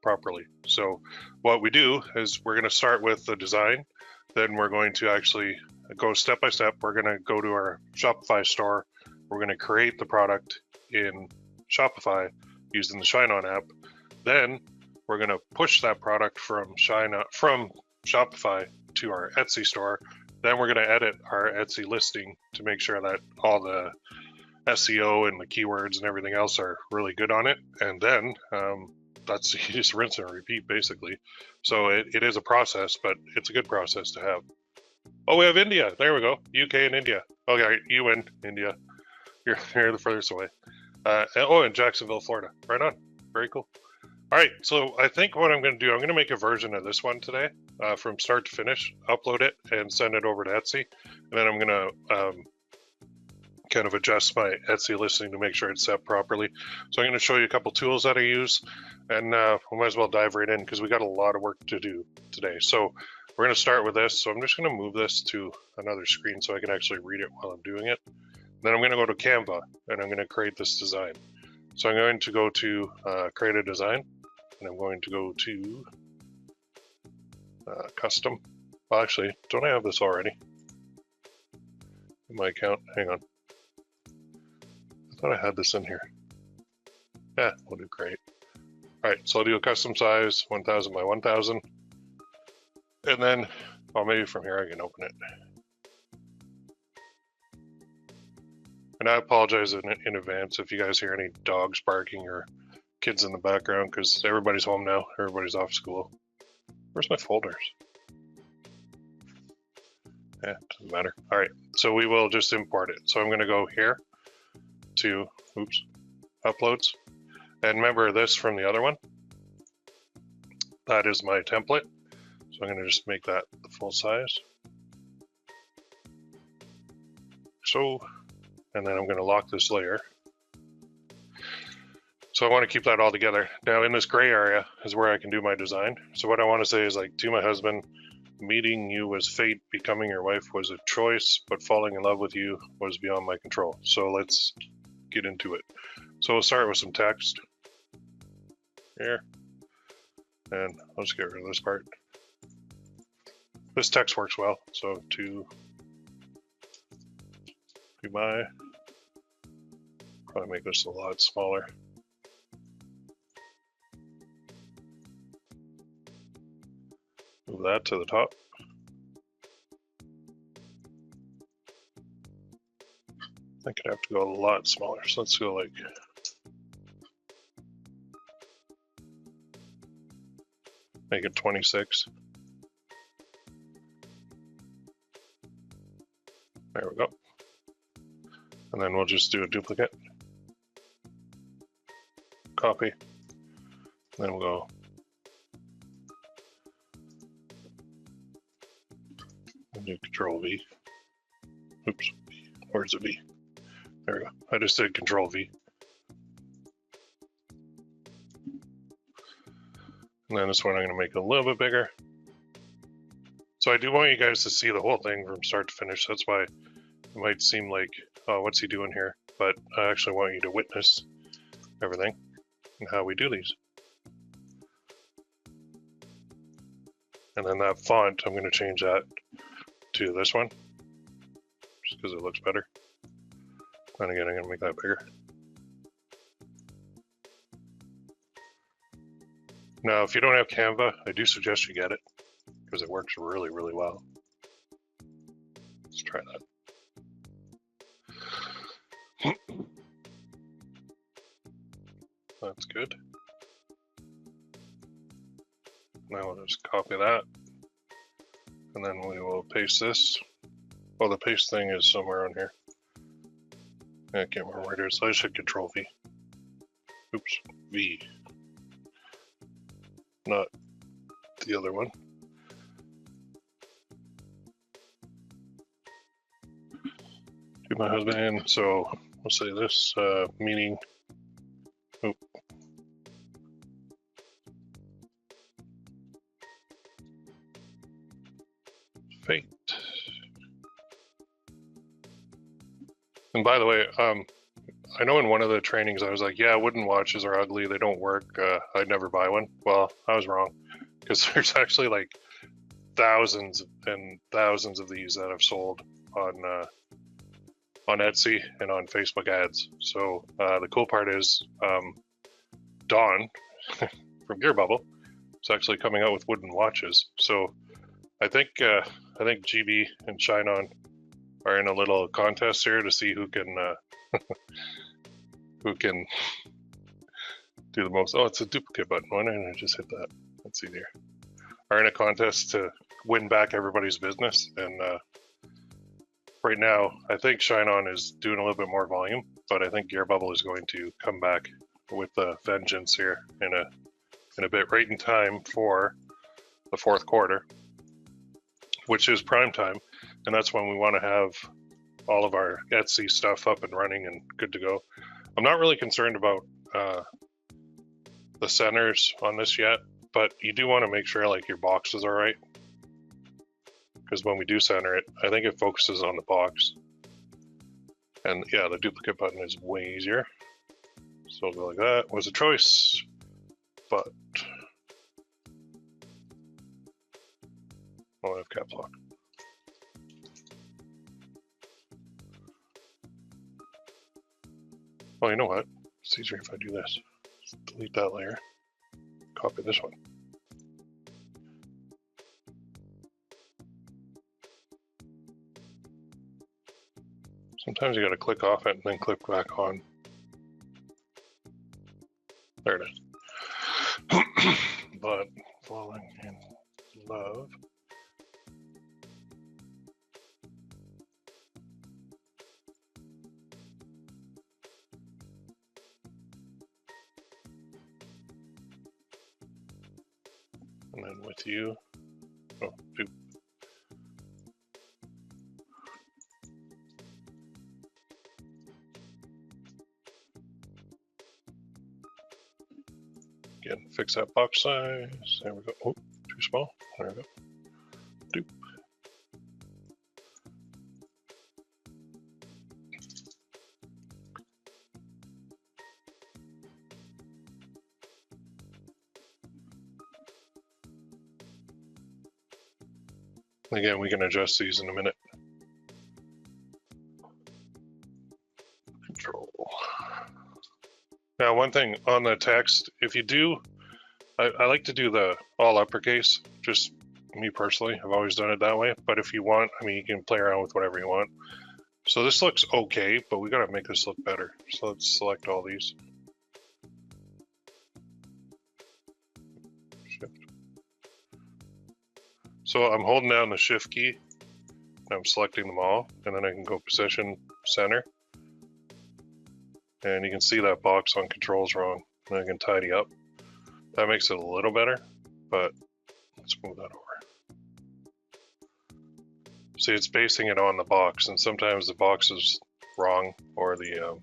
properly. So what we do is we're going to start with the design. Then we're going to actually go step by step. We're going to go to our Shopify store. We're going to create the product in Shopify using the ShineOn app. Then we're going to push that product from Shopify to our Etsy store. Then we're going to edit our Etsy listing to make sure that all the SEO and the keywords and everything else are really good on it. And then that's you just rinse and repeat basically. So it is a process, but it's a good process to have. Oh, we have India. There we go. UK and India. Okay, you win, India. You're the furthest away. In Jacksonville, Florida. Right on. Very cool. All right, so I think what I'm going to do, I'm going to make a version of this one today from start to finish, upload it, and send it over to Etsy. And then I'm going to kind of adjust my Etsy listing to make sure it's set properly. So I'm going to show you a couple tools that I use, and we might as well dive right in because we got a lot of work to do today. So we're going to start with this. So I'm just going to move this to another screen so I can actually read it while I'm doing it. Then I'm going to go to Canva and I'm going to create this design. So I'm going to go to create a design, and I'm going to go to custom. Well, actually, don't I have this already in my account? Hang on. I thought I had this in here. Yeah, we'll do create. All right, so I'll do a custom size, 1000 by 1000. And then, well, maybe from here I can open it. And I apologize in advance if you guys hear any dogs barking or kids in the background, because everybody's home now. Everybody's off school. Where's my folders? Yeah, doesn't matter. All right, so we will just import it. So I'm going to go here to, uploads. And remember this from the other one. That is my template. So I'm going to just make that the full size. So, and then I'm going to lock this layer. So I want to keep that all together. Now in this gray area is where I can do my design. So what I want to say is like, to my husband, meeting you was fate, becoming your wife was a choice, but falling in love with you was beyond my control. So let's get into it. So we'll start with some text here. And I'll just get rid of this part. This text works well. So to be my, probably make this a lot smaller. Move that to the top. I could have to go a lot smaller, so let's go like, make it 26. There we go. And then we'll just do a duplicate. Copy. Then we'll go do Control V. Oops, where's the V? There we go. I just did Control V. And then this one I'm going to make it a little bit bigger. So I do want you guys to see the whole thing from start to finish. That's why it might seem like, oh, what's he doing here? But I actually want you to witness everything and how we do these. And then that font, I'm going to change that to this one, just because it looks better. And again, I'm going to make that bigger. Now, if you don't have Canva, I do suggest you get it, because it works really, really well. Let's try that. That's good. Now we'll just copy that. And then we will paste this. Oh, the paste thing is somewhere on here. I can't remember where it is. So I should Control V. Oops, V. Not the other one. To my husband. So we'll say this meaning. Oop. Fate. And by the way, I know in one of the trainings I was like, yeah, wooden watches are ugly, they don't work, I'd never buy one. Well, I was wrong, because there's actually like thousands and thousands of these that I've sold on Etsy and on Facebook ads. So the cool part is Dawn from Gear Bubble is actually coming out with wooden watches. So I think GB and ShineOn are in a little contest here to see who can who can do the most. Oh, it's a duplicate button. Why didn't I just hit that? Let's see here. Are in a contest to win back everybody's business, and right now I think ShineOn is doing a little bit more volume, but I think Gear Bubble is going to come back with a vengeance here in a bit, right in time for the fourth quarter, which is prime time, and that's when we want to have all of our Etsy stuff up and running and good to go. I'm not really concerned about the centers on this yet, but you do want to make sure like your boxes are right, because when we do center it, I think it focuses on the box. And yeah, the duplicate button is way easier. So I'll go like that. Was a choice, but I'll have caps lock. Well, you know what? It's easier if I do this. Delete that layer. Copy this one. Sometimes you got to click off it and then click back on. There it is. But falling in love. And then with you. Oh, dupe. Again, fix that box size. There we go. Oh, too small. There we go. Dupe. Again, we can adjust these in a minute. Control. Now, one thing on the text, if you do, I like to do the all uppercase, just me personally. I've always done it that way. But if you want, I mean, you can play around with whatever you want. So this looks okay, but we got to make this look better. So let's select all these. Shift. So I'm holding down the Shift key. I'm selecting them all, and then I can go position center. And you can see that box on controls wrong, and I can tidy up. That makes it a little better, but let's move that over. See, it's basing it on the box, and sometimes the box is wrong, or the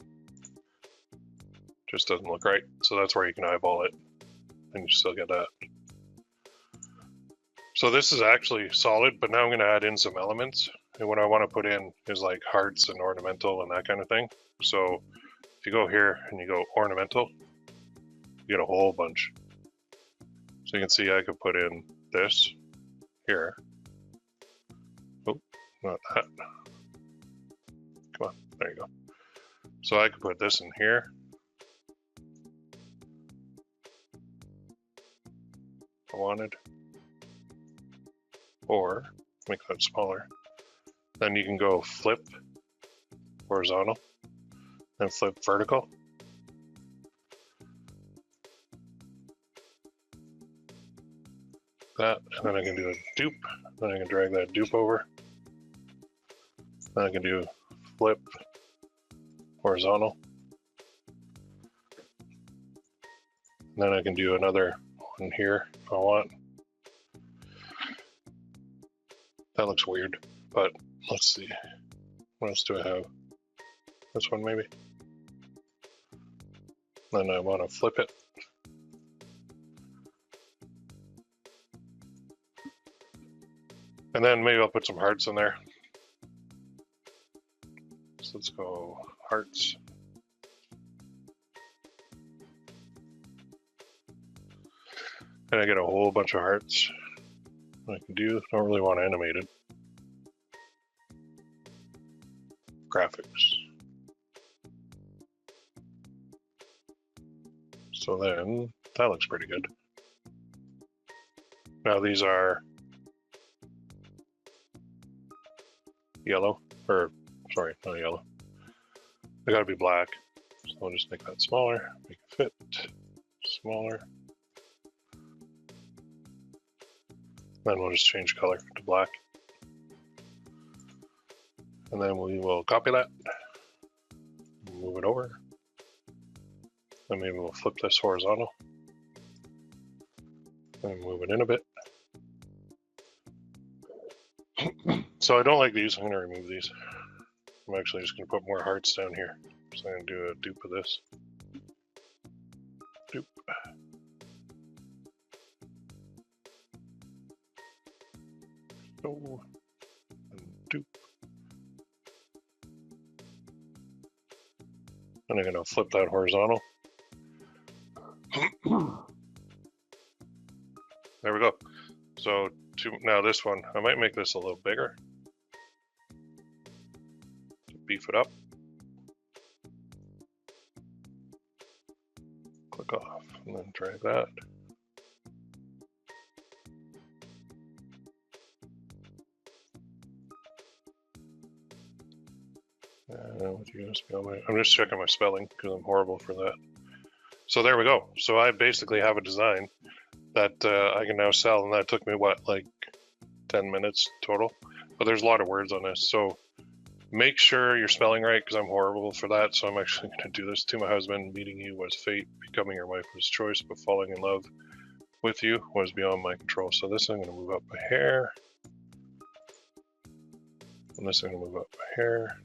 just doesn't look right. So that's where you can eyeball it, and you still get that. So this is actually solid, but now I'm going to add in some elements, and what I want to put in is like hearts and ornamental and that kind of thing. So if you go here and you go ornamental, you get a whole bunch. So you can see I could put in this here. Oh, not that. Come on, there you go. So I could put this in here. I wanted. Or make that smaller. Then you can go flip horizontal. And flip vertical. That, and then I can do a dupe. Then I can drag that dupe over. Then I can do flip horizontal. And then I can do another one here if I want. That looks weird, but let's see. What else do I have? This one maybe. Then I want to flip it. And then maybe I'll put some hearts in there. So let's go hearts. And I get a whole bunch of hearts. I can do, don't really want animated. Graphics. So then, that looks pretty good. Now these are yellow, or sorry, not yellow. They gotta be black. So I'll just make that smaller, make it fit, smaller. Then we'll just change color to black. And then we will copy that, move it over. Then maybe we'll flip this horizontal and move it in a bit. So I don't like these, I'm gonna remove these. I'm actually just going to put more hearts down here. So I'm going to do a dupe of this. Dupe. Oh, and dupe. And I'm going to flip that horizontal. There we go. So now this one, I might make this a little bigger. Beef it up. Click off and then drag that. I'm just checking my spelling because I'm horrible for that. So there we go. So I basically have a design that I can now sell, and that took me what, like 10 minutes total? But there's a lot of words on this, so make sure you're spelling right because I'm horrible for that. So I'm actually going to do this. To my husband, meeting you was fate, becoming your wife was choice, but falling in love with you was beyond my control. So this I'm going to move up a hair, and this I'm going to move up a hair.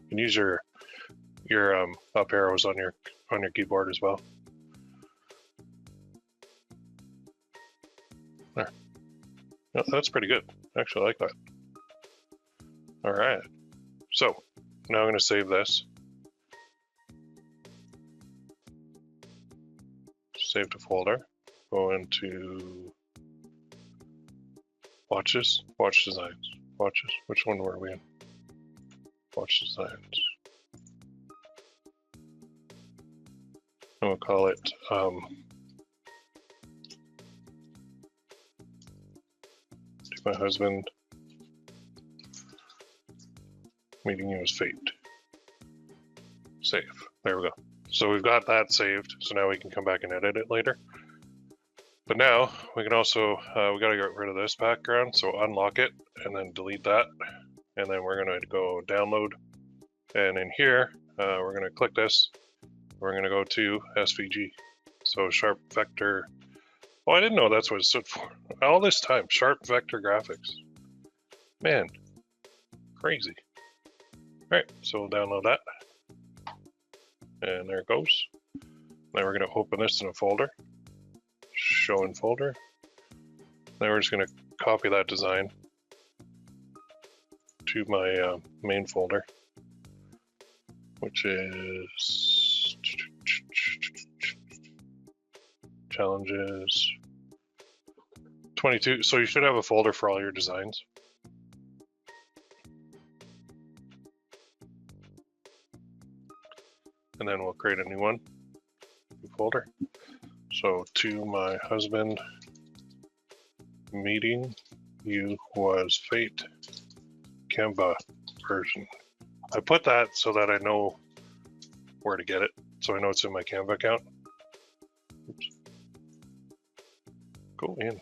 You can use your up arrows on your keyboard as well. There. Oh, that's pretty good. I actually like that. All right. So now I'm going to save this. Save to folder. Go into watches, watch designs, watches. Which one were we in? Watch designs. And we'll call it to my husband, meeting you as fate. Save. There we go. So we've got that saved. So now we can come back and edit it later. But now we can also, we got to get rid of this background. So unlock it and then delete that. And then we're going to go download. And in here, we're going to click this. We're going to go to SVG. So Sharp Vector. Oh, I didn't know that's what it stood for. All this time, Sharp Vector Graphics. Man, crazy. All right, so we'll download that. And there it goes. Now we're going to open this in a folder. Show in folder. Now we're just going to copy that design to my main folder, which is challenges 22. So you should have a folder for all your designs. And then we'll create a new one, new folder. So to my husband, meeting you was fate, Canva version. I put that so that I know where to get it. So I know it's in my Canva account. Oops. Go in.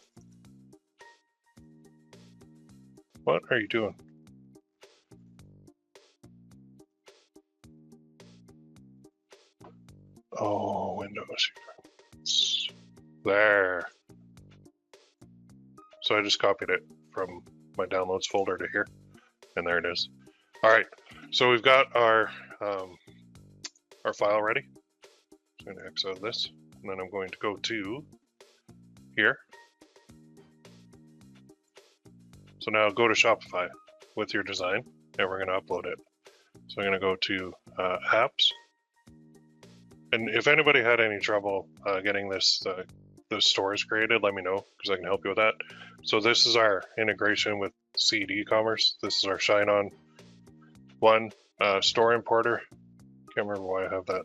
What are you doing? Oh, Windows. There. So I just copied it from my downloads folder to here, and there it is. All right, so we've got our file ready. So I'm going to X out this, and then I'm going to go to here. So now go to Shopify with your design, and we're going to upload it. So I'm going to go to apps. And if anybody had any trouble getting this the stores created, let me know because I can help you with that. So this is our integration with Seed e-commerce. This is our ShineOn one store importer. Can't remember why I have that.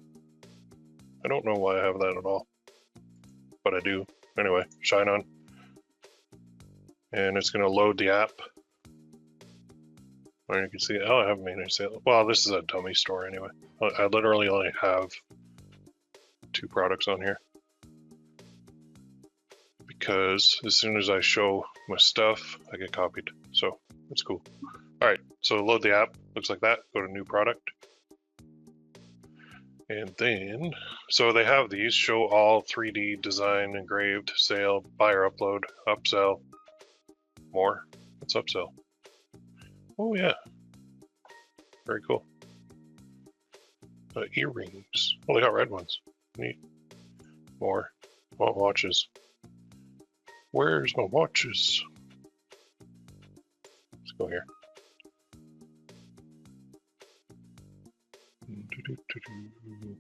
I don't know why I have that at all, but I do. Anyway, ShineOn, and it's going to load the app. Or you can see, oh, I haven't made any sales. Well, this is a dummy store anyway. I literally only have 2 products on here because as soon as I show my stuff, I get copied. So it's cool. All right, so load the app. Looks like that. Go to new product. And then, so they have these, show all 3D design, engraved, sale, buy or upload, upsell, more. It's upsell. Oh yeah, very cool. Earrings. Oh, they got red ones. Neat. More. Want watches. Where's my watches? Let's go here.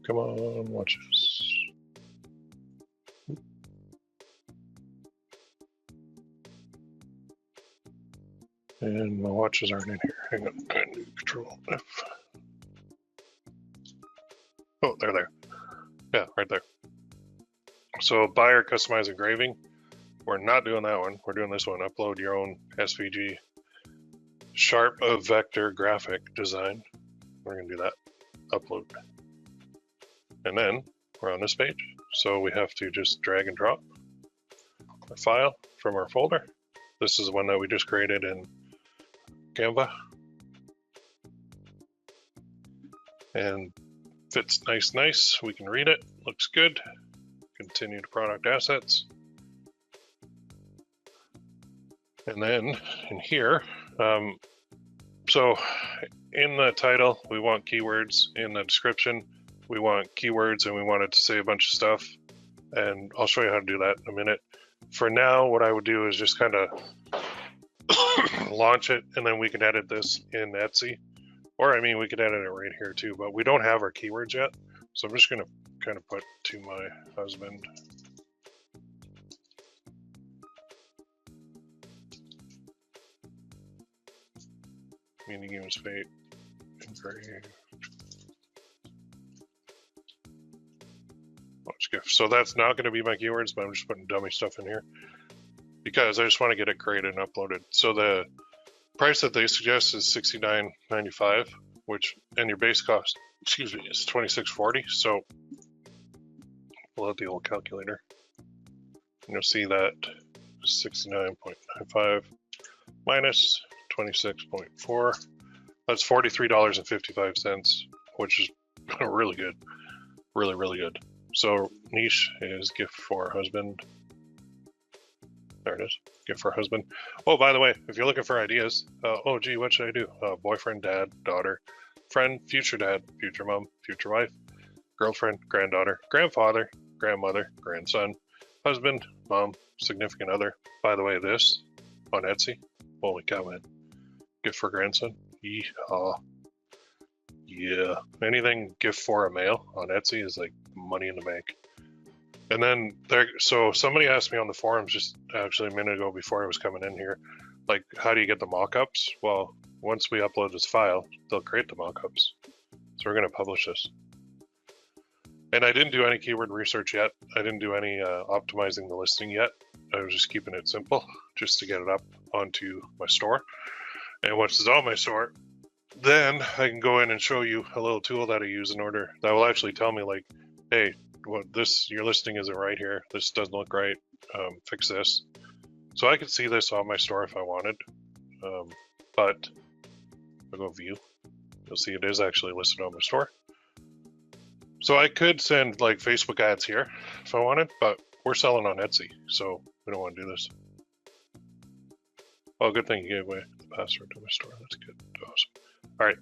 Come on, watches. And my watches aren't in here. Hang on, I do Control F. Oh, they're there. Yeah, right there. So buyer customize engraving. We're not doing that one. We're doing this one. Upload your own SVG sharp of vector graphic design. We're gonna do that. Upload. And then we're on this page. So we have to just drag and drop a file from our folder. This is the one that we just created in Canva. And fits nice. We can read it. Looks good. Continue to product assets. And then in here, so in the title, we want keywords. In the description, we want keywords, and we want it to say a bunch of stuff. And I'll show you how to do that in a minute. For now, what I would do is just kind of launch it, and then we can edit this in Etsy. Or, I mean, we could edit it right here too, but we don't have our keywords yet. So I'm just going to kind of put to my husband. Meaning games fate. Engraved. Watch gift. So that's not going to be my keywords, but I'm just putting dummy stuff in here because I just want to get it created and uploaded. So the price that they suggest is $69.95, which, and your base cost, excuse me, is $26.40. So pull out the old calculator. And you'll see that 69.95 minus 26.4. That's $43.55, which is really good. Really good. So niche is gift for husband. There it is. Gift for husband. Oh, by the way, if you're looking for ideas, oh gee, what should I do? Boyfriend, dad, daughter, friend, future dad, future mom, future wife, girlfriend, granddaughter, grandfather, grandmother, grandson, husband, mom, significant other. By the way, this on Etsy, holy cow, man. Gift for grandson. Yeehaw. Yeah. Anything gift for a male on Etsy is like money in the bank. And then there, so somebody asked me on the forums just actually a minute ago before I was coming in here, like, how do you get the mock-ups? Well, once we upload this file, they'll create the mock-ups. So we're going to publish this. And I didn't do any keyword research yet. I didn't do any optimizing the listing yet. I was just keeping it simple just to get it up onto my store. And once it's on my store, then I can go in and show you a little tool that I use in order that will actually tell me, like, hey, what this, your listing isn't right here. This doesn't look right. Fix this. So I could see this on my store if I wanted. But I'll go view. You'll see it is actually listed on my store. So I could send like Facebook ads here if I wanted, but we're selling on Etsy, so we don't want to do this. Oh, good thing you gave away the password to my store. That's good. Awesome. All right.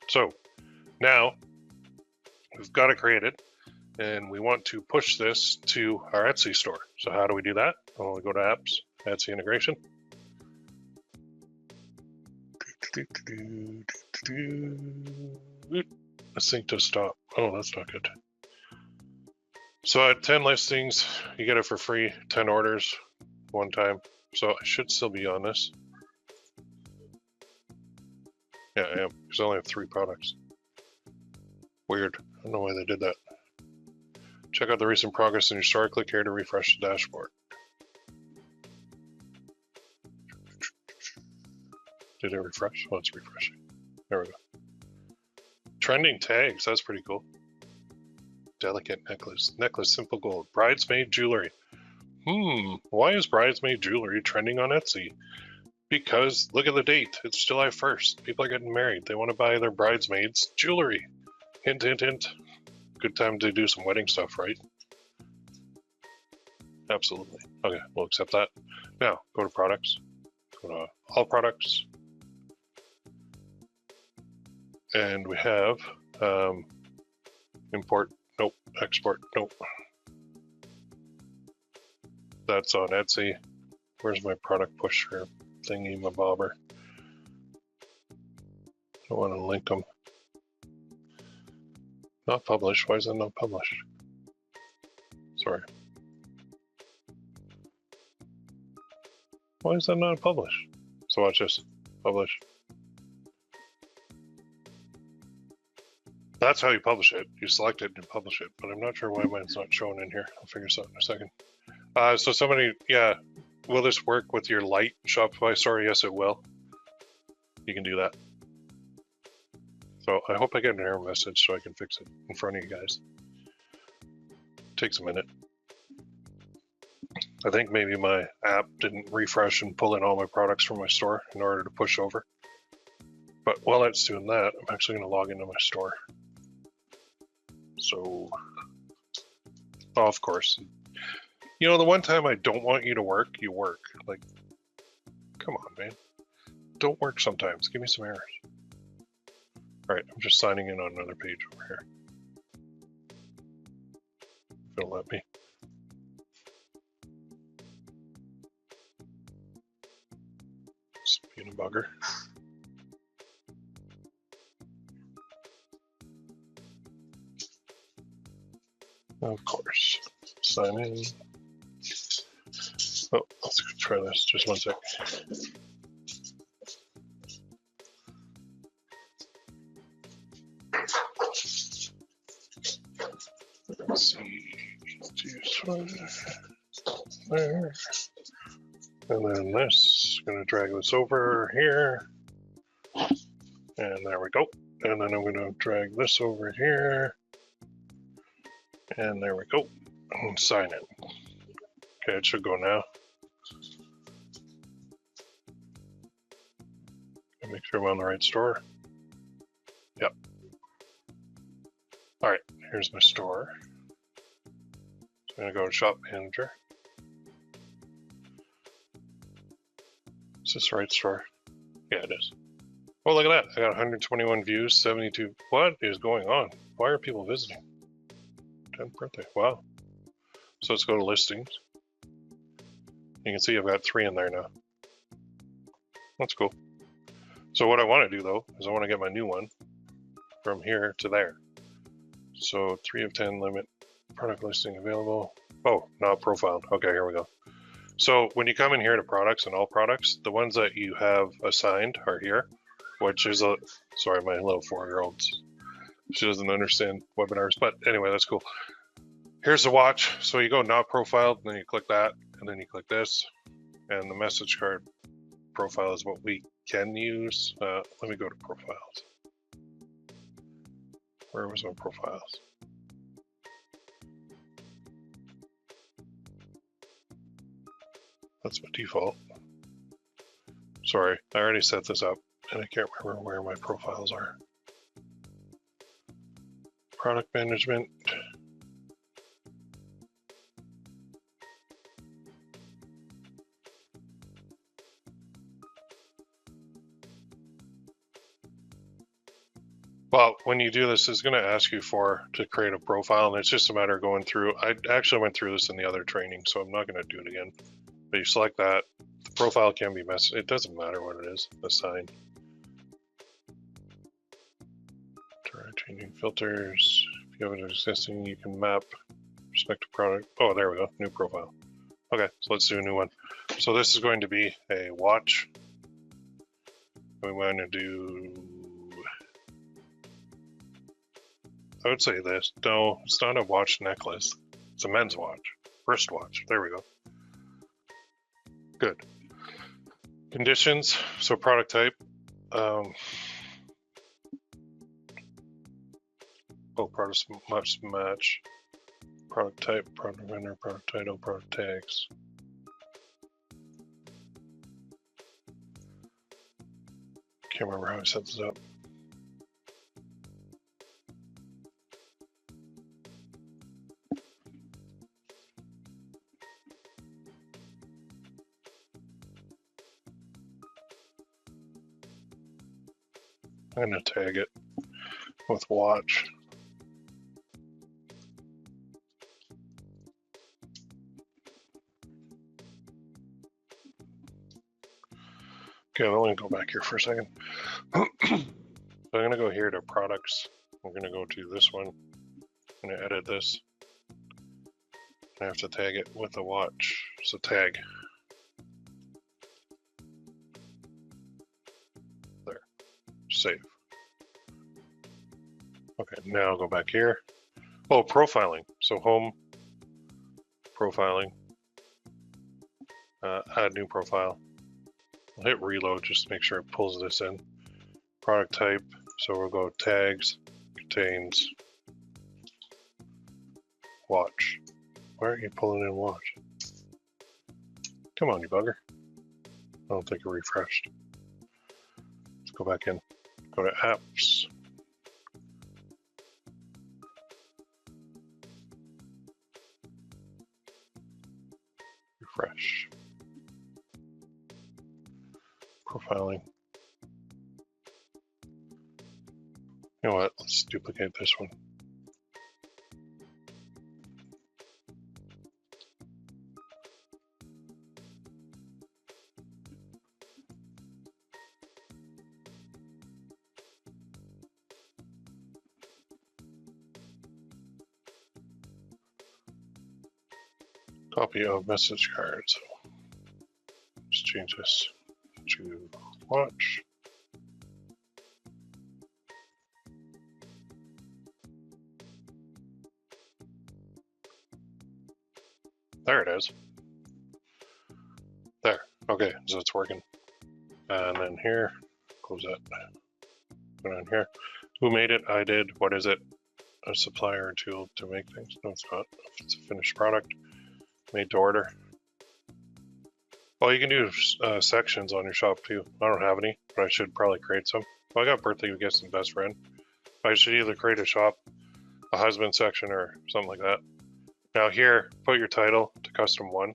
So now we've got it created, and we want to push this to our Etsy store. So how do we do that? Well, we go to apps, Etsy integration. This thing to stop. Oh, that's not good. So at 10 listings, you get it for free, 10 orders, one time. So I should still be on this. Yeah, I am, because I only have 3 products. Weird. I don't know why they did that. Check out the recent progress in your store. Click here to refresh the dashboard. Did it refresh? Oh, it's refreshing. There we go. Trending tags. That's pretty cool. Delicate necklace. Necklace, simple gold. Bridesmaid jewelry. Why is bridesmaid jewelry trending on Etsy? Because look at the date. It's July 1st. People are getting married. They want to buy their bridesmaids jewelry. Hint, hint, hint. Good time to do some wedding stuff, right? Absolutely. Okay, we'll accept that. Now, go to products. Go to all products. And we have import, nope, export, nope. That's on Etsy. Where's my product pusher thingy, my bobber? I want to link them. Not published. Why is that not published? Sorry. Why is that not published? So watch this. Publish. That's how you publish it. You select it and publish it, but I'm not sure why mine's not shown in here. I'll figure this out in a second. So somebody, yeah, will this work with your Light Shopify store? Yes, it will. You can do that. So I hope I get an error message so I can fix it in front of you guys. Takes a minute. I think maybe my app didn't refresh and pull in all my products from my store in order to push over. But while it's doing that, I'm actually going to log into my store. So, oh, of course. You know, the one time I don't want you to work, you work. Like, come on, man. Don't work sometimes. Give me some errors. All right, I'm just signing in on another page over here. If it'll let me. Just being a bugger. Of course. Sign in. Oh, let's try this. Just one sec. Let's see. There. And then this, I'm going to drag this over here. And there we go. And then I'm going to drag this over here. And there we go. And sign in. Okay, it should go now. Make sure I'm on the right store. Yep. All right, here's my store. So I'm going to go to Shop Manager. Is this the right store? Yeah, it is. Oh, look at that. I got 121 views, 72. What is going on? Why are people visiting? 10th birthday. Wow. So let's go to listings. You can see I've got 3 in there now. That's cool. So what I want to do though is I want to get my new one from here to there. So 3 of 10 limit, product listing available. Oh, not profiled. Okay, here we go. So when you come in here to products and all products, the ones that you have assigned are here, which is a, sorry, my little 4-year-old, she doesn't understand webinars, but anyway, that's cool. Here's the watch. So you go not profiled, and then you click that, and then you click this, and the message card profile is what we can use. Let me go to profiles. Where was my profiles? That's my default. Sorry, I already set this up and I can't remember where my profiles are. Product management. Well, when you do this, it's going to ask you to create a profile, and it's just a matter of going through. I actually went through this in the other training, so I'm not going to do it again. But you select that. The profile can be messed. It doesn't matter what it is. Assign. Try changing filters. If you have an existing, you can map respective product. Oh, there we go. New profile. Okay, so let's do a new one. So this is going to be a watch. We want to do. I would say this. No, it's not a watch necklace. It's a men's watch. Wristwatch. There we go. Good. Conditions. So product type. Oh, products must match. Product type, product vendor, product title, product tags. Can't remember how I set this up. I'm gonna tag it. with watch. Okay, let me go back here for a second. So I'm going to go here to products. I'm going to go to this one. I'm going to edit this. I have to tag it with a watch. So tag. There. Save. Okay, now I'll go back here. Oh, profiling. So home, profiling, add new profile. I'll hit reload just to make sure it pulls this in. Product type, so we'll go tags, contains, watch. Why aren't you pulling in watch? Come on, you bugger. I don't think it refreshed. Let's go back in. Go to apps. Refresh. Profiling. You know what? Let's duplicate this one. Copy of message cards. Let's change this to watch. There it is. There. Okay, so it's working. And then here, close that. Put it on here. Who made it? I did. What is it? A supplier tool to make things? No, it's not. It's a finished product. Made to order. Well, you can do sections on your shop too. I don't have any, but I should probably create some. Well, I got birthday gifts and best friend. I should either create a shop, a husband section, or something like that. Now here, put your title to custom one.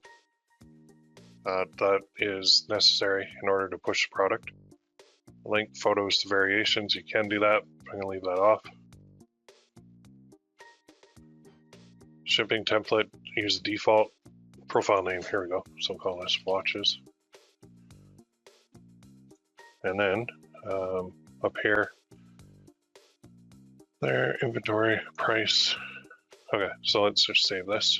That is necessary in order to push the product. Link photos to variations, you can do that. I'm gonna leave that off. Shipping template, use the default. Profile name, here we go. So we'll call this watches. And then up here, there, inventory, price. Okay, so let's just save this.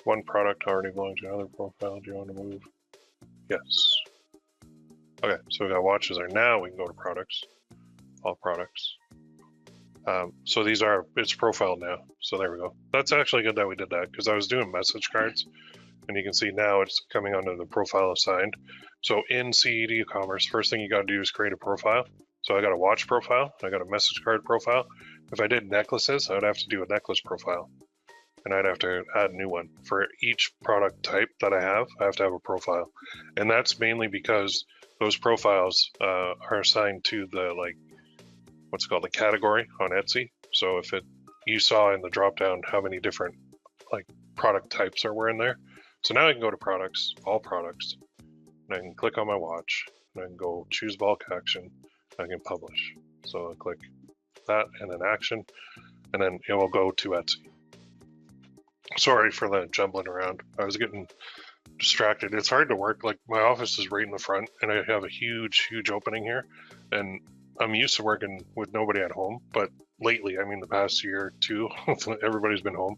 One product already belongs to another profile. Do you want to move? Yes. Okay, so we got watches there. Now we can go to products, all products. So these are, it's profiled now. So there we go. That's actually good that we did that because I was doing message cards and you can see now it's coming under the profile assigned. So in CED Commerce, first thing you got to do is create a profile. So I got a watch profile, I got a message card profile. If I did necklaces, I'd have to do a necklace profile and I'd have to add a new one. For each product type that I have to have a profile. And that's mainly because those profiles are assigned to the what's called a category on Etsy. So if you saw in the drop down how many different product types were in there. So now I can go to products, all products, and I can click on my watch and I can go choose bulk action. I can publish. So I'll click that and then action, and then it will go to Etsy. Sorry for the jumbling around. I was getting distracted. It's hard to work. Like my office is right in the front and I have a huge opening here, and I'm used to working with nobody at home, but lately, I mean the past year or two, everybody's been home,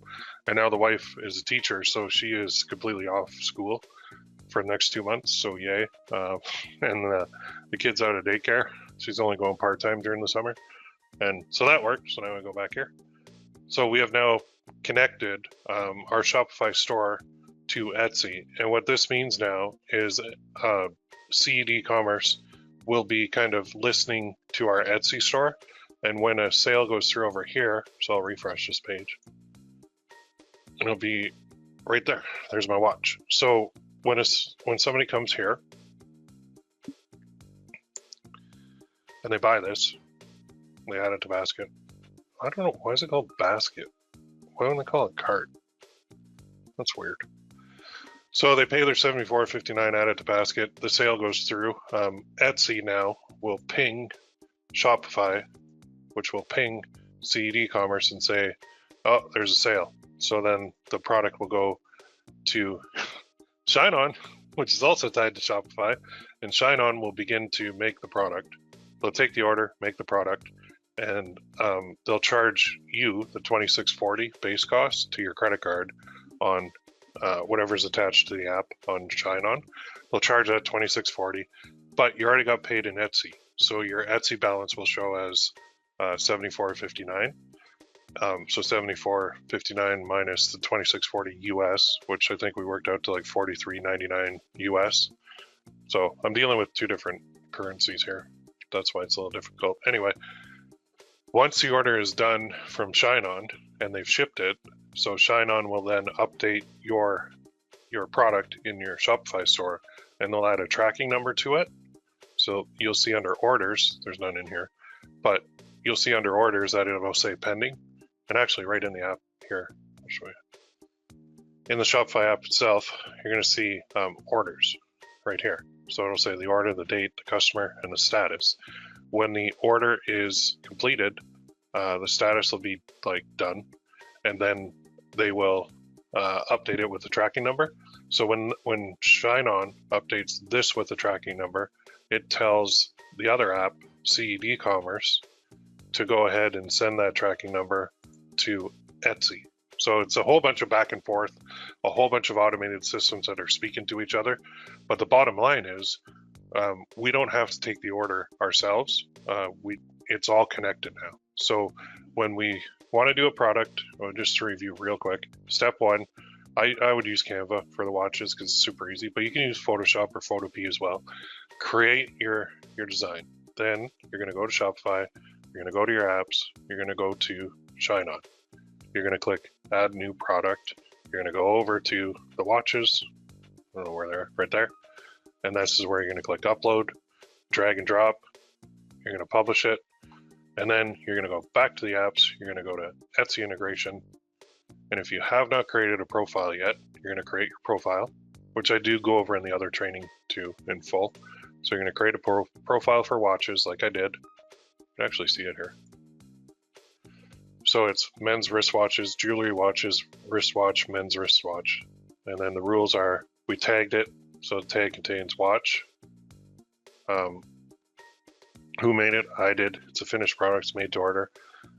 and now the wife is a teacher, so she is completely off school for the next 2 months, so yay. And the kid's out of daycare. She's only going part-time during the summer, and so that worked. So now I go back here. So we have now connected our Shopify store to Etsy, and what this means now is CED Commerce will be kind of listening to our Etsy store, and when a sale goes through over here, so I'll refresh this page, and it'll be right there. There's my watch. So when somebody comes here and they buy this, they add it to basket. I don't know, why is it called basket? Why don't they call it cart? That's weird. So they pay their $74.59, add it to basket. The sale goes through. Etsy now will ping Shopify which will ping CED Commerce and say, oh, there's a sale. So then the product will go to ShineOn, which is also tied to Shopify, and ShineOn will begin to make the product. They'll take the order, make the product, and they'll charge you the $26.40 base cost to your credit card on whatever's attached to the app on ShineOn. They'll charge that $26.40, but you already got paid in Etsy, so your Etsy balance will show as $74.59. So $74.59 minus the $26.40 US, which I think we worked out to like $43.99 US. So I'm dealing with two different currencies here. That's why it's a little difficult. Anyway, once the order is done from ShineOn and they've shipped it, so ShineOn will then update your product in your Shopify store, and they'll add a tracking number to it. So you'll see under orders, there's none in here, but you'll see under orders that it will say pending. And actually right in the app here, I'll show you. In the Shopify app itself, you're going to see orders right here. So it'll say the order, the date, the customer, and the status. When the order is completed, the status will be like done, and then they will update it with the tracking number. So when ShineOn updates this with the tracking number, it tells the other app, CED Commerce, to go ahead and send that tracking number to Etsy. So it's a whole bunch of back and forth, a whole bunch of automated systems that are speaking to each other. But the bottom line is we don't have to take the order ourselves. It's all connected now. So when we want to do a product, just to review real quick, step one, I would use Canva for the watches because it's super easy, but you can use Photoshop or Photopea as well. Create your design. Then you're going to go to Shopify, you're going to go to your apps, you're going to go to ShineOn. You're going to click add new product. You're going to go over to the watches. I don't know where they're, right there. And this is where you're going to click upload, drag and drop. You're going to publish it. And then you're going to go back to the apps. You're going to go to Etsy integration. And if you have not created a profile yet, you're going to create your profile, which I do go over in the other training too in full. So you're going to create a profile for watches like I did. You can actually see it here. So it's men's wristwatches, jewelry watches, wristwatch, men's wristwatch. And then the rules are, we tagged it, so the tag contains watch. Who made it? I did. It's a finished product, it's made to order.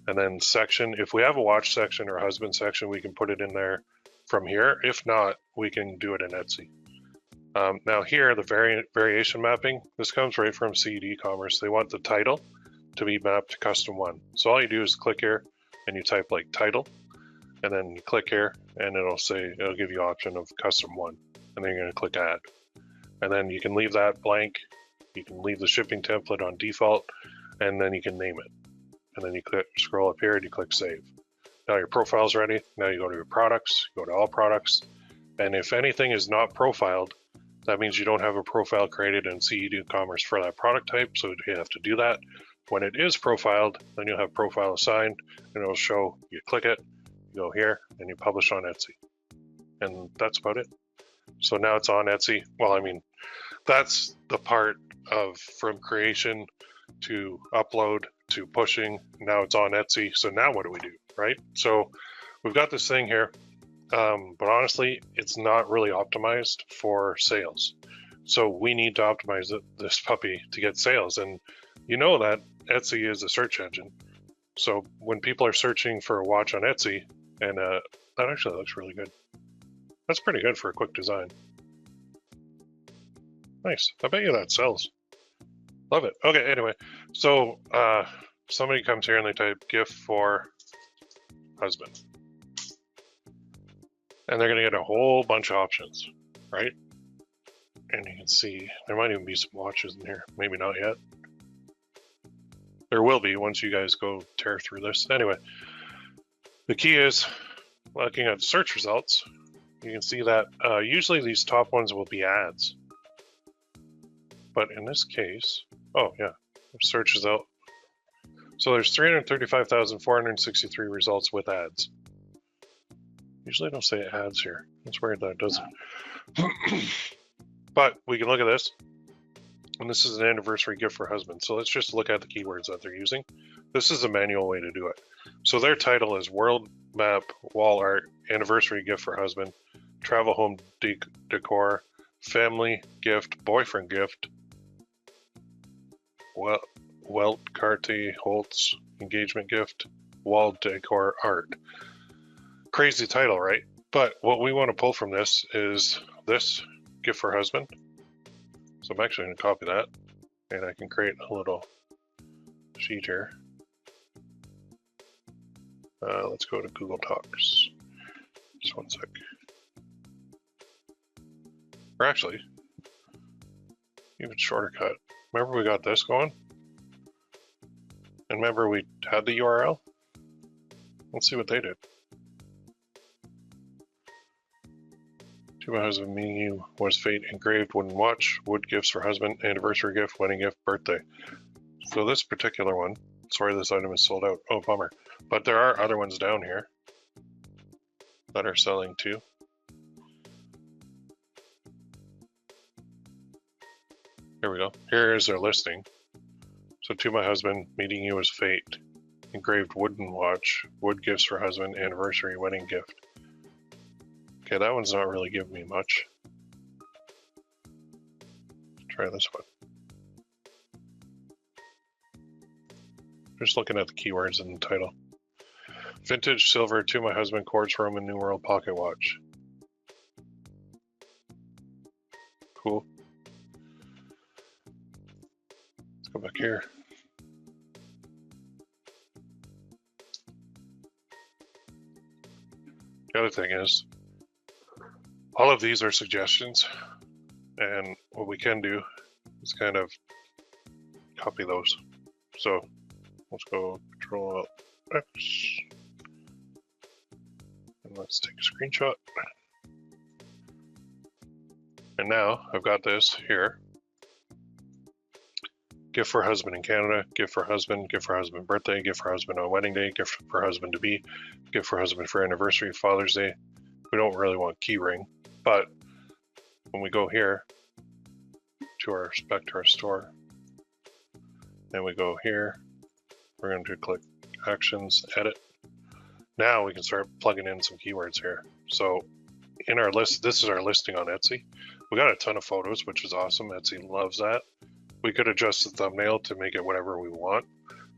And then section, if we have a watch section or husband section, we can put it in there from here. If not, we can do it in Etsy. Now here, the variation mapping, this comes right from CED Commerce. They want the title to be mapped to custom one. So all you do is click here and you type like title, and then you click here and it'll give you option of custom one. And then you're going to click add. And then you can leave that blank. You can leave the shipping template on default, and then you can name it. And then you scroll up here and you click save. Now your profile's ready. Now you go to your products, go to all products. And if anything is not profiled, that means you don't have a profile created in CED Commerce for that product type, so you have to do that. When it is profiled, then you'll have profile assigned, and it'll show, you click it, you go here, and you publish on Etsy. And that's about it. So now it's on Etsy. Well, I mean, that's the part of from creation to upload to pushing. Now it's on Etsy. So now what do we do, right? So we've got this thing here, but honestly, it's not really optimized for sales. So we need to optimize this puppy to get sales. And you know that Etsy is a search engine. So when people are searching for a watch on Etsy, and that actually looks really good. That's pretty good for a quick design. Nice. I bet you that sells. Love it. Okay, anyway. So somebody comes here and they type gift for husband. And they're going to get a whole bunch of options, right? And you can see there might even be some watches in here. Maybe not yet. There will be once you guys go tear through this. Anyway, the key is looking at search results. You can see that usually these top ones will be ads. But in this case, oh yeah, search result. So there's 335,463 results with ads. Usually I don't say ads here. That's weird that it doesn't. But we can look at this. And this is an anniversary gift for husband. So let's just look at the keywords that they're using. This is the manual way to do it. So their title is World Map Wall Art, Anniversary Gift for Husband, Travel Home Decor, Family Gift, Boyfriend Gift, Welt Carte Holtz Engagement Gift, Wall Decor Art. Crazy title, right? But what we want to pull from this is this gift for husband. So I'm actually going to copy that, and I can create a little sheet here. Let's go to Google Docs. Just one sec. Or actually, even shorter cut. Remember we got this going? And remember we had the URL? Let's see what they did. To my husband, meaning you was fate, engraved wooden watch, wood gifts for husband, anniversary gift, wedding gift, birthday. So this particular one, sorry this item is sold out. Oh, bummer. But there are other ones down here that are selling too. Here we go. Here is their listing. So to my husband, meeting you was fate, engraved wooden watch, wood gifts for husband, anniversary, wedding gift. Okay, that one's not really giving me much. Let's try this one. Just looking at the keywords in the title. Vintage silver to my husband, quartz Roman numeral pocket watch. Cool. Let's go back here. The other thing is, all of these are suggestions, and what we can do is kind of copy those. So let's go Control Alt X, and let's take a screenshot. And now I've got this here. Gift for husband in Canada, gift for husband birthday, gift for husband on wedding day, gift for husband to be, gift for husband for anniversary, Father's Day. We don't really want key ring. But when we go here to our back to our store, then we go here, we're going to click actions, edit. Now we can start plugging in some keywords here. So in our list, this is our listing on Etsy. We got a ton of photos, which is awesome. Etsy loves that. We could adjust the thumbnail to make it whatever we want.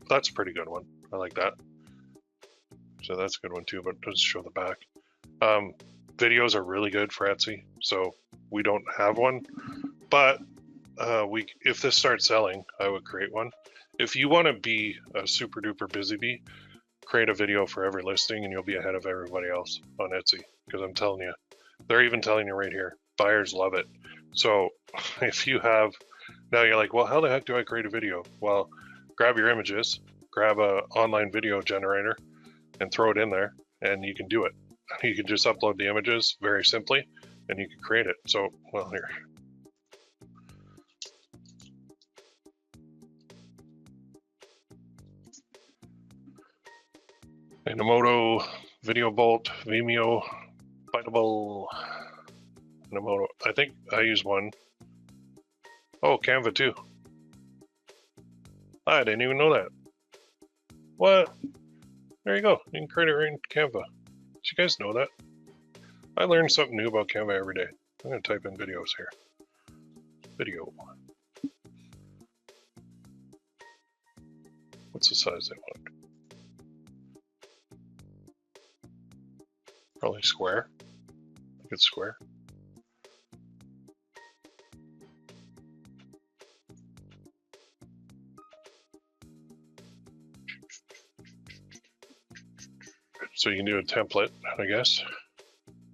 That's a pretty good one. I like that. So that's a good one too, but let's show the back. Videos are really good for Etsy, so we don't have one, but if this starts selling, I would create one. If you want to be a super duper busy bee, create a video for every listing and you'll be ahead of everybody else on Etsy, because I'm telling you, they're even telling you right here, buyers love it. So if you have, now you're like, well, how the heck do I create a video? Well, grab your images, grab a online video generator and throw it in there, and you can do it. You can just upload the images very simply and you can create it. So, well, here. Inamoto, Video Bolt, Vimeo, Fightable, Inamoto. I think I use one. Oh, Canva too. I didn't even know that. What? There you go. You can create it right in Canva. Did you guys know that? I learn something new about Canva every day. I'm going to type in videos here. Video. What's the size I want? Probably square. I think it's square. So you can do a template, I guess.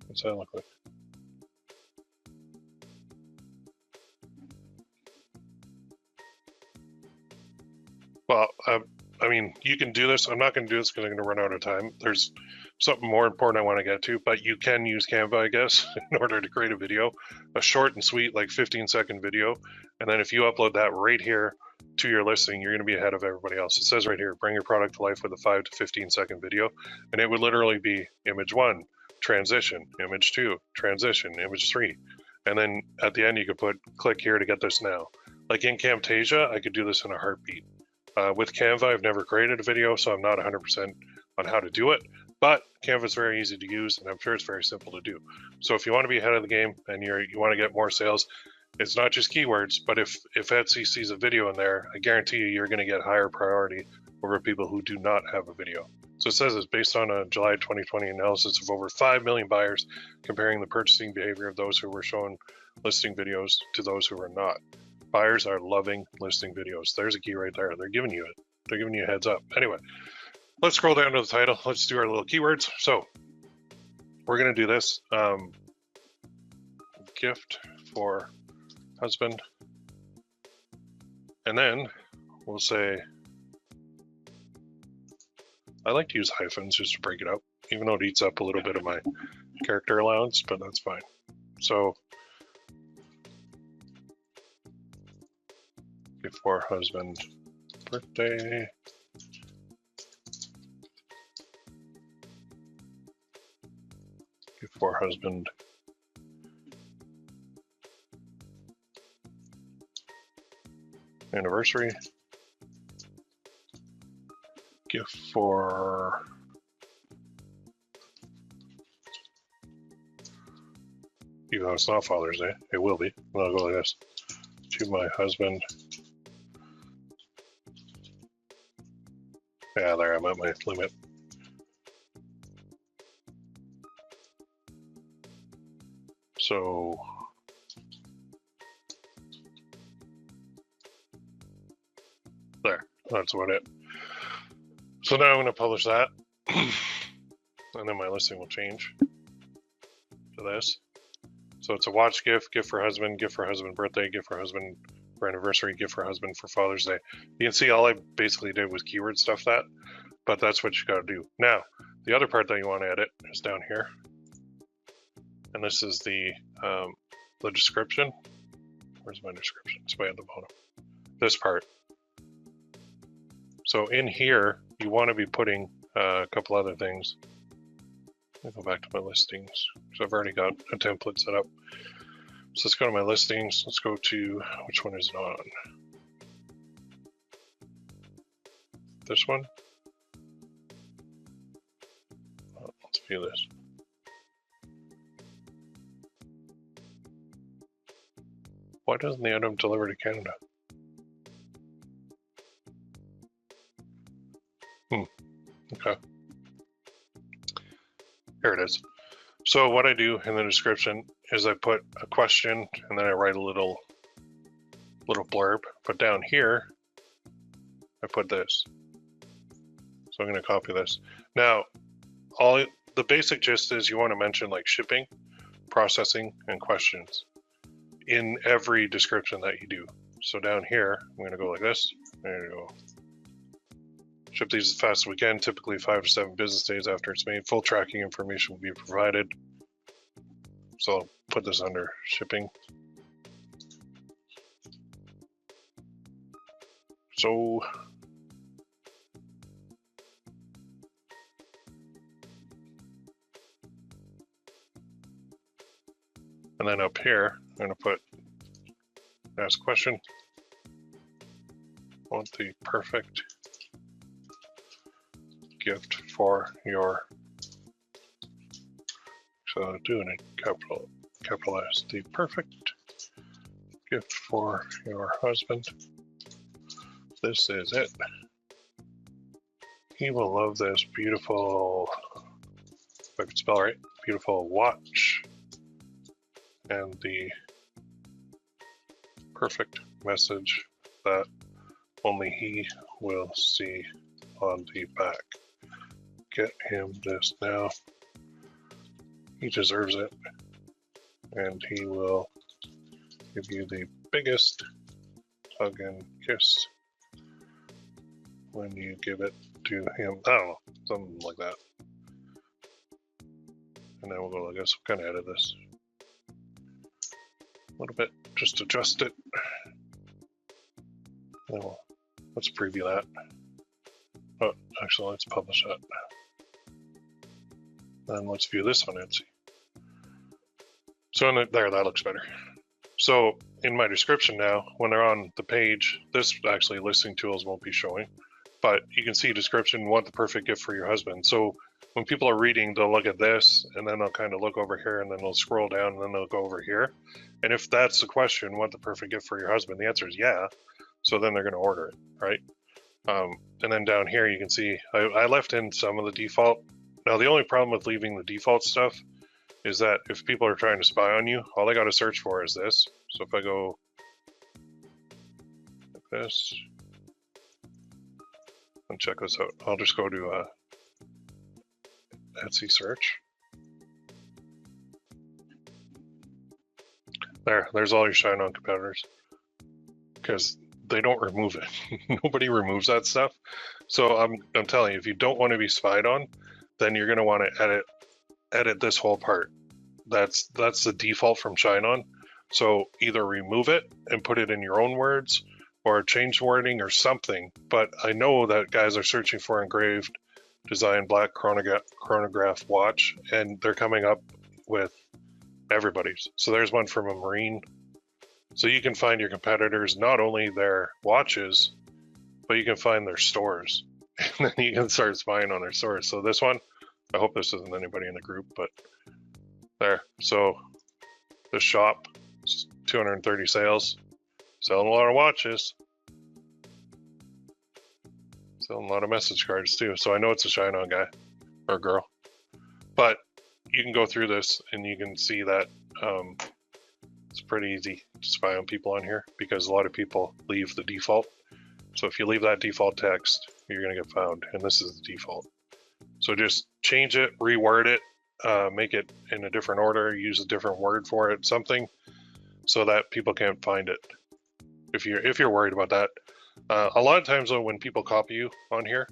What's that look like? Well, I mean, you can do this. I'm not going to do this because I'm going to run out of time. There's something more important I want to get to, but you can use Canva, I guess, in order to create a video, a short and sweet, like 15-second video. And then if you upload that right here to your listing, you're going to be ahead of everybody else. It says right here, bring your product to life with a 5 to 15-second video. And it would literally be image 1, transition, image 2, transition, image 3. And then at the end, you could put click here to get this now. Like in Camtasia, I could do this in a heartbeat. With Canva, I've never created a video, so I'm not 100% on how to do it, but Canva is very easy to use, and I'm sure it's very simple to do. So if you want to be ahead of the game and you want to get more sales, it's not just keywords, but if Etsy sees a video in there, I guarantee you're going to get higher priority over people who do not have a video. So it says it's based on a July 2020 analysis of over 5 million buyers, comparing the purchasing behavior of those who were shown listing videos to those who were not. Buyers are loving listing videos. There's a key right there. They're giving you it. They're giving you a heads up. Anyway, let's scroll down to the title. Let's do our little keywords. So we're going to do this. Gift for husband. And then we'll say, I like to use hyphens just to break it up, even though it eats up a little bit of my character allowance, but that's fine. So before husband birthday, before husband anniversary, gift for even though it's not Father's Day, it will be. I'll go like this. To my husband. Yeah, there, I'm at my limit. So there, that's about it. So now I'm going to publish that, and then my listing will change to this. So it's a watch gift, gift for husband birthday, gift for husband for anniversary, gift for husband for Father's Day. You can see all I basically did was keyword stuff that, but that's what you got to do. Now, the other part that you want to edit is down here, and this is the description. Where's my description? It's way at the bottom. This part. So in here, you want to be putting a couple other things. Let me go back to my listings, because I've already got a template set up. So let's go to my listings. Let's go to, which one is it on? This one? Let's view this. Why doesn't the item deliver to Canada? Okay. Here it is. So what I do in the description is I put a question and then I write a little blurb. But down here, I put this. So I'm going to copy this. Now, the basic gist is you want to mention like shipping, processing, and questions in every description that you do. So down here, I'm going to go like this. There you go. Ship these as fast as we can, typically 5 to 7 business days after it's made. Full tracking information will be provided. So I'll put this under shipping. So and then up here, I'm going to put ask question. Want the perfect gift for your, so doing it capital S, the perfect gift for your husband. This is it. He will love this beautiful, if I could spell right, beautiful watch and the perfect message that only he will see on the back. Get him this now. He deserves it. And he will give you the biggest hug and kiss when you give it to him. I don't know, something like that. And then we'll go like this. We'll kind of edit this a little bit, just adjust it. And then let's preview that. Oh, actually, let's publish that. Then let's view this on Etsy. So there, that looks better. So in my description now, when they're on the page, this actually listing tools won't be showing, but you can see description, want the perfect gift for your husband. So when people are reading, they'll look at this and then they'll kind of look over here and then they'll scroll down and then they'll go over here. And if that's the question, want the perfect gift for your husband, the answer is yeah. So then they're going to order it, right? And then down here, you can see I left in some of the default. Now, the only problem with leaving the default stuff is that if people are trying to spy on you, all they got to search for is this. So if I go like this and check this out, I'll just go to Etsy search. There's all your ShineOn competitors, because they don't remove it. Nobody removes that stuff. So I'm telling you, if you don't want to be spied on, then you're going to want to edit this whole part. That's the default from ShineOn. So either remove it and put it in your own words, or change wording or something. But I know that guys are searching for engraved design black chronograph watch, and they're coming up with everybody's. So there's one from a Marine. So you can find your competitors, not only their watches, but you can find their stores. And then you can start spying on their stores. So this one, I hope this isn't anybody in the group, but there. So the shop, 230 sales, selling a lot of watches, selling a lot of message cards too. So I know it's a ShineOn guy or girl, but you can go through this and you can see that it's pretty easy to spy on people on here, because a lot of people leave the default. So if you leave that default text, you're going to get found, and this is the default. So just change it, reword it, make it in a different order, use a different word for it, something, so that people can't find it. If you're worried about that, a lot of times though, when people copy you on here,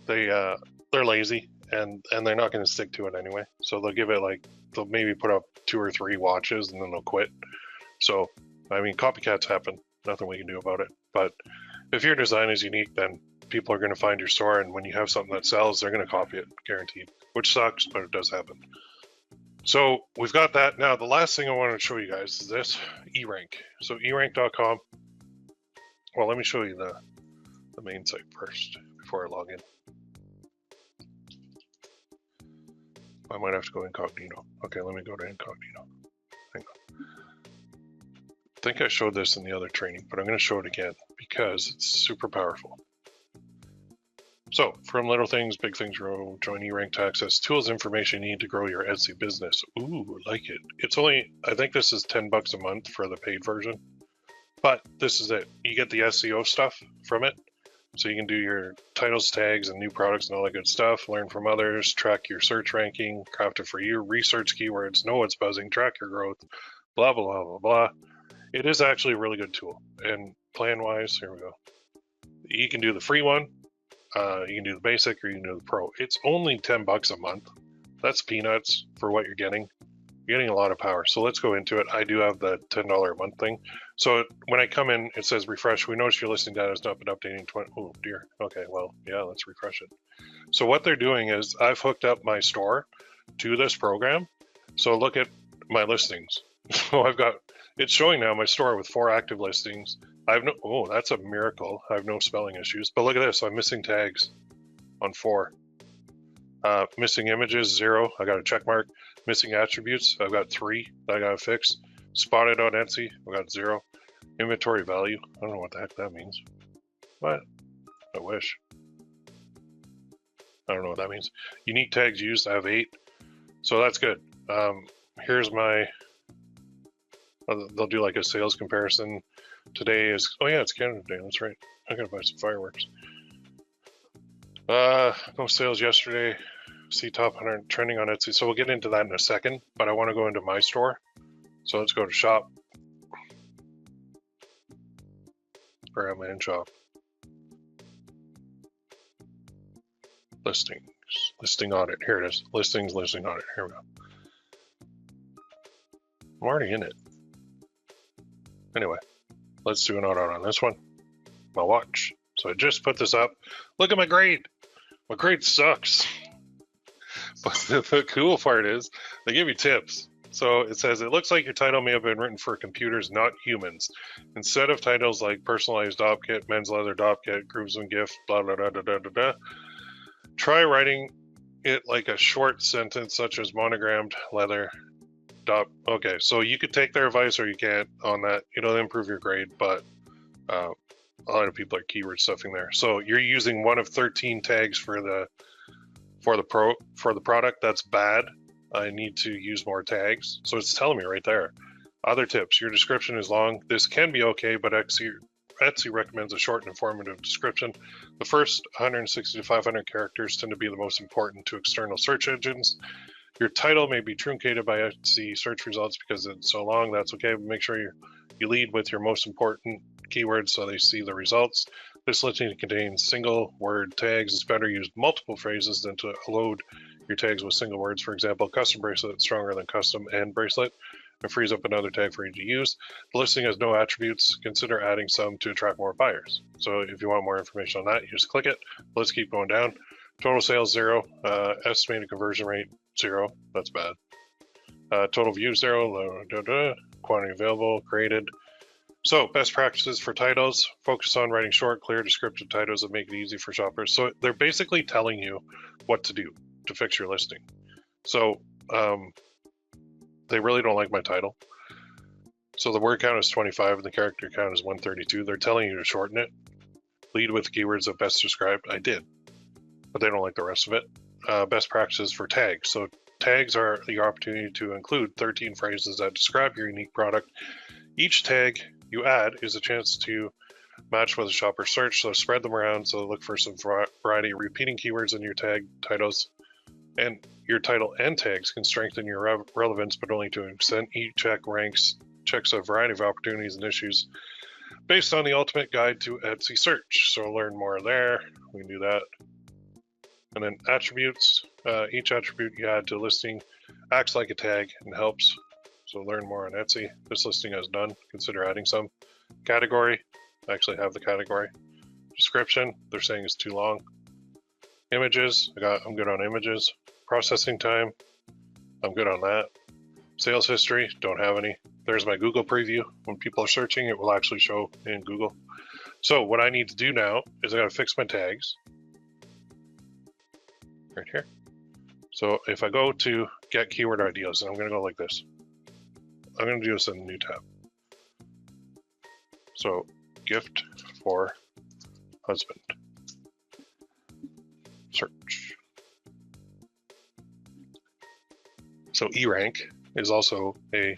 they're lazy and they're not going to stick to it anyway. So they'll give it they'll maybe put up 2 or 3 watches and then they'll quit. So I mean, copycats happen. Nothing we can do about it. But if your design is unique, then people are going to find your store, and when you have something that sells, they're going to copy it, guaranteed. Which sucks, but it does happen. So we've got that. Now, the last thing I want to show you guys is this, eRank. So eRank.com. Well, let me show you the main site first before I log in. I might have to go incognito. Okay, let me go to incognito. Hang on. I think I showed this in the other training, but I'm going to show it again because it's super powerful. So, from little things, big things grow. Join eRank to access tools, information you need to grow your Etsy business. Ooh, like it. It's only, I think this is $10 a month for the paid version. But this is it. You get the SEO stuff from it. So you can do your titles, tags, and new products and all that good stuff. Learn from others, track your search ranking, craft it for you, research keywords, know what's buzzing, track your growth, blah, blah, blah, blah, blah. It is actually a really good tool. And plan-wise, here we go. You can do the free one. You can do the basic, or you can do the pro. It's only $10 a month. That's peanuts for what you're getting. You're getting a lot of power. So let's go into it. I do have the $10 a month thing. So when I come in, it says refresh. We notice your listing data has not been updating. Oh dear. Okay, well, yeah, let's refresh it. So what they're doing is I've hooked up my store to this program. So look at my listings. So I've got, it's showing now my store with 4 active listings. I have no, oh, that's a miracle. I have no spelling issues. But look at this. I'm missing tags on 4. Missing images, 0. I got a check mark. Missing attributes, I've got 3 that I got to fix. Spotted on Etsy, I've got 0. Inventory value, I don't know what the heck that means. What? I wish. I don't know what that means. Unique tags used, I have 8. So that's good. Here's my, they'll do like a sales comparison. Today is, oh yeah, it's Canada Day, that's right. I gotta buy some fireworks. No sales yesterday. See top 100 trending on Etsy. So we'll get into that in a second, but I want to go into my store. So let's go to shop. Or am I in shop? Listings, listing audit. Here it is. Listings, listing audit. Here we go. I'm already in it. Anyway, let's do an audit on this one. My watch. So I just put this up. Look at my grade. My grade sucks. But the cool part is they give you tips. So it says, it looks like your title may have been written for computers, not humans. Instead of titles like personalized dop kit, men's leather dop kit, grooves and gift, blah, blah, blah, blah, blah, blah, blah. Try writing it like a short sentence, such as monogrammed leather dop. Okay, so you could take their advice or you can't on that. It'll improve your grade, but a lot of people are keyword stuffing there. So you're using one of 13 tags for the product. That's bad. I need to use more tags. So it's telling me right there. Other tips, your description is long. This can be okay, but Etsy recommends a short and informative description. The first 160 to 500 characters tend to be the most important to external search engines. Your title may be truncated by Etsy search results because it's so long. That's okay, but make sure you lead with your most important keywords so they see the results. This listing contains single word tags. It's better to use multiple phrases than to load your tags with single words. For example, custom bracelet stronger than custom and bracelet. It frees up another tag for you to use. The listing has no attributes. Consider adding some to attract more buyers. So if you want more information on that, you just click it. Let's keep going down. Total sales 0, estimated conversion rate 0. That's bad. Total views 0, quantity available, created. So best practices for titles, focus on writing short, clear, descriptive titles that make it easy for shoppers. So they're basically telling you what to do to fix your listing. So they really don't like my title. So the word count is 25 and the character count is 132. They're telling you to shorten it. Lead with keywords that best described. I did, but they don't like the rest of it. Best practices for tags. So tags are your opportunity to include 13 phrases that describe your unique product. Each tag you add is a chance to match with a shopper search, so spread them around. So look for some variety of repeating keywords in your tag titles, and your title and tags can strengthen your relevance, but only to an extent. Each check checks a variety of opportunities and issues based on the ultimate guide to Etsy search. So learn more there. We can do that. And then attributes. Each attribute you add to a listing acts like a tag and helps. So learn more on Etsy. This listing is done. Consider adding some. Category. I actually have the category. Description. They're saying it's too long. Images. I'm good on images. Processing time. I'm good on that. Sales history. Don't have any. There's my Google preview. When people are searching, it will actually show in Google. So what I need to do now is I got to fix my tags. Right here. So if I go to get keyword ideas, and I'm going to go like this. I'm going to do this in a new tab. So gift for husband. Search. So eRank is also a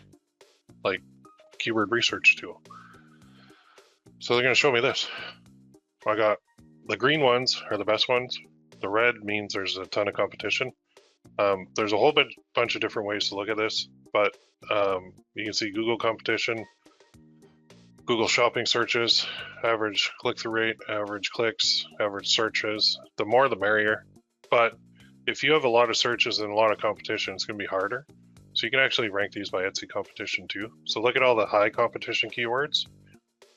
keyword research tool. So they're going to show me this. I got the green ones are the best ones. The red means there's a ton of competition. There's a whole bunch of different ways to look at this, but you can see Google competition, Google shopping searches, average click-through rate, average clicks, average searches. The more the merrier. But if you have a lot of searches and a lot of competition, it's going to be harder. So you can actually rank these by Etsy competition too. So look at all the high competition keywords.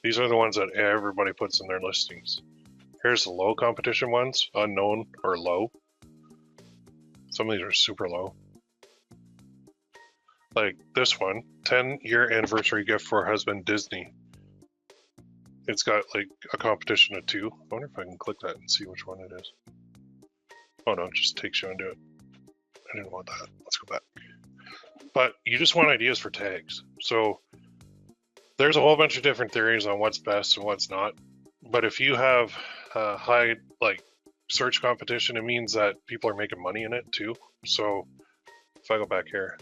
These are the ones that everybody puts in their listings. Here's the low competition ones, unknown or low. Some of these are super low. Like this one, 10-year anniversary gift for husband Disney. It's got like a competition of 2. I wonder if I can click that and see which one it is. Oh no, it just takes you into it. I didn't want that. Let's go back. But you just want ideas for tags. So there's a whole bunch of different theories on what's best and what's not. But if you have high search competition, it means that people are making money in it too. So if I go back here,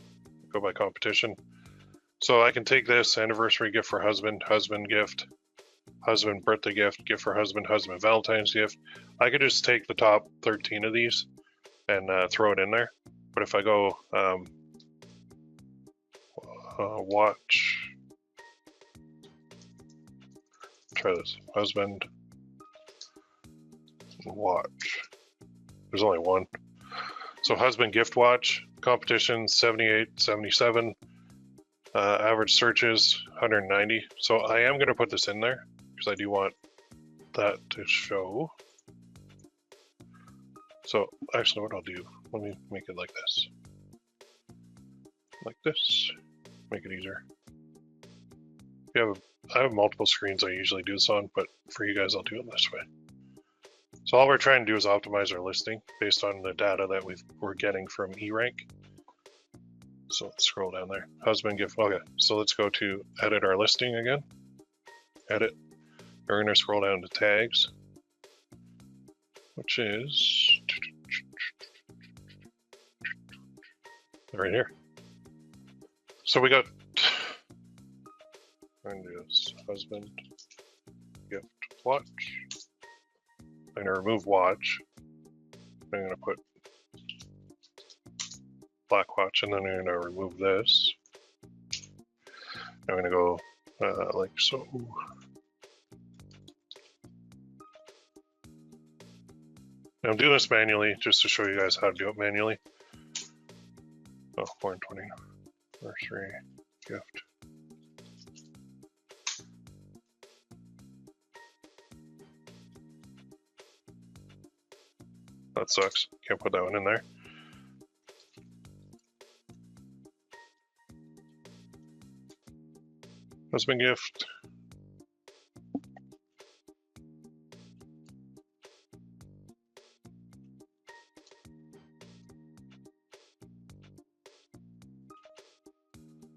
go by competition. So I can take this anniversary gift for husband, husband gift, husband birthday gift, gift for husband, husband Valentine's gift. I could just take the top 13 of these and throw it in there. But if I go watch, try this, husband watch. There's only one. So husband gift watch, competition 78, 77, average searches 190. So I am going to put this in there because I do want that to show. So actually what I'll do, let me make it like this. like this. Make it easier. I have multiple screens I usually do this on, but for you guys, I'll do it this way. So all we're trying to do is optimize our listing based on the data that we're getting from eRank. So let's scroll down there. Husband gift. Okay, so let's go to edit our listing again. Edit. We're going to scroll down to tags, which is right here. So we got, I'm going to do this, husband gift watch. I'm going to remove watch. I'm going to put black watch, and then I'm going to remove this. I'm going to go like so. Now I'm doing this manually just to show you guys how to do it manually. Oh, 420 anniversary gift. That sucks. Can't put that one in there. Husband gift.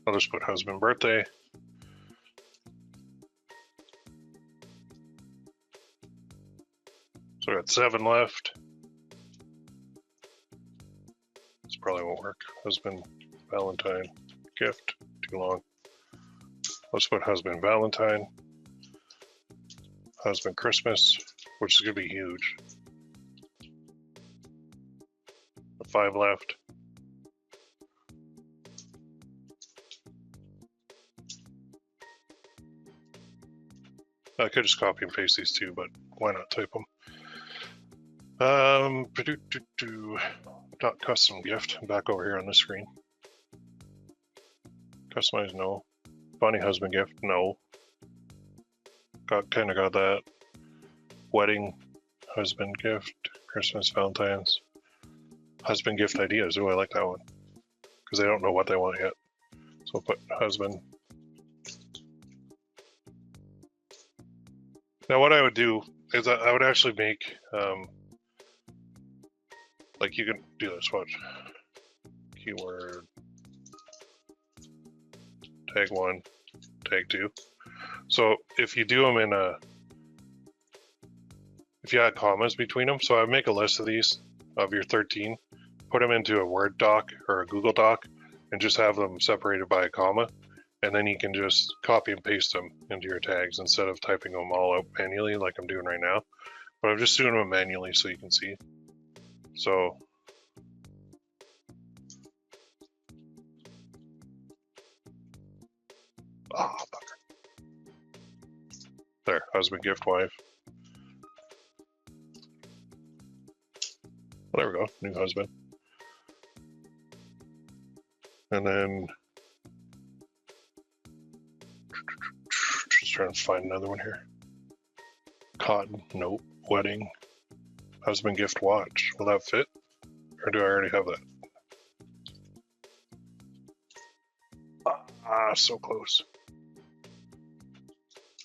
I'll just put husband birthday. So I got 7 left. This probably won't work. Husband Valentine gift, too long. Let's put husband Valentine. Husband Christmas, which is gonna be huge. 5 left. I could just copy and paste these two, but why not type them? Dot custom gift. I'm back over here on the screen. Customize, no. Funny husband gift, no. Kind of got that. Wedding husband gift. Christmas, Valentine's. Husband gift ideas. Oh, I like that one. Because they don't know what they want yet. So I'll put husband. Now what I would do is I would actually make, like you can do this, watch. Keyword, tag 1, tag 2. So if you do them in if you add commas between them, so I make a list of these, of your 13, put them into a Word doc or a Google doc, and just have them separated by a comma. And then you can just copy and paste them into your tags instead of typing them all out manually like I'm doing right now. But I'm just doing them manually so you can see. So there, husband, gift, wife. Well, there we go, new husband. And then just trying to find another one here. Cotton, nope. Wedding, husband, gift, watch. Will that fit? Or do I already have that? Ah, so close.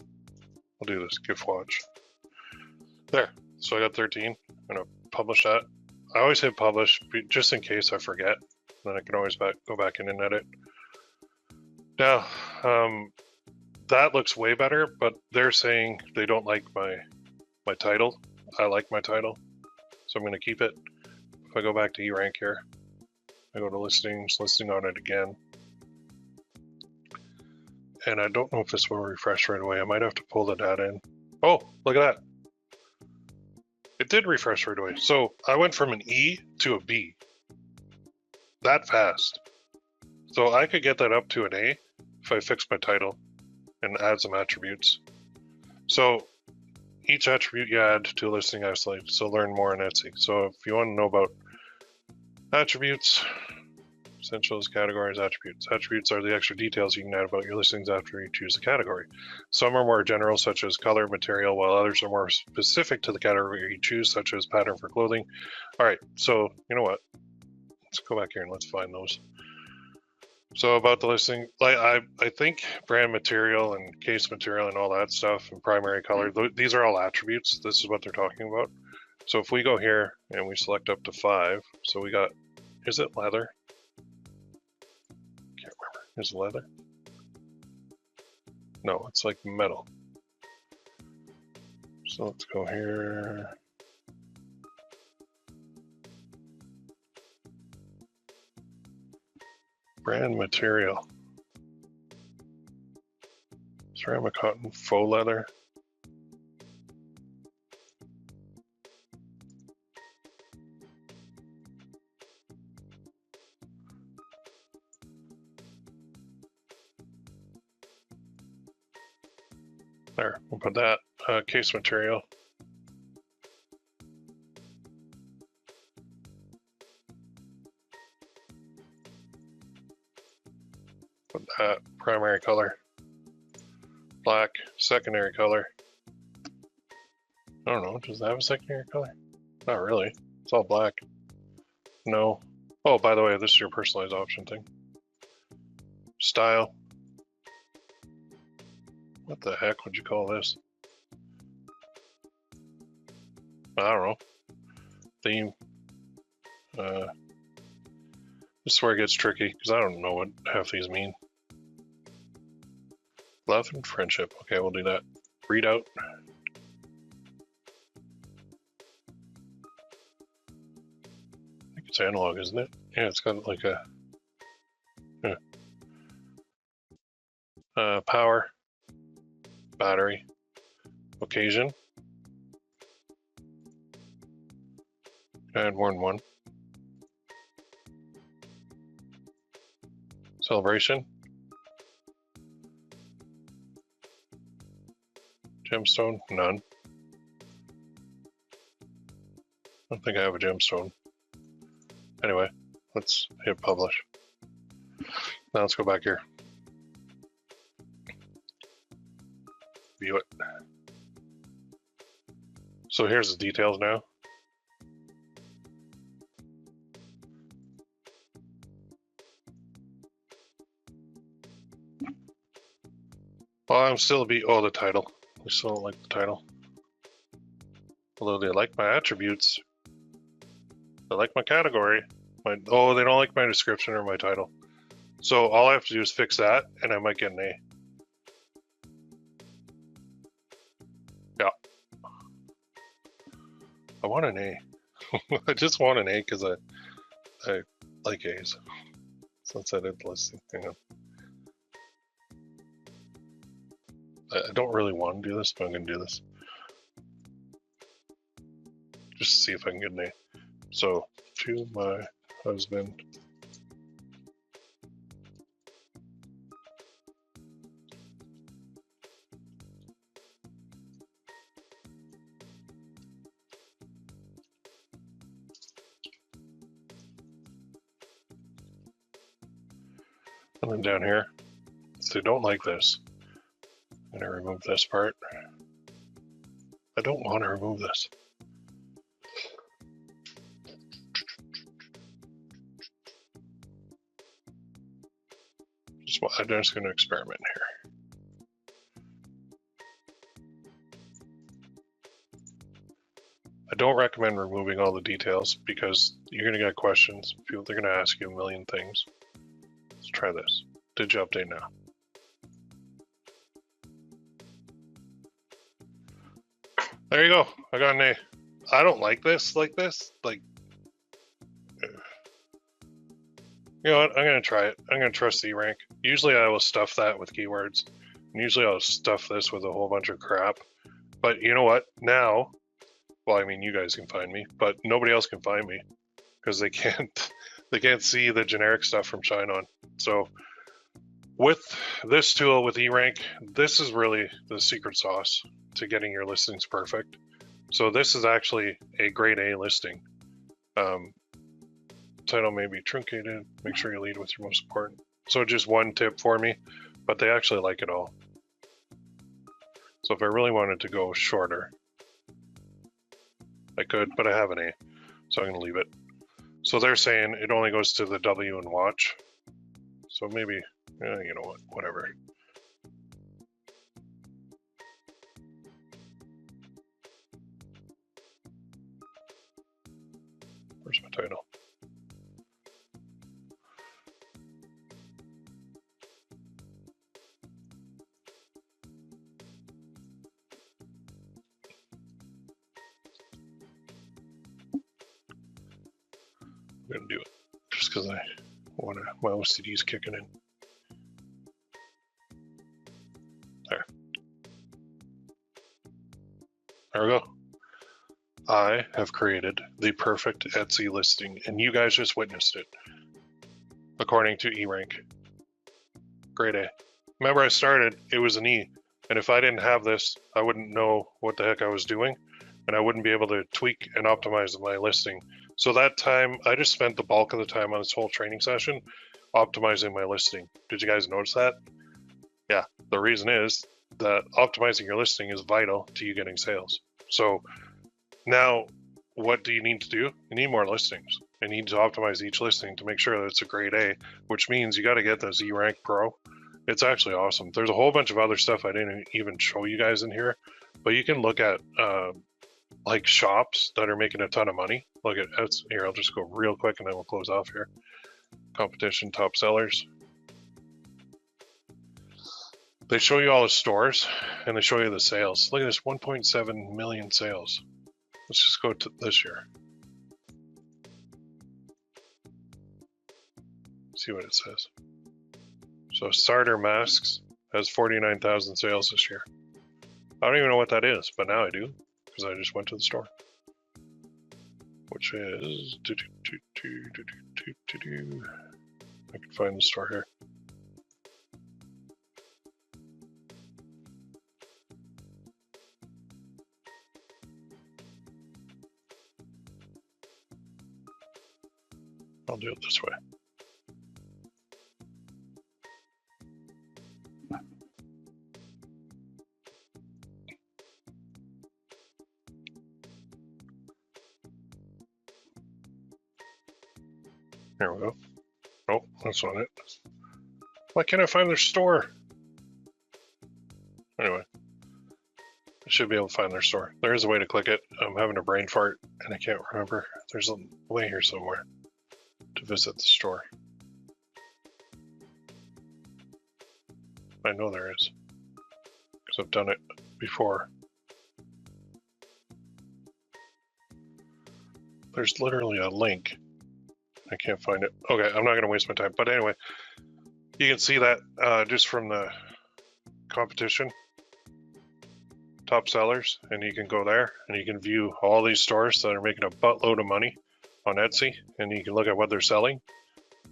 I'll do this, gift watch. There, so I got 13. I'm gonna publish that. I always hit publish just in case I forget. Then I can always go back in and edit. Now, that looks way better, but they're saying they don't like my title. I like my title, so I'm gonna keep it. If I go back to eRank here, I go to listings, listing on it again. And I don't know if this will refresh right away. I might have to pull the data in. Oh, look at that. It did refresh right away. So I went from an E to a B. That fast. So I could get that up to an A if I fix my title and add some attributes. So each attribute you add to a listing isolate. So learn more on Etsy. So if you want to know about attributes, essentials, categories, attributes. Attributes are the extra details you can add about your listings after you choose the category. Some are more general, such as color, material, while others are more specific to the category you choose, such as pattern for clothing. All right, so you know what? Let's go back here and let's find those. So about the listing, like I think brand material and case material and all that stuff and primary color, these are all attributes. This is what they're talking about. So if we go here and we select up to 5, so we got, is it leather? Can't remember. Is it leather? No, it's like metal. So let's go here. Brand material. Ceramic cotton, faux leather. There, we'll put that. Case material. Put that. Primary color. Black. Secondary color. I don't know, does that have a secondary color? Not really. It's all black. No. Oh, by the way, this is your personalized option thing. Style. What the heck would you call this? I don't know. Theme. This is where it gets tricky because I don't know what half these mean. Love and friendship. Okay, we'll do that. Readout. I think it's analog, isn't it? Yeah, it's got like a power, battery, occasion, add one. Celebration, gemstone, none. I don't think I have a gemstone. Anyway, let's hit publish. Now let's go back here. View it. So here's the details now. Well, I'm still the title. I still don't like the title. Although they like my attributes. They like my category. They don't like my description or my title. So all I have to do is fix that and I might get an A. Yeah. I want an A. I just want an A because I like A's. Since I did the listing. Hang on. I don't really want to do this, but I'm going to do this. Just to see if I can get an A. So, to my husband. And then down here, so don't like this. I'm going to remove this part. I don't want to remove this. I'm just going to experiment here. I don't recommend removing all the details because you're going to get questions. They're going to ask you a million things. Let's try this. Did you update now? There you go. I got an A. I don't like this like this. Like, you know what? I'm going to try it. I'm going to trust the rank. Usually I will stuff that with keywords. And usually I'll stuff this with a whole bunch of crap. But you know what? Now, well, I mean, you guys can find me, but nobody else can find me because they can't see the generic stuff from ShineOn. So with this tool, with eRank, this is really the secret sauce to getting your listings perfect. So this is actually a grade A listing. Title may be truncated. Make sure you lead with your most important. So just one tip for me, but they actually like it all. So if I really wanted to go shorter, I could, but I have an A, so I'm going to leave it. So they're saying it only goes to the W and watch. So maybe, you know what, whatever. Where's my title? I'm gonna do it just because I want to. My OCD's kicking in. There we go. I have created the perfect Etsy listing, and you guys just witnessed it, according to eRank. Grade A. Remember, I started, it was an E, and if I didn't have this, I wouldn't know what the heck I was doing, and I wouldn't be able to tweak and optimize my listing. So that time, I just spent the bulk of the time on this whole training session optimizing my listing. Did you guys notice that? Yeah, the reason is that optimizing your listing is vital to you getting sales. So now, what do you need to do? You need more listings. You need to optimize each listing to make sure that it's a grade A, which means you got to get this eRank Pro. It's actually awesome. There's a whole bunch of other stuff I didn't even show you guys in here, but you can look at like shops that are making a ton of money. Look at Etsy. Here, I'll just go real quick and then we'll close off here. Competition, top sellers. They show you all the stores and they show you the sales. Look at this, 1.7 million sales. Let's just go to this year. See what it says. So starter masks has 49,000 sales this year. I don't even know what that is, but now I do because I just went to the store, which is I can find the store here. I'll do it this way. There we go. Oh, that's not it. Why can't I find their store? Anyway, I should be able to find their store. There is a way to click it. I'm having a brain fart and I can't remember. There's a way here somewhere to visit the store. I know there is, because I've done it before. There's literally a link. I can't find it. Okay, I'm not going to waste my time. But anyway, you can see that just from the competition, top sellers, and you can go there and you can view all these stores that are making a buttload of money on Etsy, and you can look at what they're selling,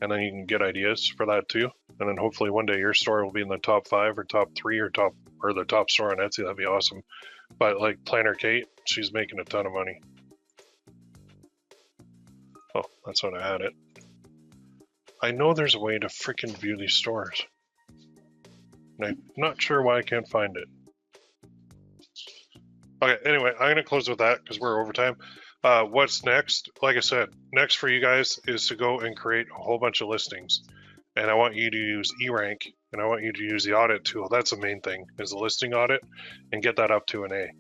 and then you can get ideas for that too. And then hopefully one day your store will be in the top 5 or top 3 or the top store on Etsy. That'd be awesome. But like Planner Kate, she's making a ton of money. Oh, that's when I had it. I know there's a way to freaking view these stores. And I'm not sure why I can't find it. Okay, anyway, I'm going to close with that because we're over time. What's next? Like I said, next for you guys is to go and create a whole bunch of listings. And I want you to use eRank, and I want you to use the audit tool. That's the main thing, is the listing audit, and get that up to an A.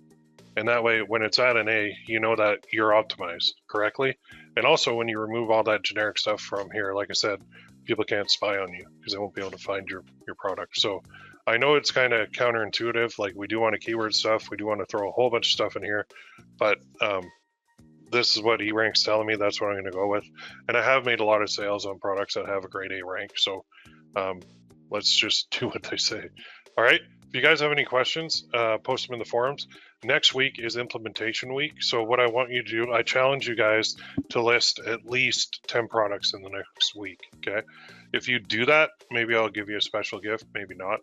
And that way, when it's at an A, you know that you're optimized correctly. And also, when you remove all that generic stuff from here, like I said, people can't spy on you because they won't be able to find your product. So I know it's kind of counterintuitive. Like, we do want to keyword stuff. We do want to throw a whole bunch of stuff in here. But this is what eRank's telling me. That's what I'm going to go with. And I have made a lot of sales on products that have a grade A rank. So let's just do what they say. All right. If you guys have any questions, post them in the forums. Next week is implementation week. So what I want you to do, I challenge you guys to list at least 10 products in the next week. Okay. If you do that, maybe I'll give you a special gift, maybe not.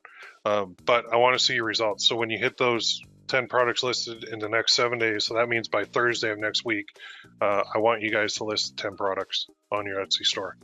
But I want to see your results. So when you hit those 10 products listed in the next 7 days, so that means by Thursday of next week, I want you guys to list 10 products on your Etsy store.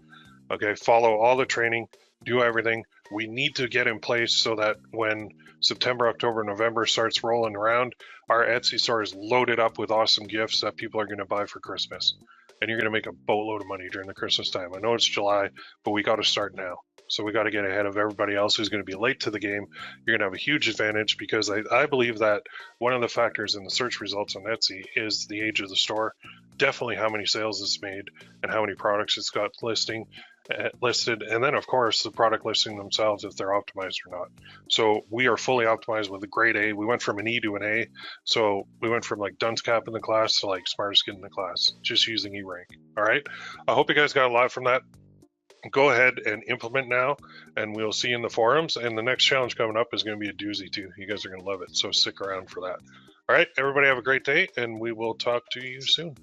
Okay. Follow all the training, do everything. We need to get in place so that when September, October, November starts rolling around, our Etsy store is loaded up with awesome gifts that people are going to buy for Christmas. and you're going to make a boatload of money during the Christmas time. I know it's July, but we got to start now. So we got to get ahead of everybody else who's going to be late to the game. You're going to have a huge advantage because I believe that one of the factors in the search results on Etsy is the age of the store, definitely how many sales it's made and how many products it's got listed, and then of course the product listing themselves, if they're optimized or not. So we are fully optimized with a grade A. We went from an E to an A, so we went from like dunce cap in the class to like smartest kid in the class, just using E rank. All right, I hope you guys got a lot from that. Go ahead and implement now, and we'll see you in the forums. And the next challenge coming up is going to be a doozy too. You guys are going to love it, so stick around for that. All right, everybody have a great day, and we will talk to you soon.